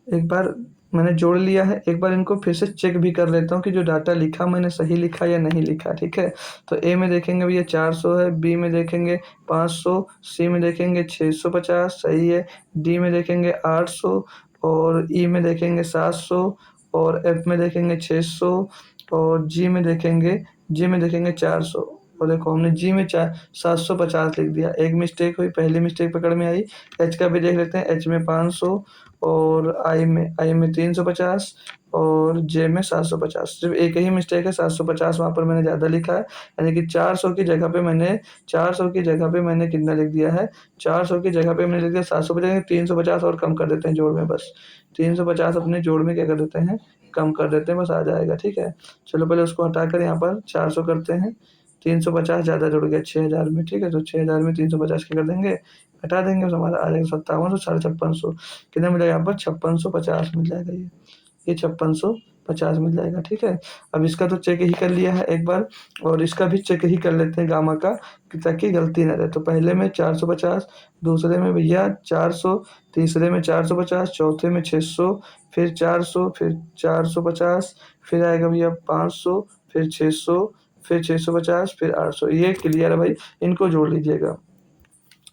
[SPEAKER 1] एक बार मैंने जोड़ लिया है, एक बार इनको फिर से चेक भी कर लेता हूँ कि जो डाटा लिखा मैंने सही लिखा या नहीं लिखा, ठीक है। तो ए में देखेंगे भैया 400 है, बी में देखेंगे 500, सी में देखेंगे 650 सही है, डी में देखेंगे 800 और ई में देखेंगे 700 और एफ में देखेंगे 600 और जी में देखेंगे 400। और देखो हमने जी में 750 लिख दिया, एक मिस्टेक हुई, पहली मिस्टेक पकड़ में आई। एच का भी देख लेते हैं, एच में 500 और आई में 350 और जे में 750। सिर्फ एक ही मिस्टेक है, 750 वहाँ पर मैंने ज़्यादा लिखा है, यानी कि 400 की जगह पे मैंने कितना लिख दिया है, 400 की जगह पे मैंने लिख दिया 750, 350 और कम कर देते हैं जोड़ में, बस 350 अपने जोड़ में क्या कर देते हैं, कम कर देते हैं, बस आ जाएगा, ठीक है। चलो पहले उसको हटाकर यहाँ पर 400 करते हैं, 350 ज़्यादा जुड़ गया 6000 में, ठीक है। तो 6000 में 350 क्या कर देंगे, हटा देंगे, तो हमारा आ जाएगा 5700 5650। कितना मिलेगा यहाँ पर, 5650 मिल जाएगा। ये 5650 मिल जाएगा, ठीक है। अब इसका तो चेक ही कर लिया है एक बार, और इसका भी चेक ही कर लेते हैं गामा का, ताकि गलती ना रहे। तो पहले में 450, दूसरे में भैया 400, तीसरे में 450, चौथे में 600, फिर 400, फिर 450, फिर आएगा भैया 500, फिर 600, फिर 650, फिर 800। ये क्लियर है भाई, इनको जोड़ लीजिएगा,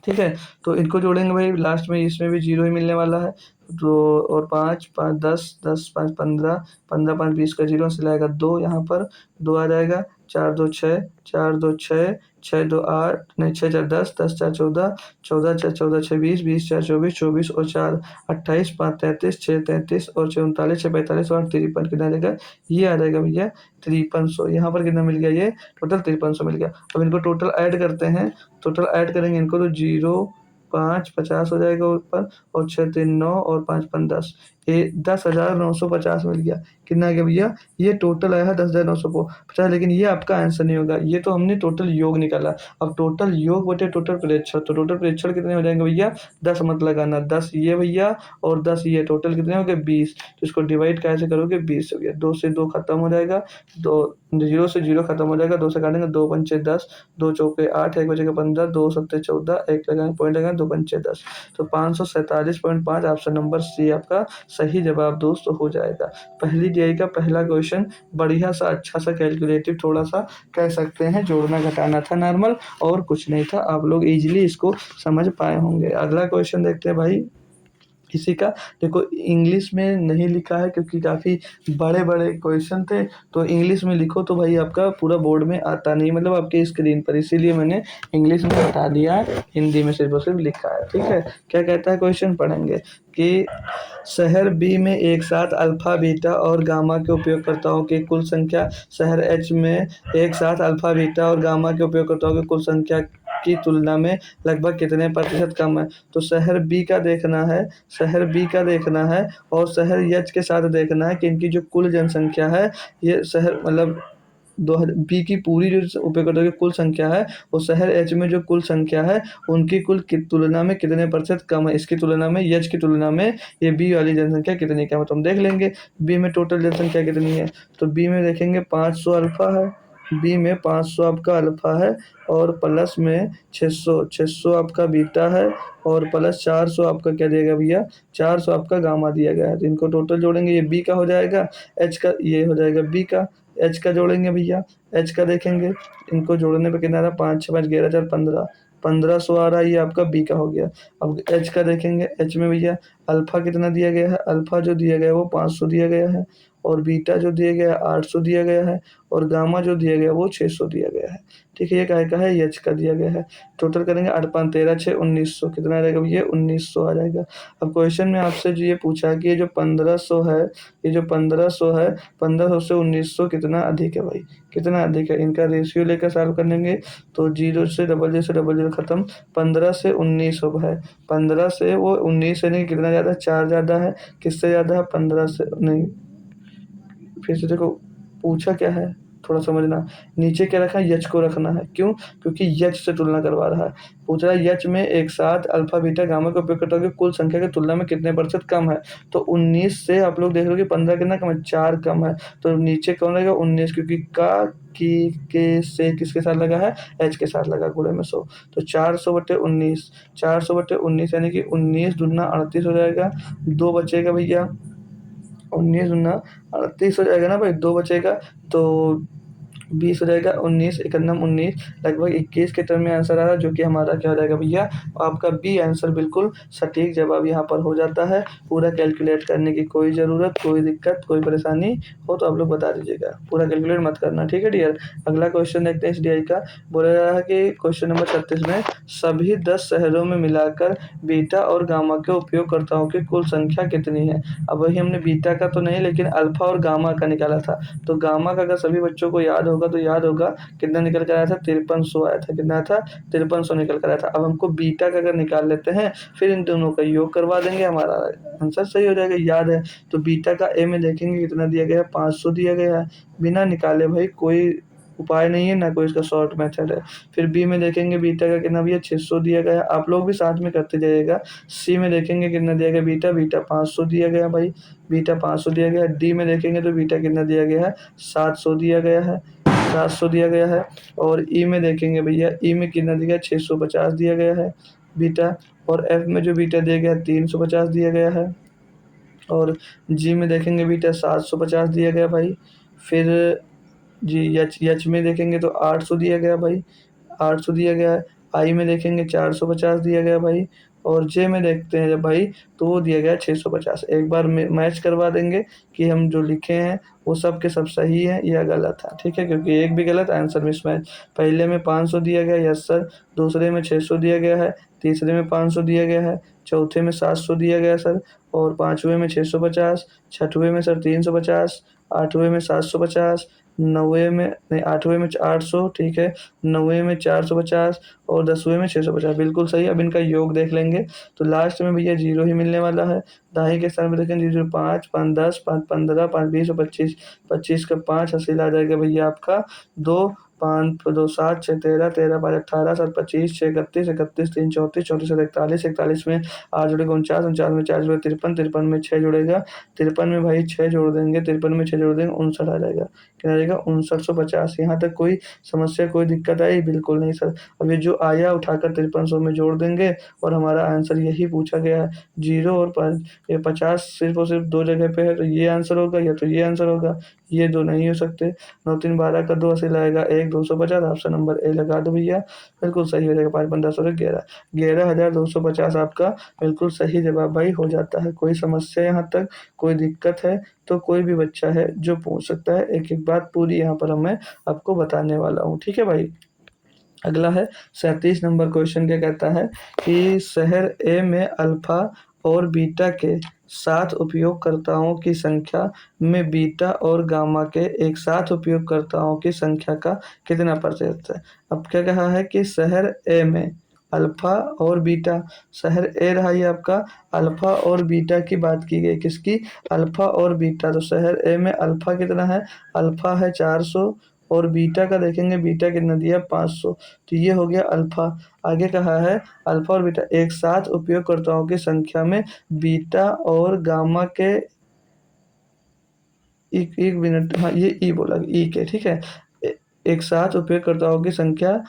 [SPEAKER 1] ठीक है। तो इनको जोड़ेंगे भाई, लास्ट में इसमें भी 0 ही मिलने वाला है। तो और 5 5 10 10 5 15 15 5 20 का 0 से लाएगा 2, यहाँ पर 2 आ जाएगा, 4 2 6 4 2 6 6 2 8 नहीं 6 4 10 10 4 14 14 4 14 6 20 20 4 24 24 और 4 28 5 33 6 33 और 6 39 6 45 और 53 कितना आ जाएगा, ये आ जाएगा भैया 5300। यहाँ पर कितना मिल गया, ये टोटल 5300 मिल गया। अब इनको टोटल ऐड करते हैं, टोटल ऐड करेंगे इनको तो 0 5 50 हो जाएगा ऊपर, और 6 3 9 और 5 5 10, ये 10,950 मिल गया। कितना आ गया भैया, ये टोटल आया है 10,950, लेकिन ये आपका आंसर नहीं होगा, ये तो हमने टोटल योग निकाला। अब टोटल योग बटे टोटल प्रेक्षण, तो टोटल प्रेक्षण कितने हो जाएंगे भैया, 10 मत लगाना, 10 ये भैया और 10 ये, टोटल कितने हो गए 20। तो इसको डिवाइड कैसे करोगे, 20 हो गया, 2 से 2 खत्म हो जाएगा, 0 से 0 खत्म हो जाएगा, 2 से काटेंगे, 2 पंचे 10, 2 चौके 8, 1 बचेगा 15, 2 सत्ते 14, 1 लगाएंगे पॉइंट लगाएंगे, 2 पंचे 10। तो 547.5 ऑप्शन नंबर सी आपका सही जवाब दोस्त हो जाएगा। पहली DI का पहला क्वेश्चन बढ़िया सा अच्छा सा कैलकुलेटिव, थोड़ा सा कह सकते हैं जोड़ना घटाना था नॉर्मल, और कुछ नहीं था। आप लोग इजीली इसको समझ पाए होंगे। अगला क्वेश्चन देखते हैं भाई इसी का। देखो इंग्लिश में नहीं लिखा है क्योंकि काफ़ी बड़े बड़े क्वेश्चन थे, तो इंग्लिश में लिखो तो भाई आपका पूरा बोर्ड में आता नहीं, मतलब आपके स्क्रीन पर, इसीलिए मैंने इंग्लिश में बता दिया, हिंदी में सिर्फ और सिर्फ लिखा है, ठीक है। क्या कहता है क्वेश्चन, पढ़ेंगे कि शहर बी में एक साथ अल्फा बीटा और गामा के उपयोगकर्ताओं की कुल संख्या शहर एच में एक साथ अल्फा बीटा और गामा के उपयोगकर्ताओं की कुल संख्या की तुलना में लगभग कितने प्रतिशत कम है। तो शहर बी का देखना है, और शहर एच के साथ देखना है कि इनकी जो कुल जनसंख्या है, ये शहर मतलब दो बी की पूरी जो उपयोगकर्ताओं की कुल संख्या है, वो शहर एच में जो कुल संख्या है उनकी कुल की तुलना में कितने प्रतिशत कम है, इसकी तुलना में एच की तुलना में ये बी वाली जनसंख्या कितनी कम है। तो हम देख लेंगे बी में टोटल जनसंख्या कितनी है। तो बी में देखेंगे 500 अल्फा है, बी में 500 आपका अल्फा है, और प्लस में 600 आपका बीटा है, और प्लस 400 आपका क्या देगा भैया, 400 आपका गामा दिया गया है। तो इनको टोटल जोड़ेंगे, ये बी का हो जाएगा, एच का ये हो जाएगा बी का, एच का जोड़ेंगे भैया, एच का देखेंगे, इनको जोड़ने पे कितना आ रहा है, 5 6 5 11 4 15, 1500 आ रहा है, ये आपका बी का हो गया। अब एच का देखेंगे, एच में भैया अल्फा कितना दिया गया है, अल्फा जो दिया गया है वो 500 दिया गया है, और बीटा जो दिया गया है 800 दिया गया है और गामा जो दिया गया है वो 600 दिया गया है। ठीक है, ये काय का है, एच का दिया गया है। टोटल करेंगे 8 5 13 6 1900, कितना आ जाएगा भैया 1900 आ जाएगा। अब क्वेश्चन में आपसे जो ये पूछा कि ये जो 1500 है, ये जो 1500 है, 1500 से 1900 कितना अधिक है भाई, कितना अधिक है, इनका रेशियो लेकर सॉल्व करेंगे तो जीरो से डबल जीरो खत्म, 15 से 19 हो है, 15 से वो 19 से नहीं, कितना ज़्यादा, 4 ज़्यादा है, किससे ज़्यादा है, 15 से नहीं, फिर से देखो पूछा क्या है, थोड़ा समझना। नीचे क्या रखा है, यच को रखना है, क्यों, क्योंकि यच से तुलना करवा रहा है। पूछ रहा है यच में एक साथ अल्फा बीटा गामा का उपयोग करते हुए कुल संख्या की तुलना में कितने प्रतिशत कम है। तो 19 से आप लोग देख लो कि 15 कितना कम है, 4 कम है। तो नीचे कौन रहेगा, 19, क्योंकि का की के से किसके साथ लगा है, एच के साथ लगा, गुणे में 100। तो 400/19, 400/19 यानी कि 19 दूना 38 हो जाएगा, 2 बचेगा भैया, 19 दूना 38 हो जाएगा ना भाई, 2 बचेगा तो 20 हो जाएगा, 19 एकन्नम 19, लगभग 21 के टर्म में आंसर आ रहा है, जो कि हमारा क्या हो जाएगा भैया, आपका बी आंसर बिल्कुल सटीक जवाब यहाँ पर हो जाता है। पूरा कैलकुलेट करने की कोई ज़रूरत, कोई दिक्कत, कोई परेशानी हो तो आप लोग बता दीजिएगा, पूरा कैलकुलेट मत करना, ठीक है डियर। अगला क्वेश्चन देखते हैं एसडीआई का। बोला जा रहा है कि क्वेश्चन नंबर 36 में सभी 10 शहरों में मिलाकर बीटा और गामा के उपयोगकर्ताओं की कुल संख्या कितनी है। अब वही हमने बीटा का तो नहीं, लेकिन अल्फा और गामा का निकाला था। तो गामा का अगर सभी बच्चों को याद होगा तो याद होगा कितना निकल कर आया था, 5300 आया था, कितना था, 5300 निकल कर आया था। अब हमको बीटा का अगर निकाल लेते हैं, फिर इन दोनों का योग करवा देंगे, हमारा आंसर सही हो जाएगा, याद है। तो बीटा का ए में देखेंगे कितना दिया गया है, 500 दिया गया है, बिना निकाले भाई कोई उपाय नहीं है, ना कोई इसका शॉर्ट मेथड है। फिर बी में देखेंगे बीटा का कितना भैया 600 दिया गया है, आप लोग भी साथ में करते जाइएगा। सी में देखेंगे कितना दिया गया बीटा, बीटा 500 दिया गया भाई, बीटा 500 दिया गया है। डी में देखेंगे तो बीटा कितना दिया गया है, 700 दिया गया है, 700 दिया गया है। और ई में देखेंगे भैया, ई में कितना दिया गया, 650 दिया गया है बीटा। और एफ में जो बीटा दिया गया है 350 दिया गया है। और जी में देखेंगे बीटा 750 दिया गया भाई। फिर जी एच एच में देखेंगे तो 800 दिया गया भाई, 800 दिया गया है। आई में देखेंगे 450 दिया गया भाई। और जे में देखते हैं जब भाई, तो वो दिया गया 650। एक बार मैच करवा देंगे कि हम जो लिखे हैं वो सब के सब सही है या गलत है, ठीक है, क्योंकि एक भी गलत आंसर मिसमैच। पहले में 500 दिया गया, यस सर। दूसरे में 600 दिया गया है, तीसरे में 500 दिया गया है, चौथे में 700 दिया गया सर, और पाँचवें में 650, छठवें में सर 350, आठवें में 750, नौवे में नहीं, आठवें में 800, ठीक है, नौवे में 450 और 10वें में 650, बिल्कुल सही। अब इनका योग देख लेंगे तो लास्ट में भैया जीरो ही मिलने वाला है। दाही के स्थान पर देखें, जीरो 5 5 10 5 15 5 20 और 25, 25 का 5 हासिल आ जाएगा भैया आपका 2, 5 2 7 6 13 13 5 18 7 25 6 31 31 3 34 34 7 41 41 में 8 जुड़ेगा 49, 49 में 4 जुड़ेगा 53, 53 में 6 जुड़ेगा, 53 में भाई 6 जोड़ देंगे, 53 में 6 जोड़ देंगे 59 आ जाएगा, कितना आ जाएगा 5950। यहाँ तक कोई समस्या, कोई दिक्कत आई, बिल्कुल नहीं सर। अब ये जो आया उठाकर 5300 में जोड़ देंगे और हमारा आंसर यही पूछा गया है। जीरो और 5, ये 50 सिर्फ और सिर्फ दो जगह पे है, तो ये आंसर होगा या तो ये आंसर होगा, ये दो नहीं हो सकते। 9 3 12 का 2 हासिल आएगा 1 250, ऑप्शन नंबर ए लगा दो भैया, बिल्कुल सही हो जाएगा। 5 15 16 11, 11,250 आपका बिल्कुल सही जवाब भाई हो जाता है। कोई समस्या यहाँ तक, कोई दिक्कत है तो कोई भी बच्चा है जो पूछ सकता है, एक एक बात पूरी यहाँ पर मैं आपको बताने वाला हूँ, ठीक है भाई। अगला है 37 नंबर क्वेश्चन, क्या कहता है कि शहर ए में अल्फा और बीटा के साथ उपयोगकर्ताओं की संख्या में बीटा और गामा के एक साथ उपयोगकर्ताओं की संख्या का कितना प्रतिशत है। अब क्या कहा है कि शहर ए में अल्फा और बीटा, शहर ए रहा ये आपका, अल्फा और बीटा की बात की गई, किसकी, अल्फा और बीटा। तो शहर ए में अल्फा कितना है, अल्फा है 400 और बीटा का देखेंगे, बीटा कितना दिया 500। तो ये हो गया अल्फा। आगे कहा है अल्फा और बीटा एक साथ उपयोगकर्ताओं की संख्या में बीटा और गामा के, एक मिनट, हाँ ये ई बोला, ई के, ठीक है, एक साथ उपयोगकर्ताओं की संख्या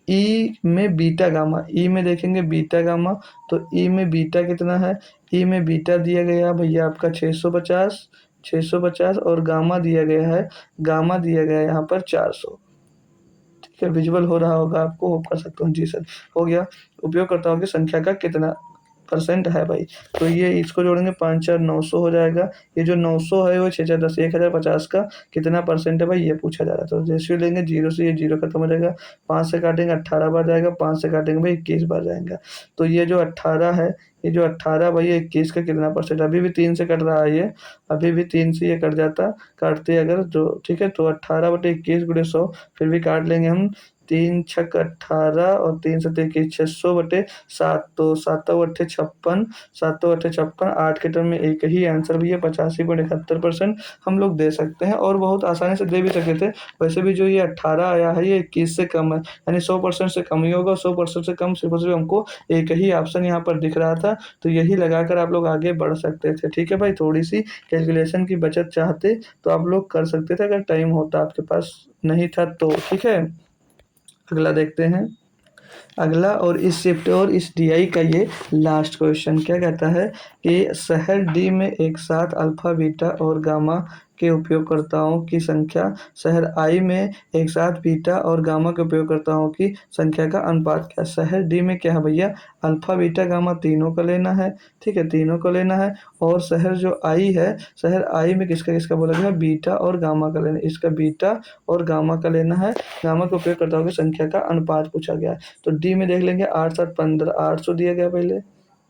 [SPEAKER 1] ई में बीटा गामा, ई में देखेंगे बीटा गामा, तो ई में बीटा कितना है, ई में बीटा दिया गया भैया आपका 650, 650 और गामा दिया गया है, गामा दिया गया है यहाँ पर 400, ठीक है, विजुअल हो रहा होगा आपको, होप कर सकता हूँ, जी सर हो गया। उपयोगकर्ताओं की संख्या का कितना % है भाई। तो ये इसको जोड़ेंगे 5 4 900 हो जाएगा। ये जो 900 है वो 6 4 10 1050 का कितना % है भाई, ये पूछा जा रहा है। तो रेशियो लेंगे 0 से, ये 0 खत्म हो जाएगा। 5 से काटेंगे 18 बार जाएगा, 5 से काटेंगे भाई 21 बार जाएगा। तो ये जो 18 है, ये जो 18 भाई 21 का कितना %, अभी भी 3 से कट रहा है ये, अभी भी 3 से ये कट जाता, काटते अगर जो, ठीक है। तो 18/21 गुणे 100, फिर भी काट लेंगे हम। 3 छक 18 और 3 सत्ते 21, 600/7, तो 7 7 8 56, 8 के टर्म में एक ही आंसर भी है, 85.71% हम लोग दे सकते हैं, और बहुत आसानी से दे भी सकते थे। वैसे भी जो ये 18 आया है ये 21 से कम है, यानी 100% से कम ही होगा। 100% से कम सिर्फ और सिर्फ हमको एक ही ऑप्शन यहाँ पर दिख रहा था, तो यही लगाकर आप लोग आगे बढ़ सकते थे। ठीक है भाई, थोड़ी सी कैलकुलेशन की बचत चाहते तो आप लोग कर सकते थे, अगर टाइम होता आपके पास, नहीं था तो। ठीक है, अगला देखते हैं। अगला और इस शिफ्ट और इस डीआई का ये लास्ट क्वेश्चन क्या कहता है कि शहर डी में एक साथ अल्फा बीटा और गामा के उपयोगकर्ताओं की संख्या शहर आई में एक साथ बीटा और गामा के उपयोगकर्ताओं की संख्या का अनुपात क्या है। शहर डी में क्या है भैया, अल्फा बीटा गामा तीनों का लेना है, ठीक है, तीनों को लेना है। और शहर जो आई है, शहर आई में किसका किसका बोला गया, बीटा और गामा का लेना है, इसका बीटा और गामा का लेना है। गामा के उपयोगकर्ताओं की संख्या का अनुपात पूछा गया है। तो डी में देख लेंगे 8 7 15, 800 दिया गया, पहले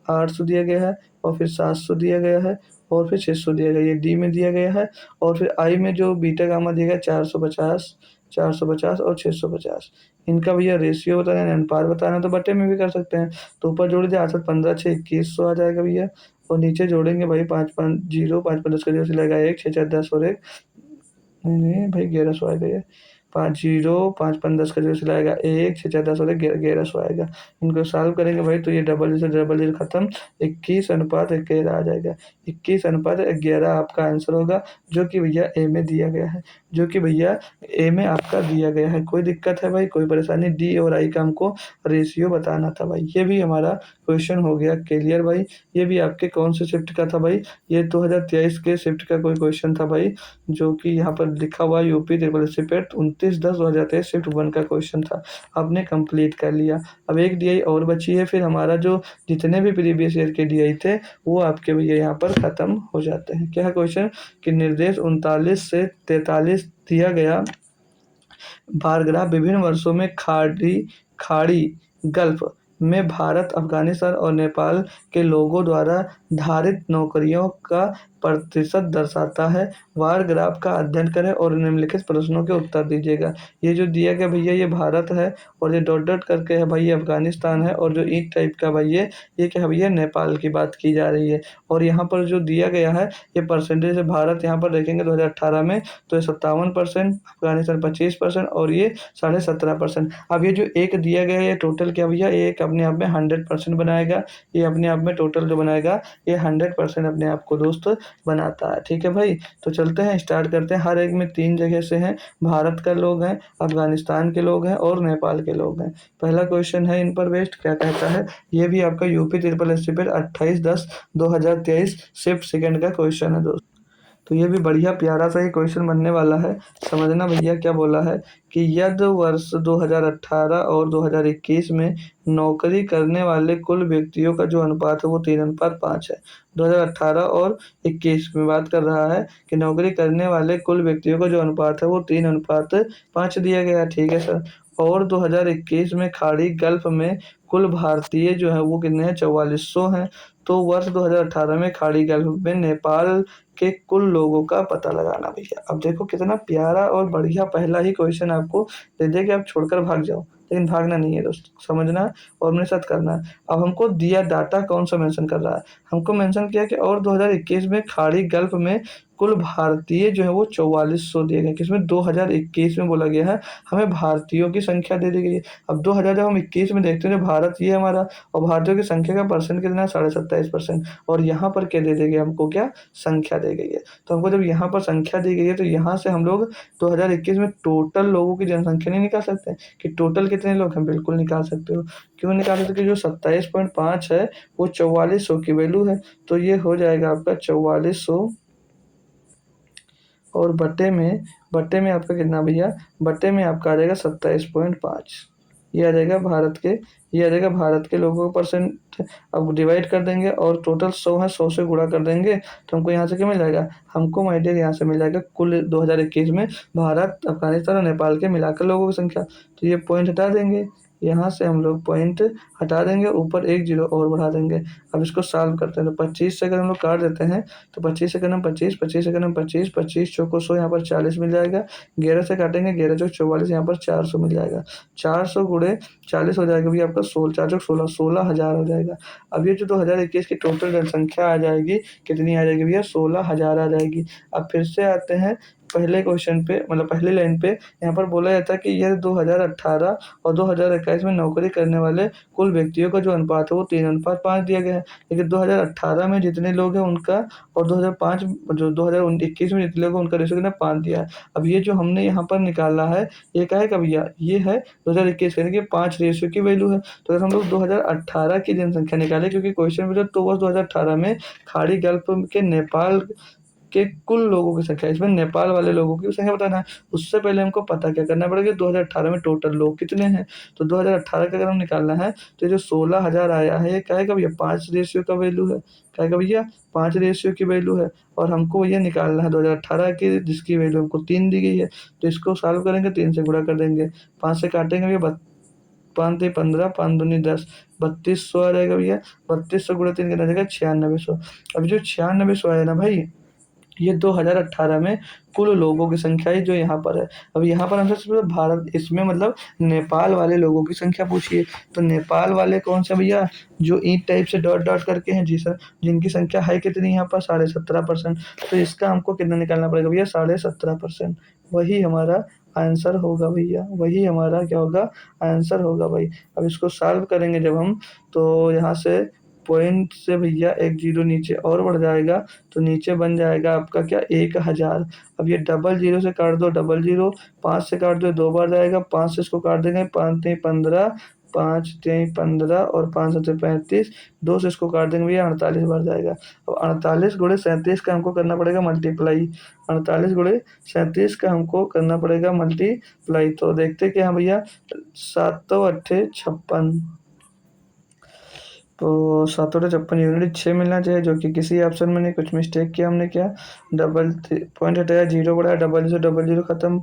[SPEAKER 1] 800 दिया गया है, और फिर 700 दिया गया है, और फिर 600 दिया गया, ये डी में दिया गया है। और फिर आई में जो बीटा गामा दिया गया 450, 450 और 650, इनका भैया रेशियो बताना है, अनुपात बताना है, तो बटे में भी कर सकते हैं। तो ऊपर जोड़ दिया 8 7 15 6 2100 आ जाएगा भैया, और नीचे जोड़ेंगे भाई 5 5 0, 5 5 10 का 0 से लगेगा 1, 6 4 10 और 1, नहीं नहीं भाई 1100 आएगा ये, 5 0 5 5 10 का 0 से लाएगा 1, 6 4 10 और 1100 आएगा। इनको सॉल्व करेंगे भाई तो ये डबल से डबल जीरो खत्म, 21:11 आ जाएगा। 21:11 आपका आंसर होगा, जो कि भैया ए में दिया गया है, जो कि भैया ए में आपका दिया गया है। कोई दिक्कत है भाई, कोई परेशानी, डी और आई का हमको रेशियो बताना था भाई। ये भी हमारा क्वेश्चन हो गया क्लियर भाई। ये भी आपके कौन से शिफ्ट का था भाई, ये 2023 के शिफ्ट का कोई क्वेश्चन था भाई, जो कि यहाँ पर लिखा हुआ यूपी ट्रिपल एस पेट 29/10/2023 शिफ्ट 1 का क्वेश्चन था। आपने कंप्लीट कर लिया। अब एक डीआई और बची है, फिर हमारा जो जितने भी प्रीवियस ईयर के डीआई थे वो आपके भैया यहाँ पर खत्म हो जाते हैं। क्या है क्वेश्चन कि निर्देश 39 से 43 दिया गया बार ग्राफ विभिन्न वर्षों में खाड़ी गल्फ में भारत, अफगानिस्तान और नेपाल के लोगों द्वारा धारित नौकरियों का प्रतिशत दर्शाता है। वार ग्राफ का अध्ययन करें और निम्नलिखित प्रश्नों के उत्तर दीजिएगा। ये जो दिया गया भैया ये भारत है, और ये डॉट डॉट करके है भाई ये अफगानिस्तान है, और जो ईंट टाइप का भाई ये क्या है भैया, नेपाल की बात की जा रही है। और यहाँ पर जो दिया गया है ये परसेंटेज है, भारत यहाँ पर देखेंगे 2018 में तो ये 57%, अफगानिस्तान 25% और ये 17.5%। अब ये जो एक दिया गया है ये टोटल क्या भैया, ये एक अपने आप में 100% बनाएगा, ये अपने आप में टोटल जो बनाएगा ये 100% अपने आप को दोस्त बनाता है। ठीक है भाई, तो चलते हैं स्टार्ट करते हैं। हर एक में 3 जगह से हैं, भारत का लोग हैं, अफगानिस्तान के लोग हैं और नेपाल के लोग हैं। पहला क्वेश्चन है इन पर बेस्ड, क्या कहता है, ये भी आपका यूपी ट्रिपल एस पे 28/10/2023 शिफ्ट सेकंड का क्वेश्चन है दोस्त। तो ये भी बढ़िया प्यारा सा ही क्वेश्चन बनने वाला है। समझना भैया क्या बोला है कि यदि वर्ष 2018 और 2021 में नौकरी करने वाले कुल व्यक्तियों का जो अनुपात है वो 3:5 है। 2018 और 21 में बात कर रहा है कि नौकरी करने वाले कुल व्यक्तियों का जो अनुपात है वो 3:5 दिया गया है। ठीक है सर। और 2021 में खाड़ी गल्फ में कुल भारतीय जो है वो कितने हैं, 4400 हैं। तो वर्ष 2018 में खाड़ी गल्फ में नेपाल के कुल लोगों का पता लगाना भैया। अब देखो कितना प्यारा और बढ़िया पहला ही क्वेश्चन आपको दे दिया कि आप छोड़कर भाग जाओ, लेकिन भागना नहीं है दोस्त, समझना और मेरे साथ करना है। अब हमको दिया डाटा कौन सा मेंशन कर रहा है, हमको मेंशन किया कि और 2021 में खाड़ी गल्फ में कुल भारतीय जो है वो 4400 दिए गए, किसमें 2021 में बोला गया है, हमें भारतीयों की संख्या दे दी गई है। अब 2000 जब हम 21 में देखते हैं भारत ये हमारा, और भारतीयों की संख्या का परसेंट कितना है, 27.5%। और यहाँ पर क्या दे दी गई हमको, क्या संख्या दी गई है। तो हमको जब यहाँ पर संख्या दी गई है तो यहाँ से हम लोग 2021 में टोटल लोगों की जनसंख्या नहीं निकाल सकते कि टोटल कितने लोग हैं, बिल्कुल निकाल सकते हो। क्यों निकाल सकते हो, जो 27.5 है वो 4400 की वैल्यू है, तो ये हो जाएगा आपका 4400, और बटे में आपका कितना भैया, बटे में आपका आ जाएगा 27.5। ये आ जाएगा भारत के, ये आ जाएगा भारत के लोगों का परसेंट। अब डिवाइड कर देंगे और टोटल 100 है, 100 से गुणा कर देंगे तो हमको यहाँ से क्या मिल जाएगा, हमको माय डियर यहाँ से मिल जाएगा कुल 2021 में भारत, अफ़गानिस्तान और नेपाल के मिलाकर लोगों की संख्या। तो ये पॉइंट हटा देंगे, यहाँ से हम लोग पॉइंट हटा देंगे, ऊपर एक जीरो और बढ़ा देंगे। अब इसको सॉल्व करते हैं तो 25 से अगर हम लोग काट देते हैं तो 25 से कदम 25, 25 से कदम 25, 25 चौको 100, यहाँ पर 40 मिल जाएगा। 11 से काटेंगे, 11 चौक 44, यहाँ पर 400 मिल जाएगा। 400 गुणे 40 हो जाएगा भैया आपका 16, 4 चौक 16, 16,000 हो जाएगा। अब ये जो 2021 की टोटल जनसंख्या आ जाएगी, कितनी आ जाएगी भैया, 16,000 आ जाएगी। अब फिर से आते हैं पहले क्वेश्चन पे, मतलब पहली लाइन पे। यहाँ पर बोला जाता है कि यह 2018 और 2021 में नौकरी करने वाले कुल व्यक्तियों का जो अनुपात है वो 3:5 दिया गया है। लेकिन 2018 में जितने लोग हैं उनका और 2005 जो 2021 में जितने लोग हैं उनका रेशियो कितना 5 दिया है। अब ये जो हमने यहाँ पर निकाला है ये क्या है, भैया ये है 2021 का, यानी कि 5 रेशियो की वैल्यू है। तो अगर हम लोग 2018 की जनसंख्या निकालें, क्योंकि क्वेश्चन में तो वर्ष 2018 में खाड़ी गल्फ के नेपाल के कुल लोगों की संख्या, इसमें नेपाल वाले लोगों की संख्या बताना है। उससे पहले हमको पता क्या करना पड़ेगा, 2018 में टोटल लोग कितने हैं। तो 2018 का अगर हम निकालना है तो ये जो 16,000 आया है ये क्या है भैया, 5 रेशियो का वैल्यू है। क्या है भैया, 5 रेशियो की वैल्यू है। और हमको ये निकालना है 2018 की, जिसकी वैल्यू हमको 3 दी गई है। तो इसको सॉल्व करेंगे, 3 से गुणा कर देंगे, 5 से काटेंगे भैया, 5 3 15, 5 दूनी 10, 3200 आ जाएगा भैया। 3200 गुणा 3 कितना आ जाएगा, 9600। अब जो 9600 आया ना भाई, ये 2018 में कुल लोगों की संख्या है जो यहाँ पर है। अब यहाँ पर हमसे सिर्फ भारत, इसमें मतलब नेपाल वाले लोगों की संख्या पूछिए। तो नेपाल वाले कौन से भैया, जो ईंट टाइप से डॉट डॉट करके हैं, जी सर, जिनकी संख्या है कितनी यहाँ पर 17.5%। तो इसका हमको कितना निकालना पड़ेगा भैया, 17.5%। वही हमारा आंसर होगा भैया, वही हमारा क्या होगा, आंसर होगा भाई। अब इसको सॉल्व करेंगे जब हम, तो यहाँ से पॉइंट से भैया एक जीरो नीचे और बढ़ जाएगा, तो नीचे बन जाएगा आपका क्या, 1000। अब ये डबल जीरो से काट दो, डबल जीरो, 5 से काट दो, 2 बार जाएगा, 5 से इसको काट देंगे, 5 3 15, 5 3 15 और 5 7 35, 2 से इसको काट देंगे भैया, 48 बार जाएगा। अब 48 गुणे 37 का हमको करना पड़ेगा मल्टीप्लाई, 48 गुणे 37 का हमको करना पड़ेगा मल्टीप्लाई। तो देखते क्या भैया, 7 अट्ठे 56, तो 7/56 यूनिट 6 मिलना चाहिए, जो कि किसी ऑप्शन में नहीं, कुछ मिस्टेक किया हमने। क्या, डबल पॉइंट हटाया, जीरो बढ़ाया, डबल जीरो खत्म,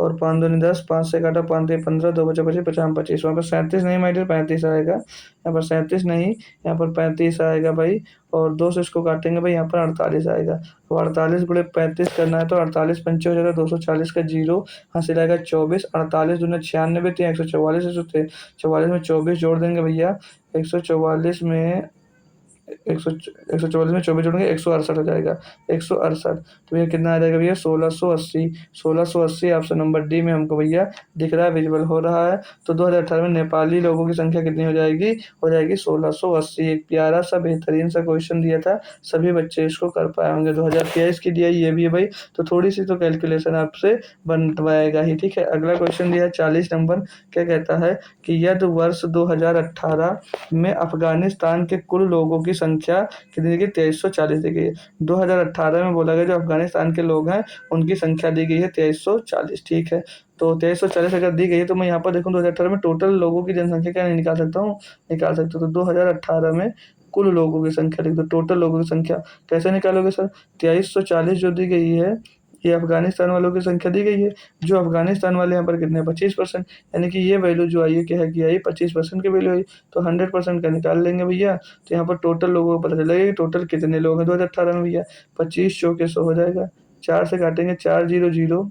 [SPEAKER 1] और 5 दूनी 10, 5 से काटा, 5 3 15, 2 बचा 25, 50 25, वहाँ पर 37 नहीं माइनस 35 आएगा, यहाँ पर 37 नहीं, यहाँ पर 35 आएगा भाई। और 2 से इसको काटेंगे भाई, यहाँ पर 48 आएगा। तो 48 गुणे 35 करना है, तो 48 पंचे हो जाएगा 240 का जीरो हासिल आएगा 24, 48 दूना 96, तो 144, 144 में 24 जोड़ देंगे भैया, 144 में 144 में 24 जोड़ेंगे, 168 हो जाएगा, 168। तो ये कितना आ जाएगा भैया, 1680। 1680 ऑप्शन नंबर डी में हमको भैया दिख रहा है, विजिबल हो रहा है। तो 2018 में नेपाली लोगों की संख्या कितनी हो जाएगी, हो जाएगी 1680। एक प्यारा सा बेहतरीन सा क्वेश्चन दिया था, सभी बच्चे इसको कर पाए होंगे। 2023 की दिया ये भी है भाई, तो थोड़ी सी तो कैलकुलेशन आपसे बनवाएगा ही, ठीक है। अगला क्वेश्चन दिया 40 नंबर, क्या कहता है कि यदि वर्ष 2018 में अफगानिस्तान के कुल लोगों की संख्या कितनी दी गई, 2340 दी गई है। 2018 में बोला गया जो अफगानिस्तान के लोग हैं उनकी संख्या दी गई है 2340, ठीक है। तो 2340 अगर दी गई है तो मैं यहाँ पर देखूँ 2018 में टोटल लोगों की जनसंख्या क्या नहीं निकाल सकता हूँ, निकाल सकता हूँ। तो 2018 में कुल लोगों की संख्या लिख दो, टोटल लोगों की संख्या कैसे निकालोगे सर, 2340 जो दी गई है ये अफगानिस्तान वालों की संख्या दी गई है, जो अफगानिस्तान वाले यहाँ पर कितने 25%, यानी कि ये वैल्यू जो आई है क्या है कि आई 25% की वैल्यू आई। तो 100% का निकाल लेंगे भैया, तो यहाँ पर टोटल लोगों को पता चलेगा कि टोटल कितने लोग हैं 2018 में भैया। 25 चौके 100 हो जाएगा, 4 से काटेंगे, 4 0 0,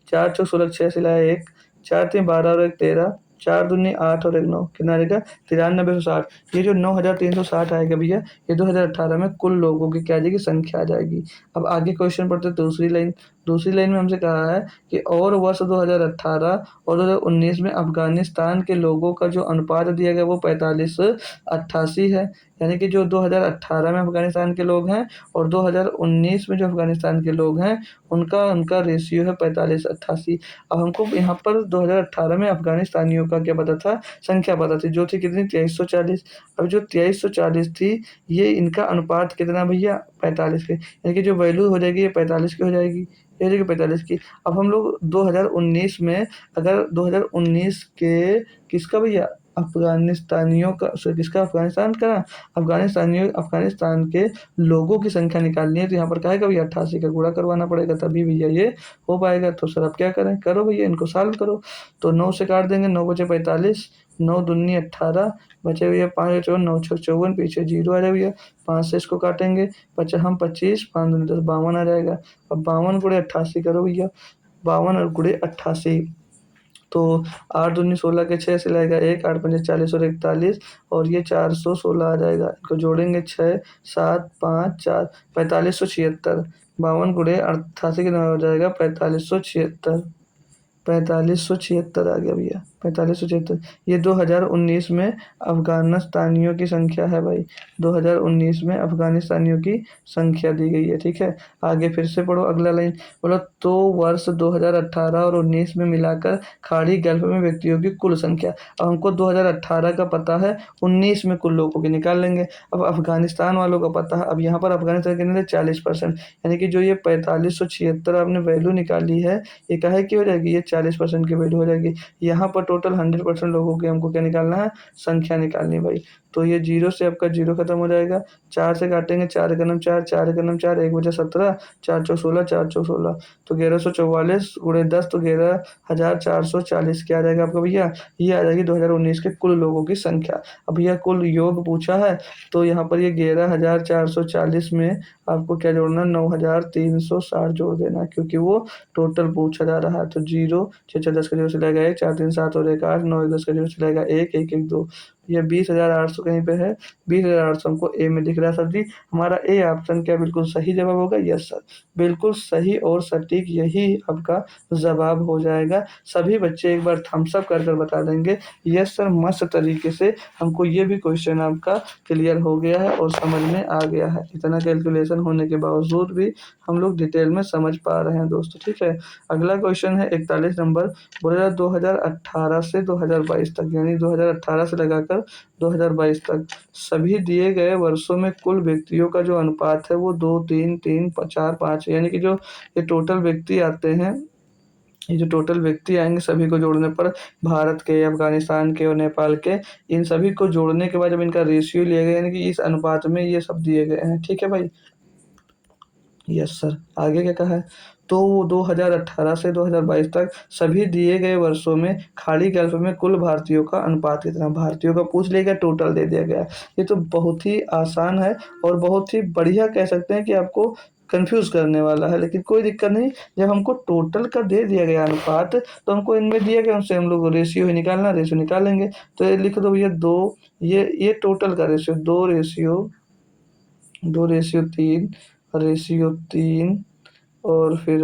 [SPEAKER 1] 4 चौक 16 6 सिलाया 1, 4 3 12 और 1 13, 4 दूनी 8 और 1 9, कितना आ जाएगा 9360। ये जो 9360 आएगा भैया, ये 2018 में कुल लोगों की क्या आ जाएगी, संख्या आ जाएगी। अब आगे क्वेश्चन पढ़ते दूसरी लाइन। दूसरी लाइन में हमसे कहा है कि और वर्ष 2018 और 2019 में अफगानिस्तान के लोगों का जो अनुपात दिया गया वो 45:88 है। यानी कि जो 2018 में अफ़गानिस्तान के लोग हैं और 2019 में जो अफ़गानिस्तान के लोग हैं, उनका उनका रेशियो है 45-88। अब हमको यहाँ पर 2018 में अफ़गानिस्तानियों का क्या पता था, संख्या पता थी, जो थी कितनी 2340। अब जो 2340 थी, ये इनका अनुपात कितना भैया 45 के, यानी कि जो वैल्यू हो जाएगी ये 45 की हो जाएगी, ये हो जाएगी 45 की। अब हम लोग 2019 में, अगर 2019 के किसका भैया, अफ़गानिस्तानियों का, सॉरी किसका, अफ़गानिस्तान का, अफ़गानिस्तान के लोगों की संख्या निकालनी है, तो यहाँ पर क्या है भैया 88 का गुणा करवाना पड़ेगा, तभी भैया ये हो पाएगा। तो सर अब क्या करें, करो भैया इनको सॉल्व करो। तो 9 से काट देंगे, 9 बचे 45, 9 दूनी 18, बचे भैया 5 54, 9 छः 54, पीछे जीरो आ जाए भैया, 5 से इसको काटेंगे, बचे हम 25, 5 दूनी 10, 52 आ जाएगा। अब 52 गुणे 88 करो भैया, 52 और गुणे 88, तो 8 दूनी 16 के 6 से लाएगा 1, 8 पंजे 40 और 41, और ये 416 आ जाएगा। इनको जोड़ेंगे 6 7 5 4, 4576। 52 गुणे 88 कितना हो जाएगा 4576, 4576 आ गया भैया, 4576। ये 2019 में अफ़गानिस्तानियों की संख्या है भाई, 2019 में अफ़गानिस्तानियों की संख्या दी गई है, ठीक है। आगे फिर से पढ़ो अगला लाइन, बोलो तो वर्ष 2018 और 19 में मिलाकर खाड़ी गल्फ में व्यक्तियों की कुल संख्या। अब हमको 2018 का पता है, 19 में कुल लोगों की निकाल लेंगे। अब अफ़गानिस्तान वालों का पता है, अब यहाँ पर अफ़गानिस्तान कितने थे 40%, यानी कि जो ये 4576 आपने वैल्यू निकाली है, ये काहे की हो जाएगी, ये 40% की वैल्यू हो जाएगी। यहाँ पर टोटल 100% लोगों की हमको क्या निकालना है, संख्या निकालनी है भाई। तो ये जीरो से आपका जीरो खत्म हो जाएगा, 4 से काटेंगे, 4 एकम 4, 4 एकम 4, 1 बचा 17, 4 चौक 16, 4 चौक 16, तो 1144 गुणे 10, तो 11440 क्या आ जाएगा आपका भैया, ये आ जाएगी 2019 के कुल लोगों की संख्या। अब भैया कुल योग पूछा है, तो यहाँ पर ये 11440 में आपको क्या जोड़ना है, 9360 जोड़ देना है, क्योंकि वो टोटल पूछा जा रहा है। तो जीरो 6 6 10 का जीरो चलेगा 1, 4 3 7 और 1 8, 9 1 10 का जीरो चलेगा 1 1 1 2, ये 20,800 कहीं पे है, 20,800 हमको ए में दिख रहा है सर जी। हमारा ए ऑप्शन क्या बिल्कुल सही जवाब होगा, यस सर, बिल्कुल सही और सटीक यही आपका जवाब हो जाएगा। सभी बच्चे एक बार थम्स अप कर बता देंगे, यस सर, मस्त तरीके से हमको ये भी क्वेश्चन आपका क्लियर हो गया है और समझ में आ गया है। इतना कैलकुलेशन होने के बावजूद भी हम लोग डिटेल में समझ पा रहे हैं दोस्तों, ठीक है। अगला क्वेश्चन है 41 नंबर, बोला 2018 से 2022 तक, यानी 2018 से लगाकर 2022 तक सभी दिए गए वर्षों में कुल व्यक्तियों का जो अनुपात है वो 2 3 3 4 5, यानी कि जो ये टोटल व्यक्ति आते हैं, ये जो टोटल व्यक्ति आएंगे सभी को जोड़ने पर, भारत के, अफगानिस्तान के और नेपाल के, इन सभी को जोड़ने के बाद जब इनका रेशियो लिया गया, यानी कि इस अनुपात में ये सब दिए गए हैं, ठीक है भाई, यस सर। आगे क्या कहा है, तो 2018 से 2022 तक सभी दिए गए वर्षों में खाड़ी गल्फ में कुल भारतीयों का अनुपात कितना, भारतीयों का पूछ लिया गया, टोटल दे दिया गया। ये तो बहुत ही आसान है और बहुत ही बढ़िया कह सकते हैं कि आपको कंफ्यूज करने वाला है, लेकिन कोई दिक्कत नहीं। जब हमको टोटल का दे दिया गया अनुपात, तो हमको इनमें दिया गया, उनसे हम लोग रेशियो ही निकालना, रेशियो निकाल लेंगे। तो ये लिख दो भैया दो, ये टोटल का रेशियो, 2:3, रेशियो 3, और फिर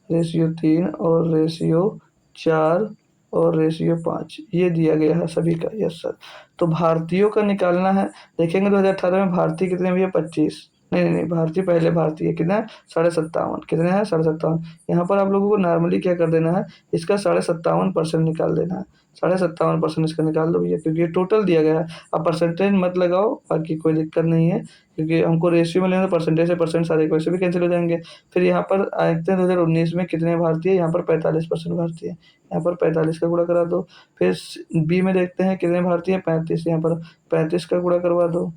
[SPEAKER 1] रेशियो 3 और रेशियो 4 और रेशियो 5, ये दिया गया है सभी का, यस सर। तो भारतीयों का निकालना है, देखेंगे 2018 में भारतीय कितने भैया 25, नहीं, भारतीय पहले, भारतीय कितना है 57.5, कितने हैं 57.5। यहाँ पर आप लोगों को नॉर्मली क्या कर देना है, इसका 57.5% निकाल देना है, 57.5% इसका निकाल दो भैया, क्योंकि ये टोटल दिया गया है। अब परसेंटेज मत लगाओ, बाकी कोई दिक्कत नहीं है, क्योंकि हमको रेशियो में लेना, परसेंटेज से परसेंट सारे वैसे भी कैंसिल हो जाएंगे। फिर यहाँ पर आते हैं 2019 में कितने भारतीय, यहाँ पर 45% भारतीय, यहाँ पर 45 का गुणा करा दो। फिर बी में देखते हैं कितने भारतीय, 35, यहाँ पर 35 का गुणा करवा दो।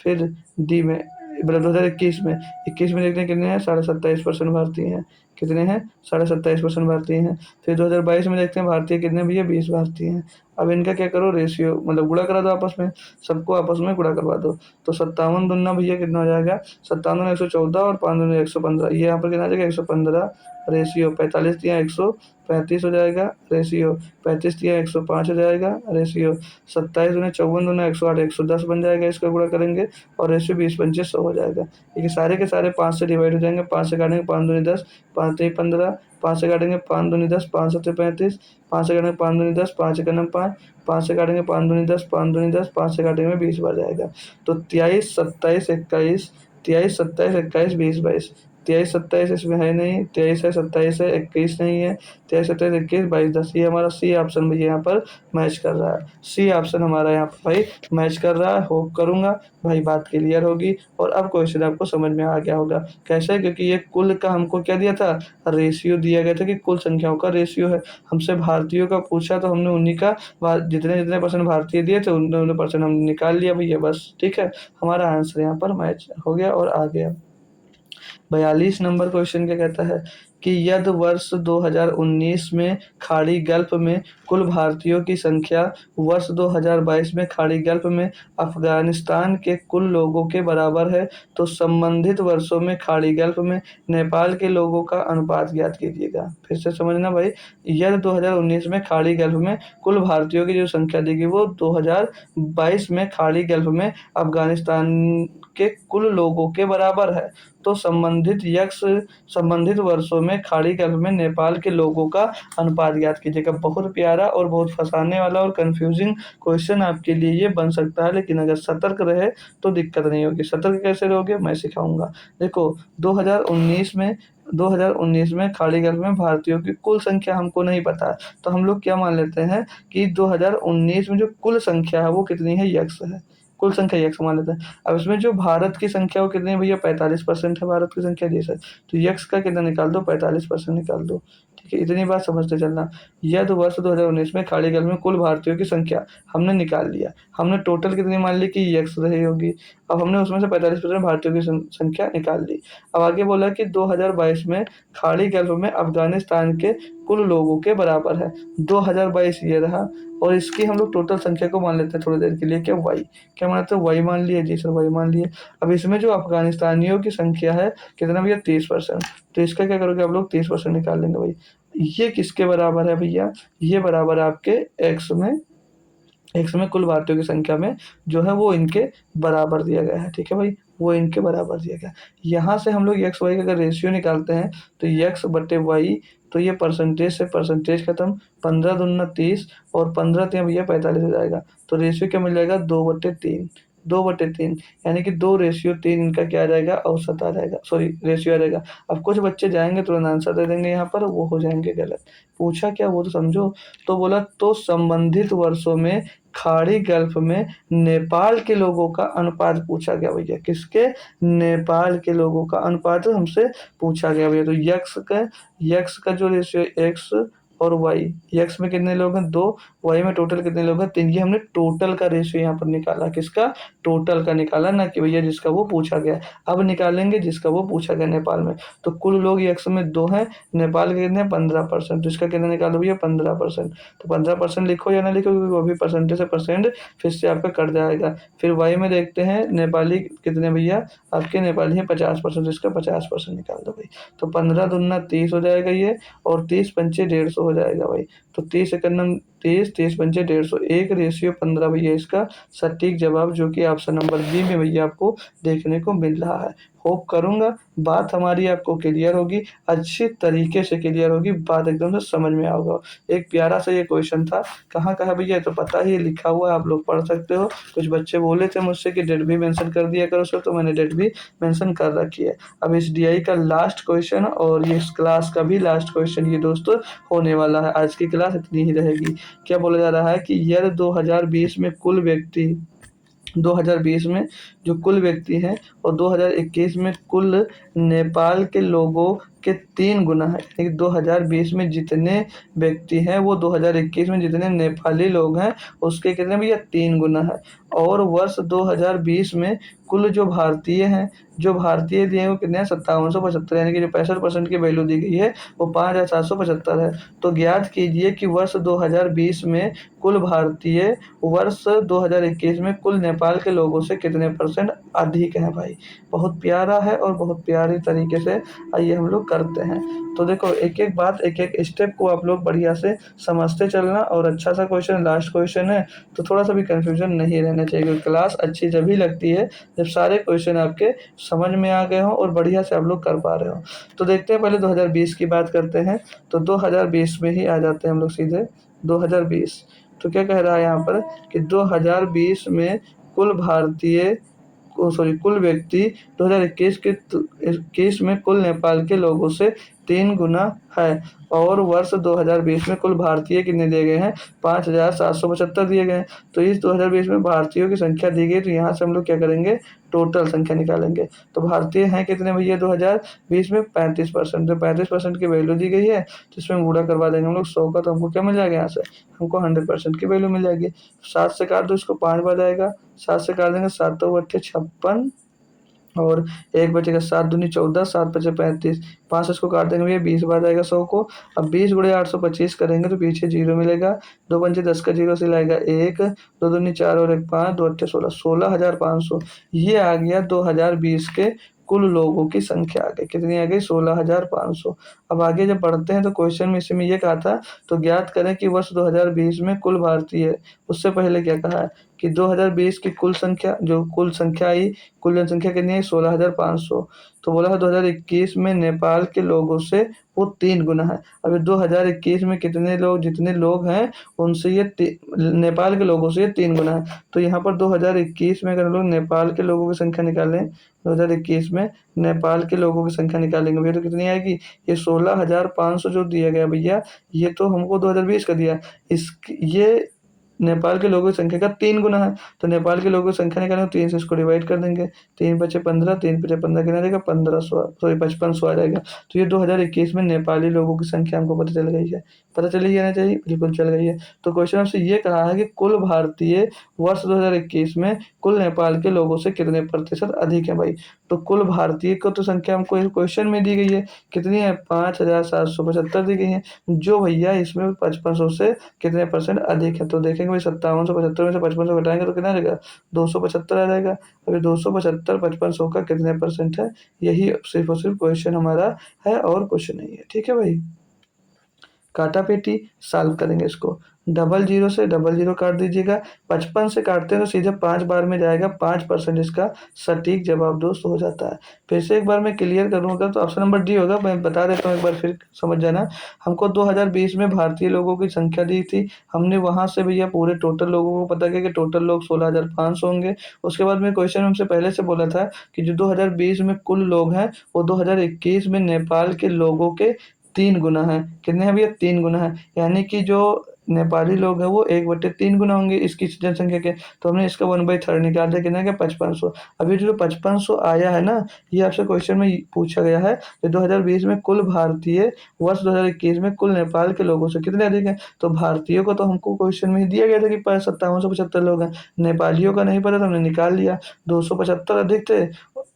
[SPEAKER 1] फिर डी में, मतलब 2021 में, 21 में देखते हैं कितने हैं, 27.5% भारतीय हैं, कितने हैं 27.5% भारतीय हैं। फिर 2022 में देखते हैं भारतीय कितने भैया 20 भारतीय हैं। अब इनका क्या करो, रेशियो मतलब गुणा करा दो आपस में, सबको आपस में गुणा करवा दो। तो 57 दूना भैया कितना हो जाएगा, 57 दूना 114 और 5 दूना 115, ये यहाँ पर कितना आ जाएगा 115, रेशियो 45 दिया 135 हो जाएगा, रेशियो 35 दिया 105 हो जाएगा, रेशियो 27 दूना 54 दूना 108, 110 बन जाएगा, इसका गुणा करेंगे, और रेशियो 20 25 100 हो जाएगा। ये सारे के सारे 5 से डिवाइड हो जाएंगे, 5 से काटेंगे, 5 दूनी 10, 5 3 15, 5 से काटेंगे 5 दूनी 10, 5 7 35, 5 से काटेंगे 5 दूनी 10, 5 एकम 5, 5 से काटेंगे 5 दूनी 10, 5 दूनी 10, 5 से काटेंगे 20 बार जाएगा। तो 23 27 21, 23 27 21 20 22, 23 27 इसमें है नहीं, 23 है, 27 है, 21 नहीं है, 23 27 21 22 10, ये हमारा सी ऑप्शन भैया यहाँ पर मैच कर रहा है। सी ऑप्शन हमारा यहाँ पर भाई मैच कर रहा है। होप करूंगा भाई बात क्लियर होगी और अब क्वेश्चन आपको समझ में आ गया होगा। कैसे? क्योंकि ये कुल का हमको क्या दिया था, रेशियो दिया गया था कि कुल संख्याओं का रेशियो है। हमसे भारतीयों का पूछा तो हमने उन्हीं का जितने जितने परसेंट भारतीय दिए थे उतने उतने परसेंट हमने निकाल लिया भैया, बस। ठीक है, हमारा आंसर यहाँ पर मैच हो गया और आ गया। 42 नंबर क्वेश्चन क्या कहता है कि यदि वर्ष 2019 में खाड़ी गल्फ में कुल भारतीयों की संख्या वर्ष 2022 में खाड़ी गल्फ में अफगानिस्तान के कुल लोगों के बराबर है, तो संबंधित वर्षों में खाड़ी गल्फ में नेपाल के लोगों का अनुपात ज्ञात कीजिएगा। फिर से समझना भाई, यदि 2019 में खाड़ी गल्फ में कुल भारतीयों की जो संख्या दी गई वो 2022 में खाड़ी गल्फ में अफगानिस्तान के कुल लोगों के बराबर है, तो संबंधित वर्षों में खाड़ी गल्फ में नेपाल के लोगों का अनुपात ज्ञात कीजिएगा। बहुत प्यारा और बहुत फंसाने वाला और कंफ्यूजिंग क्वेश्चन आपके लिए ये बन सकता है, लेकिन अगर सतर्क रहे तो दिक्कत नहीं होगी। सतर्क कैसे रहोगे मैं सिखाऊंगा। देखो 2019 में खाड़ी गल्फ में भारतीयों की कुल संख्या हमको नहीं पता है, तो हम लोग क्या मान लेते हैं कि 2019 में जो कुल संख्या है वो कितनी है, यक्स है। कुल संख्या यक्स मान लेते हैं। अब इसमें जो भारत की संख्या वो कितनी है भैया, 45% है भारत की संख्या जैसे, तो यक्स का कितना निकाल दो, 45% निकाल दो। ठीक है, इतनी बात समझते चलना। यदि वर्ष 2019 में खाड़ी गल्फ में कुल भारतीयों की संख्या हमने निकाल लिया, हमने टोटल कितनी मान ली कि यक्स रही होगी। अब हमने उसमें से 45% भारतीयों की संख्या निकाल ली। अब आगे बोला कि 2022 में खाड़ी गल्फ में अफगानिस्तान के कुल लोगों के बराबर है। 2022 ये रहा और इसकी हम लोग टोटल संख्या को मान लेते हैं थोड़ी देर के लिए, क्या वाई, क्या मानते हैं, वाई मान लिए जी सर, वाई मान लिए। अब इसमें जो अफगानिस्तानियों की संख्या है कितना भैया, 30%, तो इसका क्या करोगे आप लोग, 30% निकाल लेंगे भाई। ये किसके बराबर है भैया, ये बराबर है आपके एक्स में कुल भारतीयों की संख्या में जो है वो इनके बराबर दिया गया है। ठीक है भाई, वो इनके बराबर दिया गया। यहाँ से हम लोग एक्स वाई का अगर रेशियो निकालते हैं तो एक्स बटे वाई, तो ये परसेंटेज से परसेंटेज खत्म, 15 दूना 30 और 15 3 भैया 45 हो जाएगा। तो रेशियो क्या मिल जाएगा, 2/3, 2/3, यानी कि 2:3 इनका क्या आ जाएगा, औसत आ जाएगा, सॉरी रेशियो आ जाएगा। अब कुछ बच्चे जाएंगे तुरंत आंसर दे देंगे यहाँ पर, वो हो जाएंगे गलत। पूछा क्या वो तो समझो। तो बोला तो संबंधित वर्षों में खाड़ी गल्फ में नेपाल के लोगों का अनुपात पूछा गया भैया, किसके, नेपाल के लोगों का अनुपात हमसे पूछा गया भैया। तो यक्स का जो रेशियो एक्स और वाई, एक्स में कितने लोग हैं, 2, वाई में टोटल कितने लोग हैं, 3। ये हमने टोटल का रेशियो यहाँ पर निकाला, किसका, टोटल का निकाला, ना कि भैया जिसका वो पूछा गया। अब निकालेंगे जिसका वो पूछा गया नेपाल में। तो कुल लोग एक्स में 2 हैं, नेपाल के कितने 15%, तो इसका कितना निकालो भैया 15%। तो 15% लिखो या ना लिखो, क्योंकि वो भी परसेंटेज से परसेंट फिर से आपका कट जाएगा। फिर वाई में देखते हैं नेपाली कितने भैया, आपके नेपाली हैं 50%, इसका 50% निकाल दो भाई। तो 15 दूना 30 हो जाएगा ये, और 30 पंचे 150 हो जाएगा भाई। तो 30 एकम 30, 30 पंचे 150, 1:15 भैया इसका सटीक जवाब, जो कि ऑप्शन नंबर बी में भैया आपको देखने को मिल रहा है। होप करूंगा बात हमारी आपको क्लियर होगी, अच्छी तरीके से क्लियर होगी, बात एकदम से समझ में आएगा। एक प्यारा सा ये क्वेश्चन था, कहाँ कहाँ भैया तो पता ही लिखा हुआ है, आप लोग पढ़ सकते हो। कुछ बच्चे बोले थे मुझसे कि डेट भी मेंशन कर दिया करो सर, तो मैंने डेट भी मेंशन कर रखी है। अब इस डीआई का लास्ट क्वेश्चन और ये इस क्लास का भी लास्ट क्वेश्चन ये दोस्तों होने वाला है। आज की क्लास इतनी ही रहेगी। क्या बोला जा रहा है कि यदि 2020 में जो कुल व्यक्ति हैं और 2021 में कुल नेपाल के लोगों के 3 गुना है, यानी कि 2020 में जितने व्यक्ति हैं वो 2021 में जितने नेपाली लोग हैं उसके कितने भैया 3 गुना है। और वर्ष 2020 में कुल जो भारतीय हैं, जो भारतीय दिए वो कितने हैं 5775, यानी कि जो 65% की वैल्यू दी गई है वो 5775 है। तो ज्ञात कीजिए कि वर्ष 2020 में कुल भारतीय वर्ष 2021 में कुल नेपाल के लोगों से कितने % अधिक हैं भाई। बहुत प्यारा है और बहुत प्यारी तरीके से आइए हम लोग करते हैं। तो देखो एक-एक बात, एक-एक स्टेप को आप लोग बढ़िया से समझते चलना और अच्छा सा क्वेश्चन लास्ट क्वेश्चन है, तो थोड़ा-सा भी कन्फ्यूज़न नहीं रहना चाहिए क्योंकि क्लास अच्छी जभी लगती है जब सारे क्वेश्चन आपके समझ में आ गए हों और बढ़िया से आप लोग कर पा रहे हो। तो देखते हैं पहले 2020 की बात करते हैं, तो 2020 में ही आ जाते हैं हम लोग सीधे 2020। तो क्या कह रहा है यहाँ पर कि 2020 में कुल भारतीय कुल व्यक्ति 2021 के 21 में कुल नेपाल के लोगों से 3 गुना है और वर्ष 2020 में कुल भारतीय कितने दिए गए हैं 5,775 दिए गए हैं। तो इस 2020 में भारतीयों की संख्या दी गई, तो यहाँ से हम लोग क्या करेंगे टोटल संख्या निकालेंगे। तो भारतीय हैं कितने भैया 2020 में 35%, तो 35% की वैल्यू दी गई है, तो इसमें गुणा करवा देंगे हम लोग 100 का, तो हमको क्या मिल जाएगा यहाँ से हमको 100% की वैल्यू मिल जाएगी। 7 से काट दो इसको 5 बार आएगा, 7 से काट देंगे 7 दो अट्ठे 56 और 1 बचेगा 7 दूनी 14, 7 बचे 35, 5 इसको काट देंगे भैया 20 बार आएगा 100 को। अब 20 गुणे 825 करेंगे तो पीछे 0 मिलेगा, 2 पंचे 10 का 0 से लाएगा 1, 2 दूनी 4 और 1 5, 2 अट्ठे 16, 16,500। ये आ गया 2020 के कुल लोगों की संख्या आ गई, कितनी आ गई 16,500। अब आगे जब बढ़ते हैं तो क्वेश्चन में इसी में ये कहा था, तो ज्ञात करें कि वर्ष 2020 में कुल भारतीय, उससे पहले क्या कहा है कि 2020 की कुल संख्या, जो कुल संख्या आई, कुल जनसंख्या कितनी है 16,500। तो बोला है 2021 में नेपाल के लोगों से वो 3 गुना है। अभी 2021 में कितने लोग, जितने लोग हैं उनसे ये नेपाल के लोगों से ये 3 गुना है। तो यहाँ पर 2021 में अगर हम लोग नेपाल के लोगों की संख्या निकालें, 2021 में नेपाल के लोगों की संख्या निकालेंगे भैया, तो कितनी आएगी ये 16,500 जो दिया गया भैया, ये तो हमको 2020 का दिया, इस ये नेपाल के लोगों की संख्या का 3 गुना है। तो नेपाल के लोगों की संख्या निकालेंगे 3 से इसको डिवाइड कर देंगे, 3 बचे 15, 3 बचे 15 कितना देगा 1500, सॉरी 5500 आ जाएगा। तो ये 2021 में नेपाली लोगों की संख्या हमको पता चल गई है, पता चली है ना, चाहिए बिल्कुल चल गई है। तो क्वेश्चन आपसे ये कहा है कि कुल भारतीय वर्ष 2021 में कुल नेपाल के लोगों से कितने प्रतिशत अधिक है भाई। तो कुल भारतीय को तो संख्या हमको इस क्वेश्चन में दी गई है, कितनी है 5,775 दी गई है, जो भैया इसमें 5500 से कितने परसेंट अधिक है। तो देखेंगे भाई 5775 में से 5500 घटाएंगे तो कितना आ जाएगा 275 आ जाएगा। अभी 275 5500 का कितने परसेंट है, यही सिर्फ और सिर्फ क्वेश्चन हमारा है और कुछ नहीं है। ठीक है भाई, काटा पेटी सॉल्व करेंगे इसको, 00 से 00 काट दीजिएगा, 55 से काटते हैं तो सीधे 5 बार में जाएगा, 5% इसका सटीक जवाब दोस्त हो जाता है। फिर से एक बार मैं क्लियर करूँगा तो ऑप्शन नंबर डी होगा, मैं बता देता हूँ एक बार फिर समझ जाना। हमको 2020 में भारतीय लोगों की संख्या दी थी, हमने वहाँ से भैया पूरे टोटल लोगों को पता किया कि टोटल लोग 16,500 होंगे। उसके बाद में क्वेश्चन हमसे पहले से बोला था कि जो 2020 में कुल लोग हैं वो 2021 में नेपाल के लोगों के 3 गुना है। कितने हैं भैया 3 गुना है, यानी कि जो नेपाली लोग हैं वो 1/3 गुना होंगे इसकी जनसंख्या के। तो हमने इसका 1/3 निकाल दिया, कितना क्या 5500। अभी जो 5500 आया है ना, ये आपसे क्वेश्चन में पूछा गया है कि 2020 में कुल भारतीय वर्ष 2021 में कुल नेपाल के लोगों से कितने अधिक हैं। तो भारतीयों को तो हमको क्वेश्चन में ही दिया गया था कि 5775 लोग हैं, नेपालियों का नहीं पता था, हमने निकाल लिया। 275 अधिक थे,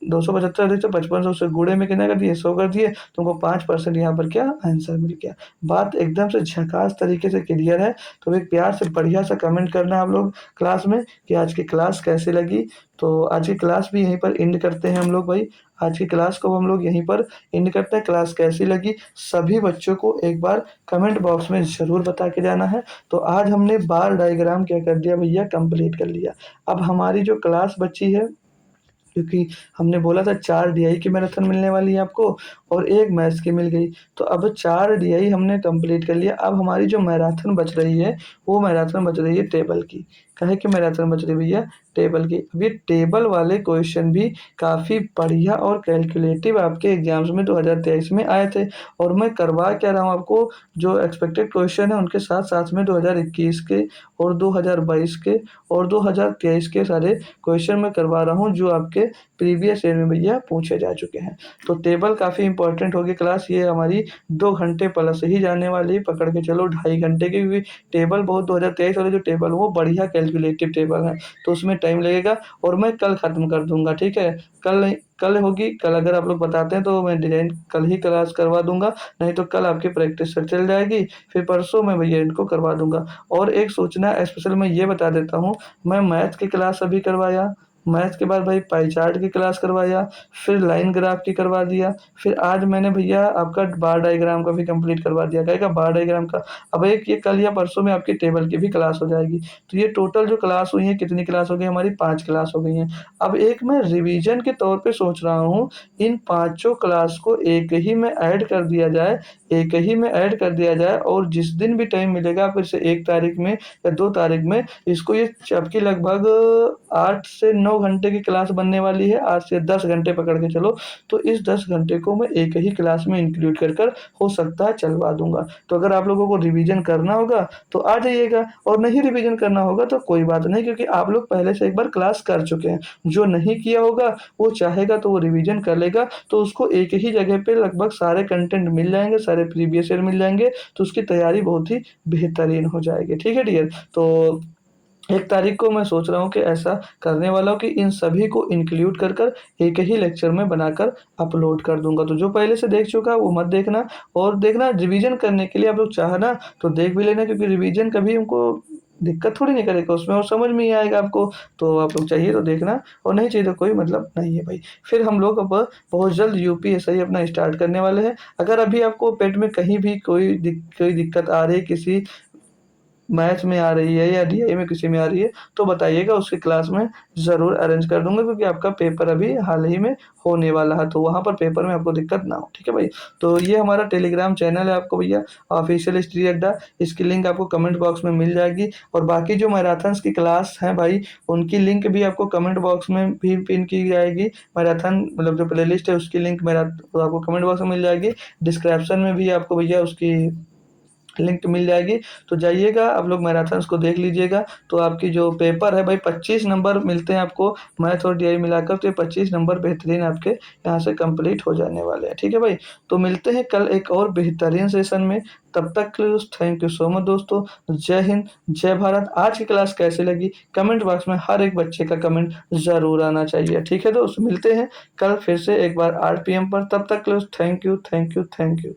[SPEAKER 1] 275 अधिक थे, 5500 से गुणे में कितना कर दिए 100 कर दिए, तुमको 5% यहाँ पर क्या आंसर मिल गया। बात एकदम से झकास तरीके से क्लियर है। तो एक प्यार से बढ़िया सा कमेंट करना आप लोग क्लास में कि आज की क्लास कैसी लगी। तो आज की क्लास भी यहीं पर एंड करते हैं हम लोग भाई, आज की क्लास को हम लोग यहीं पर एंड करते हैं। क्लास कैसी लगी सभी बच्चों को एक बार कमेंट बॉक्स में ज़रूर बता के जाना है। तो आज हमने बार डायग्राम क्या कर दिया भैया, कंप्लीट कर लिया। अब हमारी जो क्लास बची है, क्योंकि हमने बोला था 4 डीआई की मैराथन मिलने वाली है आपको और 1 मैथ्स की मिल गई, तो अब 4 डीआई हमने कंप्लीट कर लिया। अब हमारी जो मैराथन बच रही है वो मैराथन बच रही है टेबल की। काहे की मैराथन बच रही है भैया, टेबल की। अब ये टेबल वाले क्वेश्चन भी काफ़ी बढ़िया और कैलकुलेटिव आपके एग्जाम्स में 2023 में आए थे, और मैं करवा क्या रहा हूँ आपको, जो एक्सपेक्टेड क्वेश्चन है उनके साथ साथ में 2021 के और 2022 के और 2023 के सारे क्वेश्चन मैं करवा रहा हूँ जो आपके प्रीवियस ईयर में भैया पूछे जा चुके हैं। तो टेबल काफ़ी इंपॉर्टेंट होगी क्लास, ये हमारी 2 घंटे प्लस ही जाने वाली, पकड़ के चलो 2.5 घंटे की, क्योंकि टेबल बहुत 2023 वाले जो टेबल वो बढ़िया कैलकुलेटिव टेबल है, तो उसमें टाइम लगेगा और मैं कल ख़त्म कर दूंगा। ठीक है, कल होगी, कल अगर आप लोग बताते हैं तो मैं डिजाइन कल ही क्लास करवा दूंगा, नहीं तो कल आपकी प्रैक्टिस चल जाएगी, फिर परसों मैं भैया इनको करवा दूंगा। और एक सूचना स्पेशल मैं ये बता देता हूँ, मैं मैथ की क्लास अभी करवाया, मैथ के बाद भाई पाई चार्ट की क्लास करवाया, फिर लाइन ग्राफ की करवा दिया, फिर आज मैंने भैया आपका बार डायग्राम का भी कंप्लीट करवा दिया। कहेगा बार डायग्राम का, अब एक ये कल या परसों में आपकी टेबल की भी क्लास हो जाएगी। तो ये टोटल जो क्लास हुई है, कितनी क्लास हो गई हमारी? 5 क्लास हो गई हैं। अब एक मैं रिवीजन के तौर पे सोच रहा हूँ, इन पाँचों क्लास को एक ही में ऐड कर दिया जाए, एक ही में ऐड कर दिया जाए, और जिस दिन भी टाइम मिलेगा फिर से 1 तारीख में या 2 तारीख में इसको, ये आपकी लगभग 8 से 9 घंटे की क्लास बनने वाली है, 8 से 10 घंटे पकड़ के चलो। तो इस 10 घंटे को मैं एक ही क्लास में इंक्लूड कर हो सकता है चलवा दूंगा। तो अगर आप लोगों को रिवीजन करना होगा तो आ जाइएगा, और नहीं रिवीजन करना होगा तो कोई बात नहीं, क्योंकि आप लोग पहले से एक बार क्लास कर चुके हैं। जो नहीं किया होगा वो चाहेगा तो वो रिवीजन कर लेगा, तो उसको एक ही जगह पे लगभग सारे कंटेंट मिल जाएंगे, सारे प्रीवियस ईयर मिल जाएंगे, तो उसकी तैयारी बहुत ही बेहतरीन हो जाएगी। ठीक है डियर? तो 1 तारीख को मैं सोच रहा हूँ कि ऐसा करने वाला हूँ कि इन सभी को इंक्लूड कर एक ही लेक्चर में बनाकर अपलोड कर दूंगा। तो जो पहले से देख चुका है वो मत देखना, और देखना रिवीजन करने के लिए आप लोग चाहना तो देख भी लेना, क्योंकि रिवीजन कभी उनको दिक्कत थोड़ी नहीं करेगा उसमें, और समझ में ही आएगा आपको। तो आप लोग चाहिए तो देखना, और नहीं चाहिए तो कोई मतलब नहीं है भाई। फिर हम लोग अब बहुत जल्द यूपीएससी अपना स्टार्ट करने वाले हैं। अगर अभी आपको पेट में कहीं भी कोई दिक्कत आ रही है, किसी मैथ्स में आ रही है या डीआई में किसी में आ रही है, तो बताइएगा, उसकी क्लास में ज़रूर अरेंज कर दूंगा, क्योंकि आपका पेपर अभी हाल ही में होने वाला है, तो वहाँ पर पेपर में आपको दिक्कत ना हो। ठीक है भाई? तो ये हमारा टेलीग्राम चैनल है आपको भैया, ऑफिशियल स्टडी अड्डा। इसकी लिंक आपको कमेंट बॉक्स में मिल जाएगी, और बाकी जो मैराथन्स की क्लास है भाई, उनकी लिंक भी आपको कमेंट बॉक्स में भी पिन की जाएगी। मैराथन मतलब जो प्ले लिस्ट है उसकी लिंक मेरा तो आपको कमेंट बॉक्स में मिल जाएगी। डिस्क्रिप्शन में भी आपको भैया उसकी लिंक मिल जाएगी। तो जाइएगा आप लोग, मैराथन्स को देख लीजिएगा। तो आपकी जो पेपर है भाई, 25 नंबर मिलते हैं आपको मैथ और डीआई मिलाकर, तो ये 25 नंबर बेहतरीन आपके यहाँ से कंप्लीट हो जाने वाले हैं। ठीक है भाई? तो मिलते हैं कल एक और बेहतरीन सेशन में। तब तक के लिए थैंक यू सो मच दोस्तों। जय हिंद, जय भारत। आज की क्लास कैसी लगी कमेंट बॉक्स में हर एक बच्चे का कमेंट जरूर आना चाहिए। ठीक है दोस्त? मिलते हैं कल फिर से एक बार 8 PM पर। तब तक के लिए thank you, thank you, thank you.